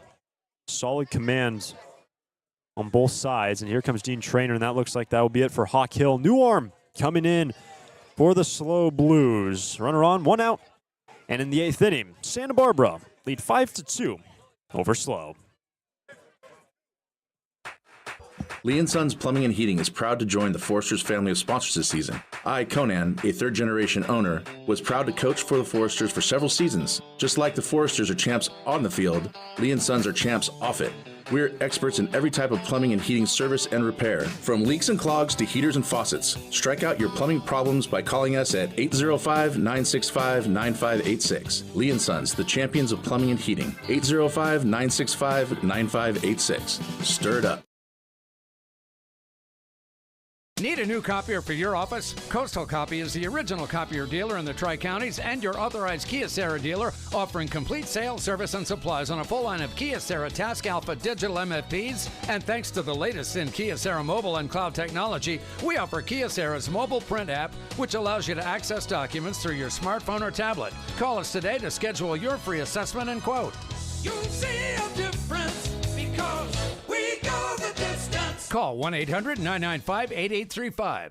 solid command on both sides, and here comes Dean Traynor, and that looks like that will be it for Hawk Hill. New arm coming in for the slow Blues. Runner on, 1 out, and in the 8th inning, Santa Barbara lead 5-2 over Slow. Lee & Sons Plumbing and Heating is proud to join the Foresters family of sponsors this season. I, Conan, a third-generation owner, was proud to coach for the Foresters for several seasons. Just like the Foresters are champs on the field, Lee & Sons are champs off it. We're experts in every type of plumbing and heating service and repair, from leaks and clogs to heaters and faucets. Strike out your plumbing problems by calling us at 805-965-9586. Lee & Sons, the champions of plumbing and heating. 805-965-9586. Stir it up. Need a new copier for your office? Coastal Copy is the original copier dealer in the Tri-Counties and your authorized Kyocera dealer, offering complete sales, service, and supplies on a full line of Kyocera Task Alpha digital MFPs. And thanks to the latest in Kyocera mobile and cloud technology, we offer Kyocera's mobile print app, which allows you to access documents through your smartphone or tablet. Call us today to schedule your free assessment and quote. You'll see a difference because we go the distance. Call 1-800-995-8835.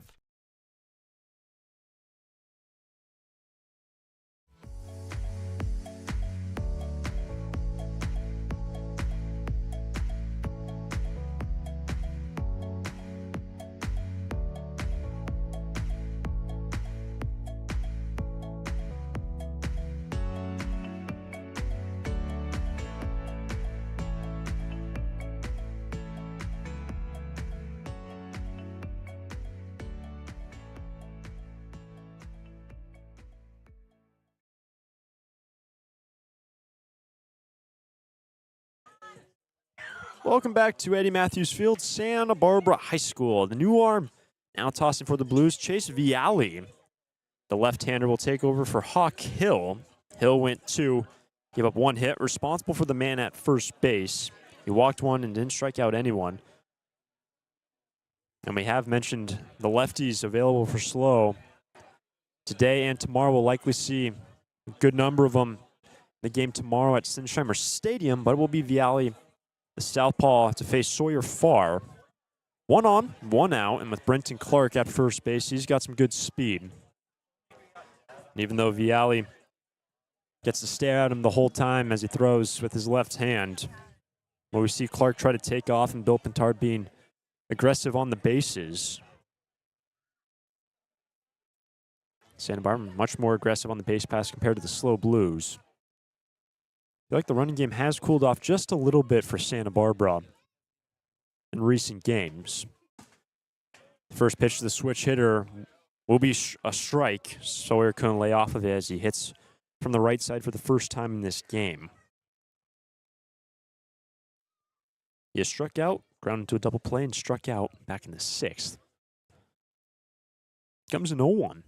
Welcome back to Eddie Matthews Field, Santa Barbara High School. The new arm now tossing for the Blues, Chase Vialli. The left-hander will take over for Hawk Hill. Hill went 2, gave up 1 hit, responsible for the man at first base. He walked 1 and didn't strike out anyone. And we have mentioned the lefties available for Slow. today and tomorrow. We'll likely see a good number of them in the game tomorrow at Sinsheimer Stadium, but it will be Viale, the southpaw, to face Sawyer Farr. 1 on, 1 out, and with Brenton Clark at first base, he's got some good speed. And even though Viale gets to stare at him the whole time as he throws with his left hand, where we see Clark try to take off and Bill Pintard being aggressive on the bases. Santa Barbara much more aggressive on the base pass compared to the SLO Blues. I feel like the running game has cooled off just a little bit for Santa Barbara in recent games. The first pitch to the switch hitter will be a strike. Sawyer couldn't lay off of it as he hits from the right side for the first time in this game. He struck out, grounded into a double play, and struck out back in the 6th. Comes an 0-1.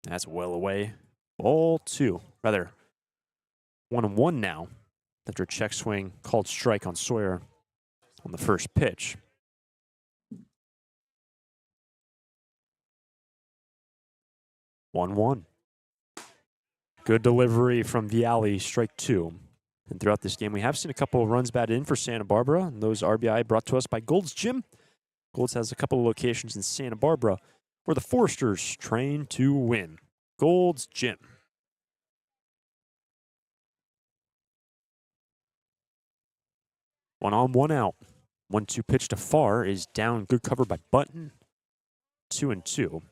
That's well away. Ball 2. Rather, 1-1 now after a check swing called strike on Sawyer on the first pitch. One. Good delivery from Viale, strike 2. And throughout this game, we have seen a couple of runs batted in for Santa Barbara, and those RBI brought to us by Gold's Gym. Gold's has a couple of locations in Santa Barbara where the Foresters train to win. Gold's Gym. One on, 1 out. 1-2 pitch to Farr is down. Good cover by Button. 2-2.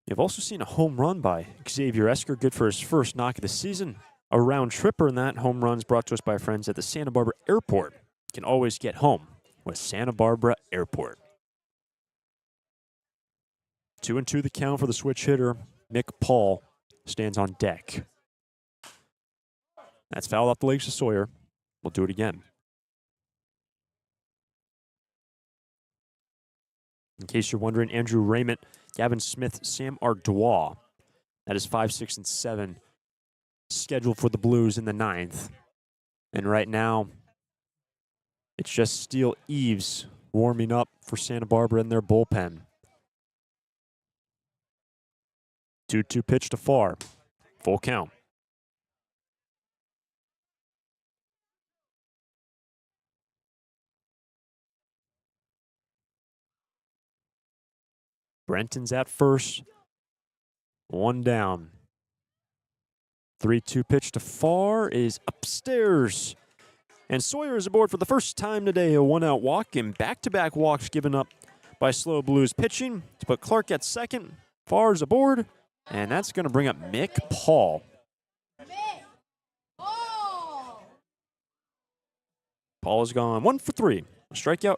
You've also seen a home run by Xavier Esker, good for his first knock of the season. A round tripper, and that home run's brought to us by our friends at the Santa Barbara Airport. You can always get home with Santa Barbara Airport. 2-2 the count for the switch hitter. Mick Paul stands on deck. That's fouled off the legs of Sawyer. We'll do it again. In case you're wondering, Andrew Raymond, Gavin Smith, Sam Ardois. That is 5, 6, and 7 scheduled for the Blues in the 9th. And right now, it's just Steele Eves warming up for Santa Barbara in their bullpen. 2-2 pitch to Farr. Full count. Brenton's at first. 1 down. 3-2 pitch to Farr is upstairs. And Sawyer is aboard for the first time today. A 1-out walk and back-to-back walks given up by SLO Blues pitching to put Clark at second. Farr's aboard, and that's going to bring up Mick Paul. Paul is gone 1 for 3. A strikeout.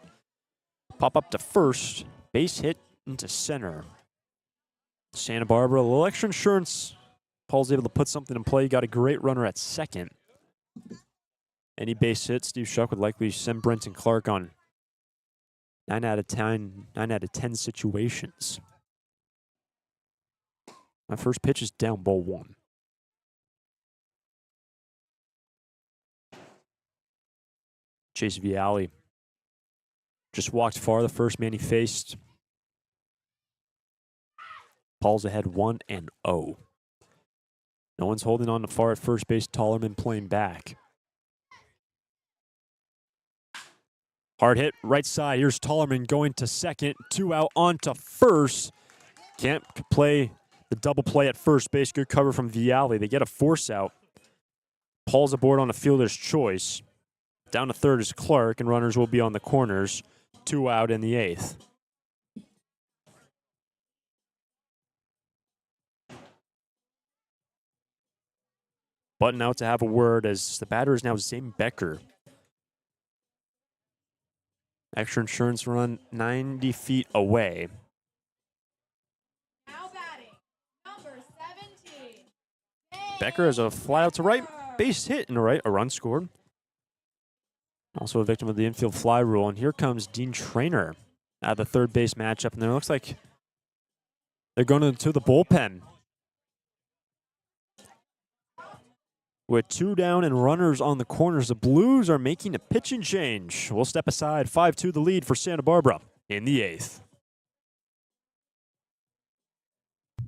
Pop up to first. Base hit into center. Santa Barbara, a little extra insurance. Paul's able to put something in play. Got a great runner at second. Any base hit, Steve Shuck would likely send Brenton Clark on 9 out of 10 situations. My first pitch is down, ball 1. Chase Viale just walked far, the first man he faced. Paul's ahead 1-0. No one's holding on to Farr at first base. Tollerman playing back. Hard hit, right side. Here's Tollerman going to second. 2 out onto first. Can't play the double play at first base. Good cover from Viale. They get a force out. Paul's aboard on a fielder's choice. Down to third is Clark, and runners will be on the corners. 2 out in the 8th. Button out to have a word as the batter is now Zane Becker. Extra insurance run 90 feet away. Now batting, number 17. Becker has a fly out to right, base hit in the right, a run scored. Also a victim of the infield fly rule. And here comes Dean Traynor out of the third base matchup. And it looks like they're going to the bullpen. With 2 down and runners on the corners, the Blues are making a pitching change. We'll step aside. 5-2 the lead for Santa Barbara in the 8th.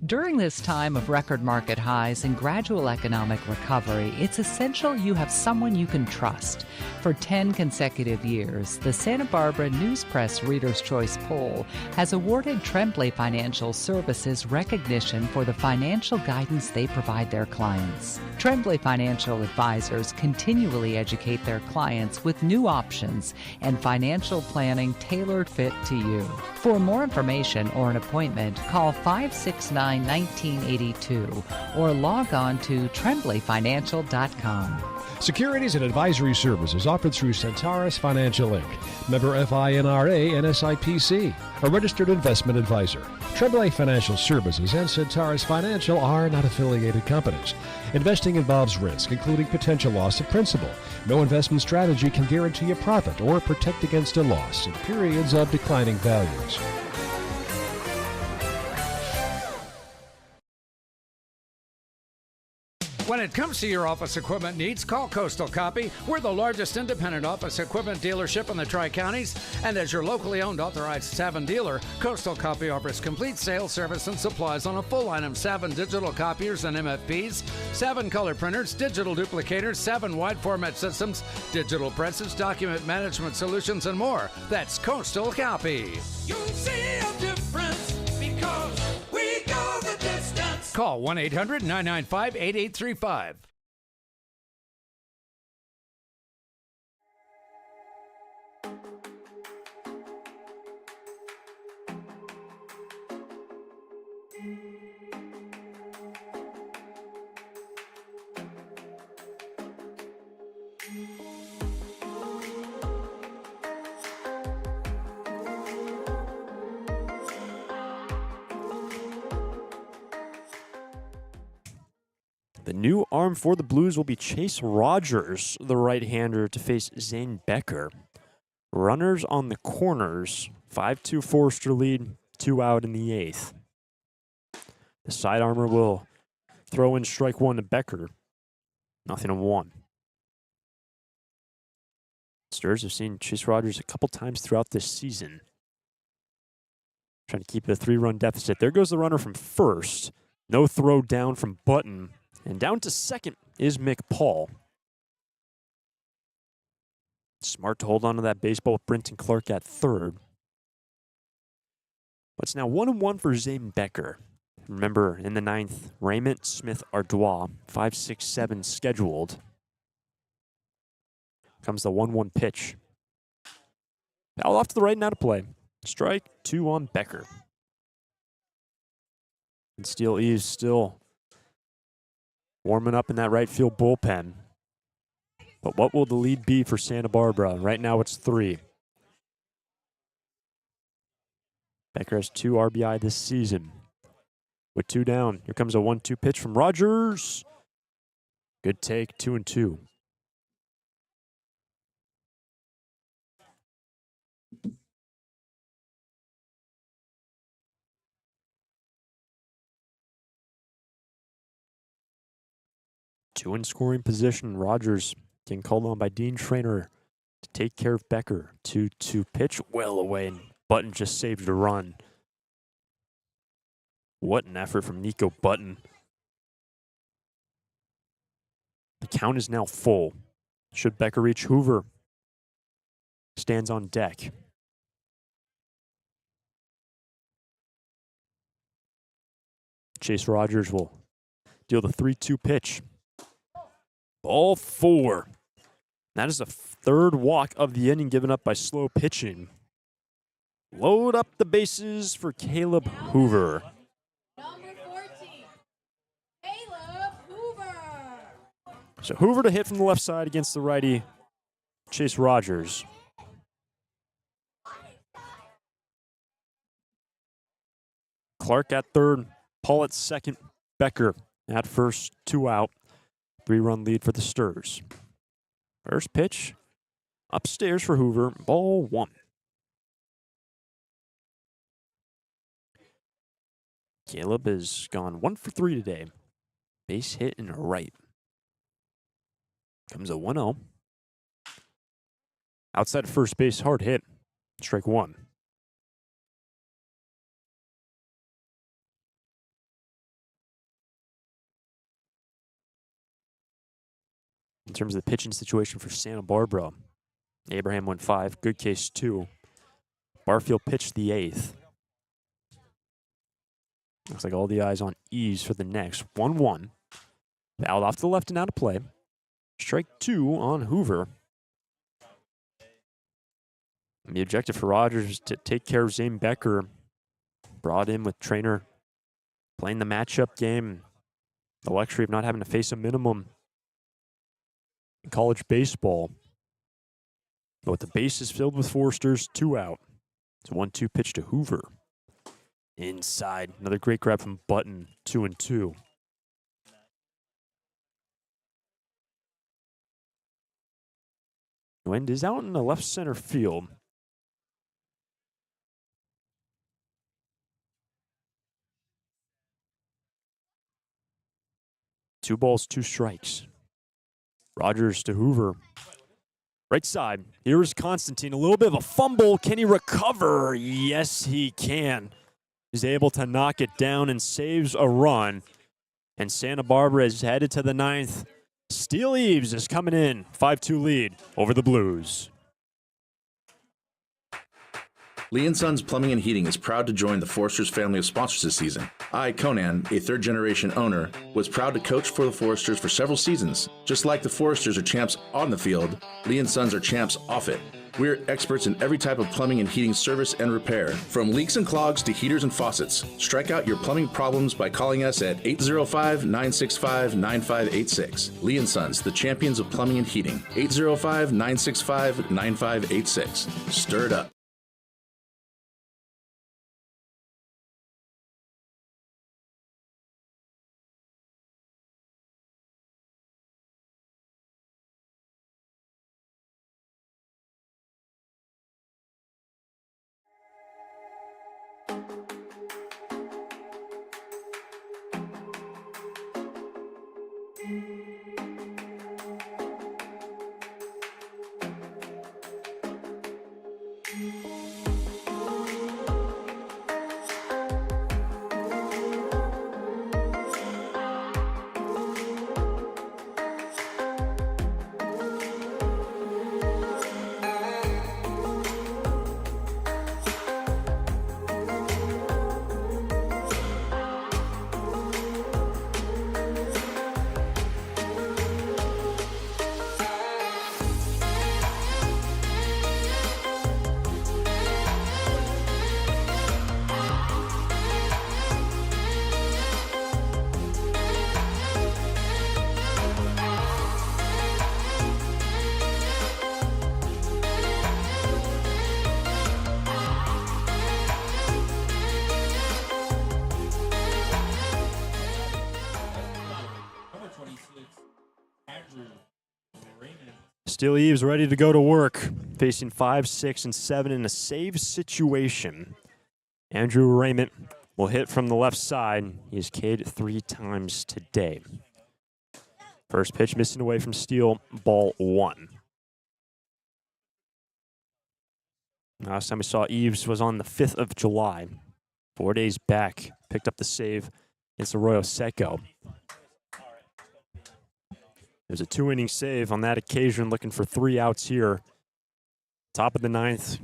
During this time of record market highs and gradual economic recovery, it's essential you have someone you can trust. For 10 consecutive years, the Santa Barbara News Press Reader's Choice Poll has awarded Tremblay Financial Services recognition for the financial guidance they provide their clients. Tremblay Financial Advisors continually educate their clients with new options and financial planning tailored fit to you. For more information or an appointment, call 569-1982 or log on to tremblayfinancial.com. Securities and advisory services offered through Centaurus Financial Inc., member FINRA and SIPC, a registered investment advisor. Tremblay Financial Services and Centaurus Financial are not affiliated companies. Investing involves risk, including potential loss of principal. No investment strategy can guarantee a profit or protect against a loss in periods of declining values. When it comes to your office equipment needs, call Coastal Copy. We're the largest independent office equipment dealership in the Tri-Counties, and as your locally owned authorized Savin dealer, Coastal Copy offers complete sales, service, and supplies on a full line of Savin digital copiers and MFPs, Savin color printers, digital duplicators, Savin wide format systems, digital presses, document management solutions, and more. That's Coastal Copy. You'll see a difference because we go the distance. Call 1-800-995-8835. The new arm for the Blues will be Chase Rogers, the right-hander, to face Zane Becker. Runners on the corners, 5-2 Forster lead, 2 out in the 8th. The side armor will throw in strike 1 to Becker. 0-1. Stars have seen Chase Rogers a couple times throughout this season. Trying to keep it a 3-run deficit. There goes the runner from first. No throw down from Button. And down to second is Mick Paul. Smart to hold on to that baseball with Brenton Clark at third. But it's now 1-1 for Zane Becker. Remember, in the 9th, Raymond Smith Ardois, 5-6-7 scheduled. Comes the 1-1 pitch. Foul off to the right, now to play. Strike 2 on Becker. And Steele Eves still warming up in that right field bullpen. But what will the lead be for Santa Barbara? Right now it's 3. Becker has 2 RBI this season. With 2 down, here comes a 1-2 pitch from Rogers. Good take, 2-2. Two in scoring position. Rogers getting called on by Dean Traynor to take care of Becker. 2-2 pitch, well away, and Button just saved a run. What an effort from Nico Button. The count is now full. Should Becker reach, Hoover stands on deck. Chase Rogers will deal the 3-2 pitch. Ball 4. That is the 3rd walk of the inning given up by slow pitching. Load up the bases for Caleb Hoover. Number 14, Caleb Hoover. So Hoover to hit from the left side against the righty, Chase Rogers. Clark at third, Paul at second, Becker at first, 2 out. 3-run lead for the Sturs. First pitch, upstairs for Hoover, ball 1. Caleb has gone 1 for 3 today. Base hit and a right. Comes a 1-0. Outside of first base, hard hit. Strike 1. in terms of the pitching situation for Santa Barbara. Abraham went 5, Goodcase 2. Barfield pitched the 8th. Looks like all the eyes on Eves for the next. 1-1. Fouled off to the left and out of play. Strike 2 on Hoover. And the objective for Rogers is to take care of Zane Becker. Brought in with trainer playing the matchup game. The luxury of not having to face a minimum in college baseball. But with the bases filled with Forsters, 2 out. It's a 1-2 pitch to Hoover. Inside, another great grab from Button, 2-2. Wind is out in the left center field. Two balls, 2 strikes. Rogers to Hoover. Right side. Here's Constantine. A little bit of a fumble. Can he recover? Yes, he can. He's able to knock it down and saves a run. And Santa Barbara is headed to the 9th. Steele Eves is coming in. 5-2 lead over the Blues. Lee & Sons Plumbing and Heating is proud to join the Foresters family of sponsors this season. I, Conan, a third-generation owner, was proud to coach for the Foresters for several seasons. Just like the Foresters are champs on the field, Lee & Sons are champs off it. We're experts in every type of plumbing and heating service and repair, from leaks and clogs to heaters and faucets. Strike out your plumbing problems by calling us at 805-965-9586. Lee & Sons, the champions of plumbing and heating. 805-965-9586. Stir it up. Steele Eves ready to go to work, facing 5, 6, and 7 in a save situation. Andrew Raymond will hit from the left side. He has K'd 3 times today. First pitch missing away from Steele, ball 1. Last time we saw Eves was on the 5th of July. 4 days back, picked up the save against Arroyo Seco. There's a 2-inning save on that occasion, looking for 3 outs here. Top of the 9th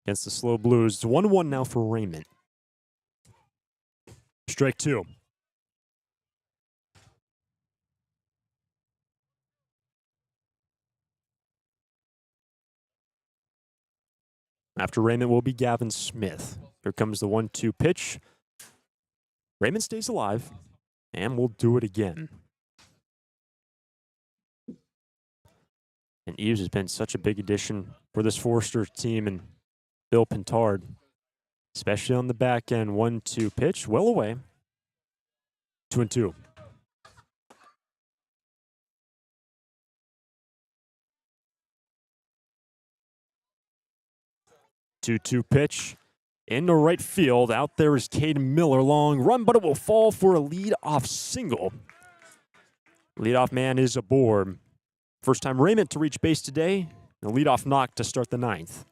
against the SLO Blues. It's 1-1 now for Raymond. Strike 2. After Raymond will be Gavin Smith. Here comes the 1-2 pitch. Raymond stays alive, and will do it again. And Eves has been such a big addition for this Forster team and Bill Pintard, especially on the back end. 1-2 pitch, well away. 2-2. Two-two pitch into right field. Out there is Cade Miller. Long run, but it will fall for a lead-off single. Leadoff man is aboard. First time Raymond to reach base today. The leadoff knock to start the 9th.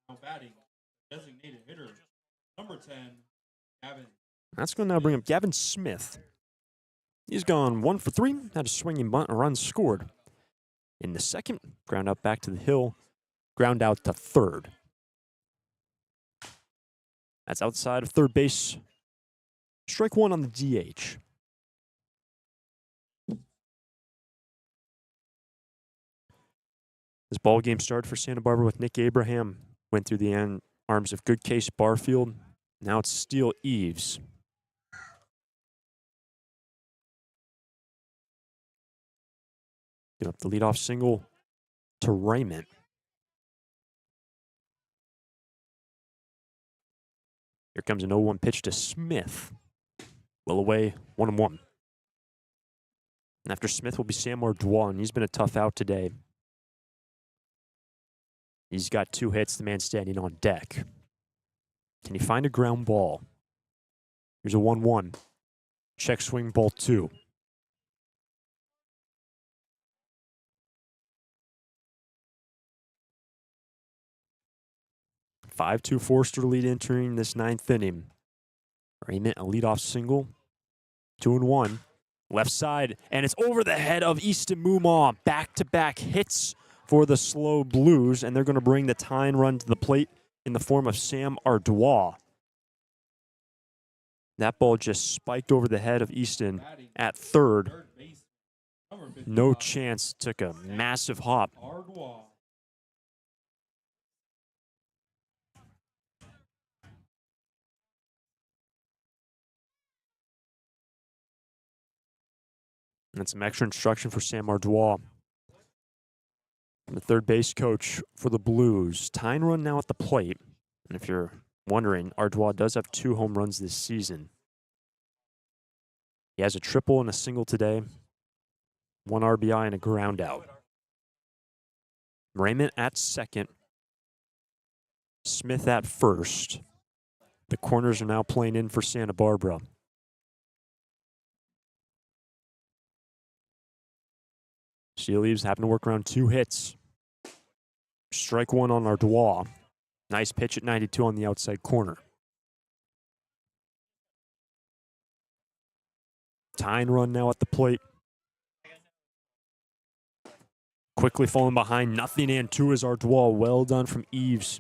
Now batting, designated hitter, number 10, Gavin That's going to now bring up Gavin Smith. He's gone 1 for 3, had a swinging bunt and a run scored. In the second, ground out back to the hill, ground out to third. That's outside of third base. Strike one on the DH. This ball game started for Santa Barbara with Nick Abraham. Went through the arms of Good Case Barfield. Now it's Steele Eves. Give up the leadoff single to Raymond. Here comes an 0-1 pitch to Smith. Well away, 1-1. And after Smith will be Sam Ardois, and he's been a tough out today. He's got 2 hits, the man standing on deck. Can he find a ground ball? Here's a 1-1. Check swing, ball 2. (5-2) Forster lead entering this 9th inning. Raymond, a leadoff single. 2-1. Left side, and it's over the head of Easton Mumaw. Back-to-back hits for the SLO Blues, and they're going to bring the tying run to the plate in the form of Sam Ardois. That ball just spiked over the head of Easton at third. No chance. Took a massive hop. And some extra instruction for Sam Ardois. The third base coach for the Blues. Tying run now at the plate. And if you're wondering, Ardois does have 2 home runs this season. He has a triple and a single today. 1 RBI and a ground out. Raymond at second. Smith at first. The corners are now playing in for Santa Barbara. Steele Eves having to work around 2 hits. Strike 1 on Ardois. Nice pitch at 92 on the outside corner. Tying run now at the plate. Quickly falling behind, nothing in. 2 is Ardois. Well done from Eves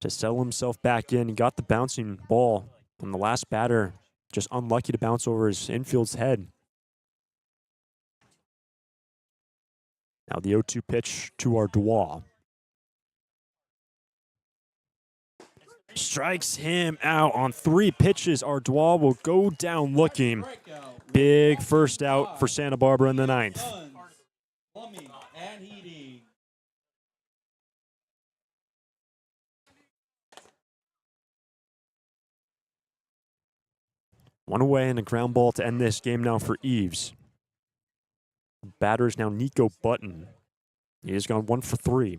to settle himself back in. He got the bouncing ball on the last batter. Just unlucky to bounce over his infield's head. Now the 0-2 pitch to Ardois. Strikes him out on 3 pitches. Ardois will go down looking. Big first out for Santa Barbara in the 9th. One away and a ground ball to end this game now for Eves. Batter is now Nico Button. He has gone 1 for 3.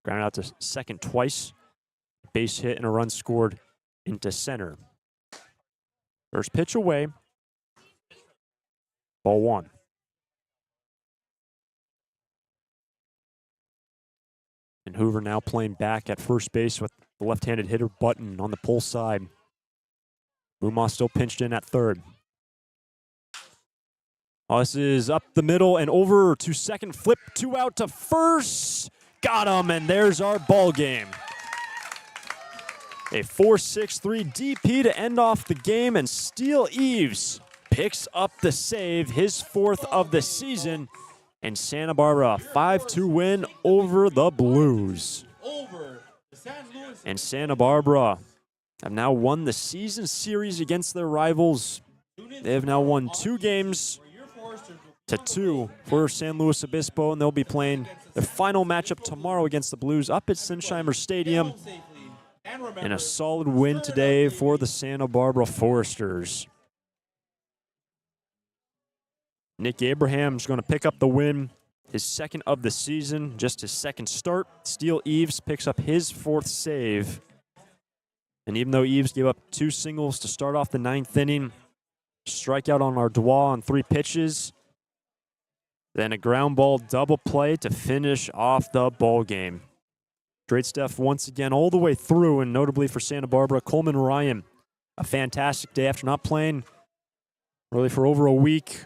Grounded out to second twice. Base hit and a run scored into center. First pitch away. Ball 1. And Hoover now playing back at first base with the left-handed hitter Button on the pull side. Mumaw still pinched in at third. Oh, this is up the middle and over to second. Flip 2 out to first. Got him, and there's our ball game. A 4-6-3 DP to end off the game, and Steele Eves picks up the save, his 4th of the season, and Santa Barbara a 5-2 win over the Blues. And Santa Barbara have now won the season series against their rivals. They have now won 2 games to 2 for San Luis Obispo, and they'll be playing their final matchup tomorrow against the Blues up at Sinsheimer Stadium. And a solid win today for the Santa Barbara Foresters. Nick Abraham's going to pick up the win, his 2nd of the season, just his 2nd start. Steele Eves picks up his 4th save. And even though Eves gave up 2 singles to start off the 9th inning, strikeout on Ardois on 3 pitches, then a ground ball double play to finish off the ball game. Great stuff once again all the way through, and notably for Santa Barbara, Coleman Ryan a fantastic day after not playing really for over a week.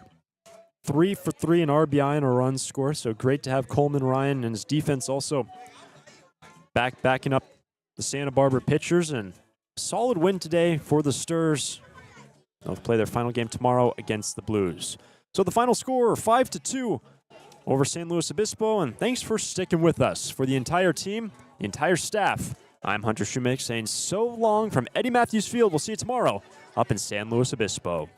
3 for 3 in RBI and a run score, so great to have Coleman Ryan and his defense also backing up the Santa Barbara pitchers, and solid win today for the Sturs. They'll play their final game tomorrow against the Blues. So the final score, 5-2 over San Luis Obispo, and thanks for sticking with us. For the entire team, the entire staff, I'm Hunter Shoemake saying so long from Eddie Matthews Field. We'll see you tomorrow up in San Luis Obispo.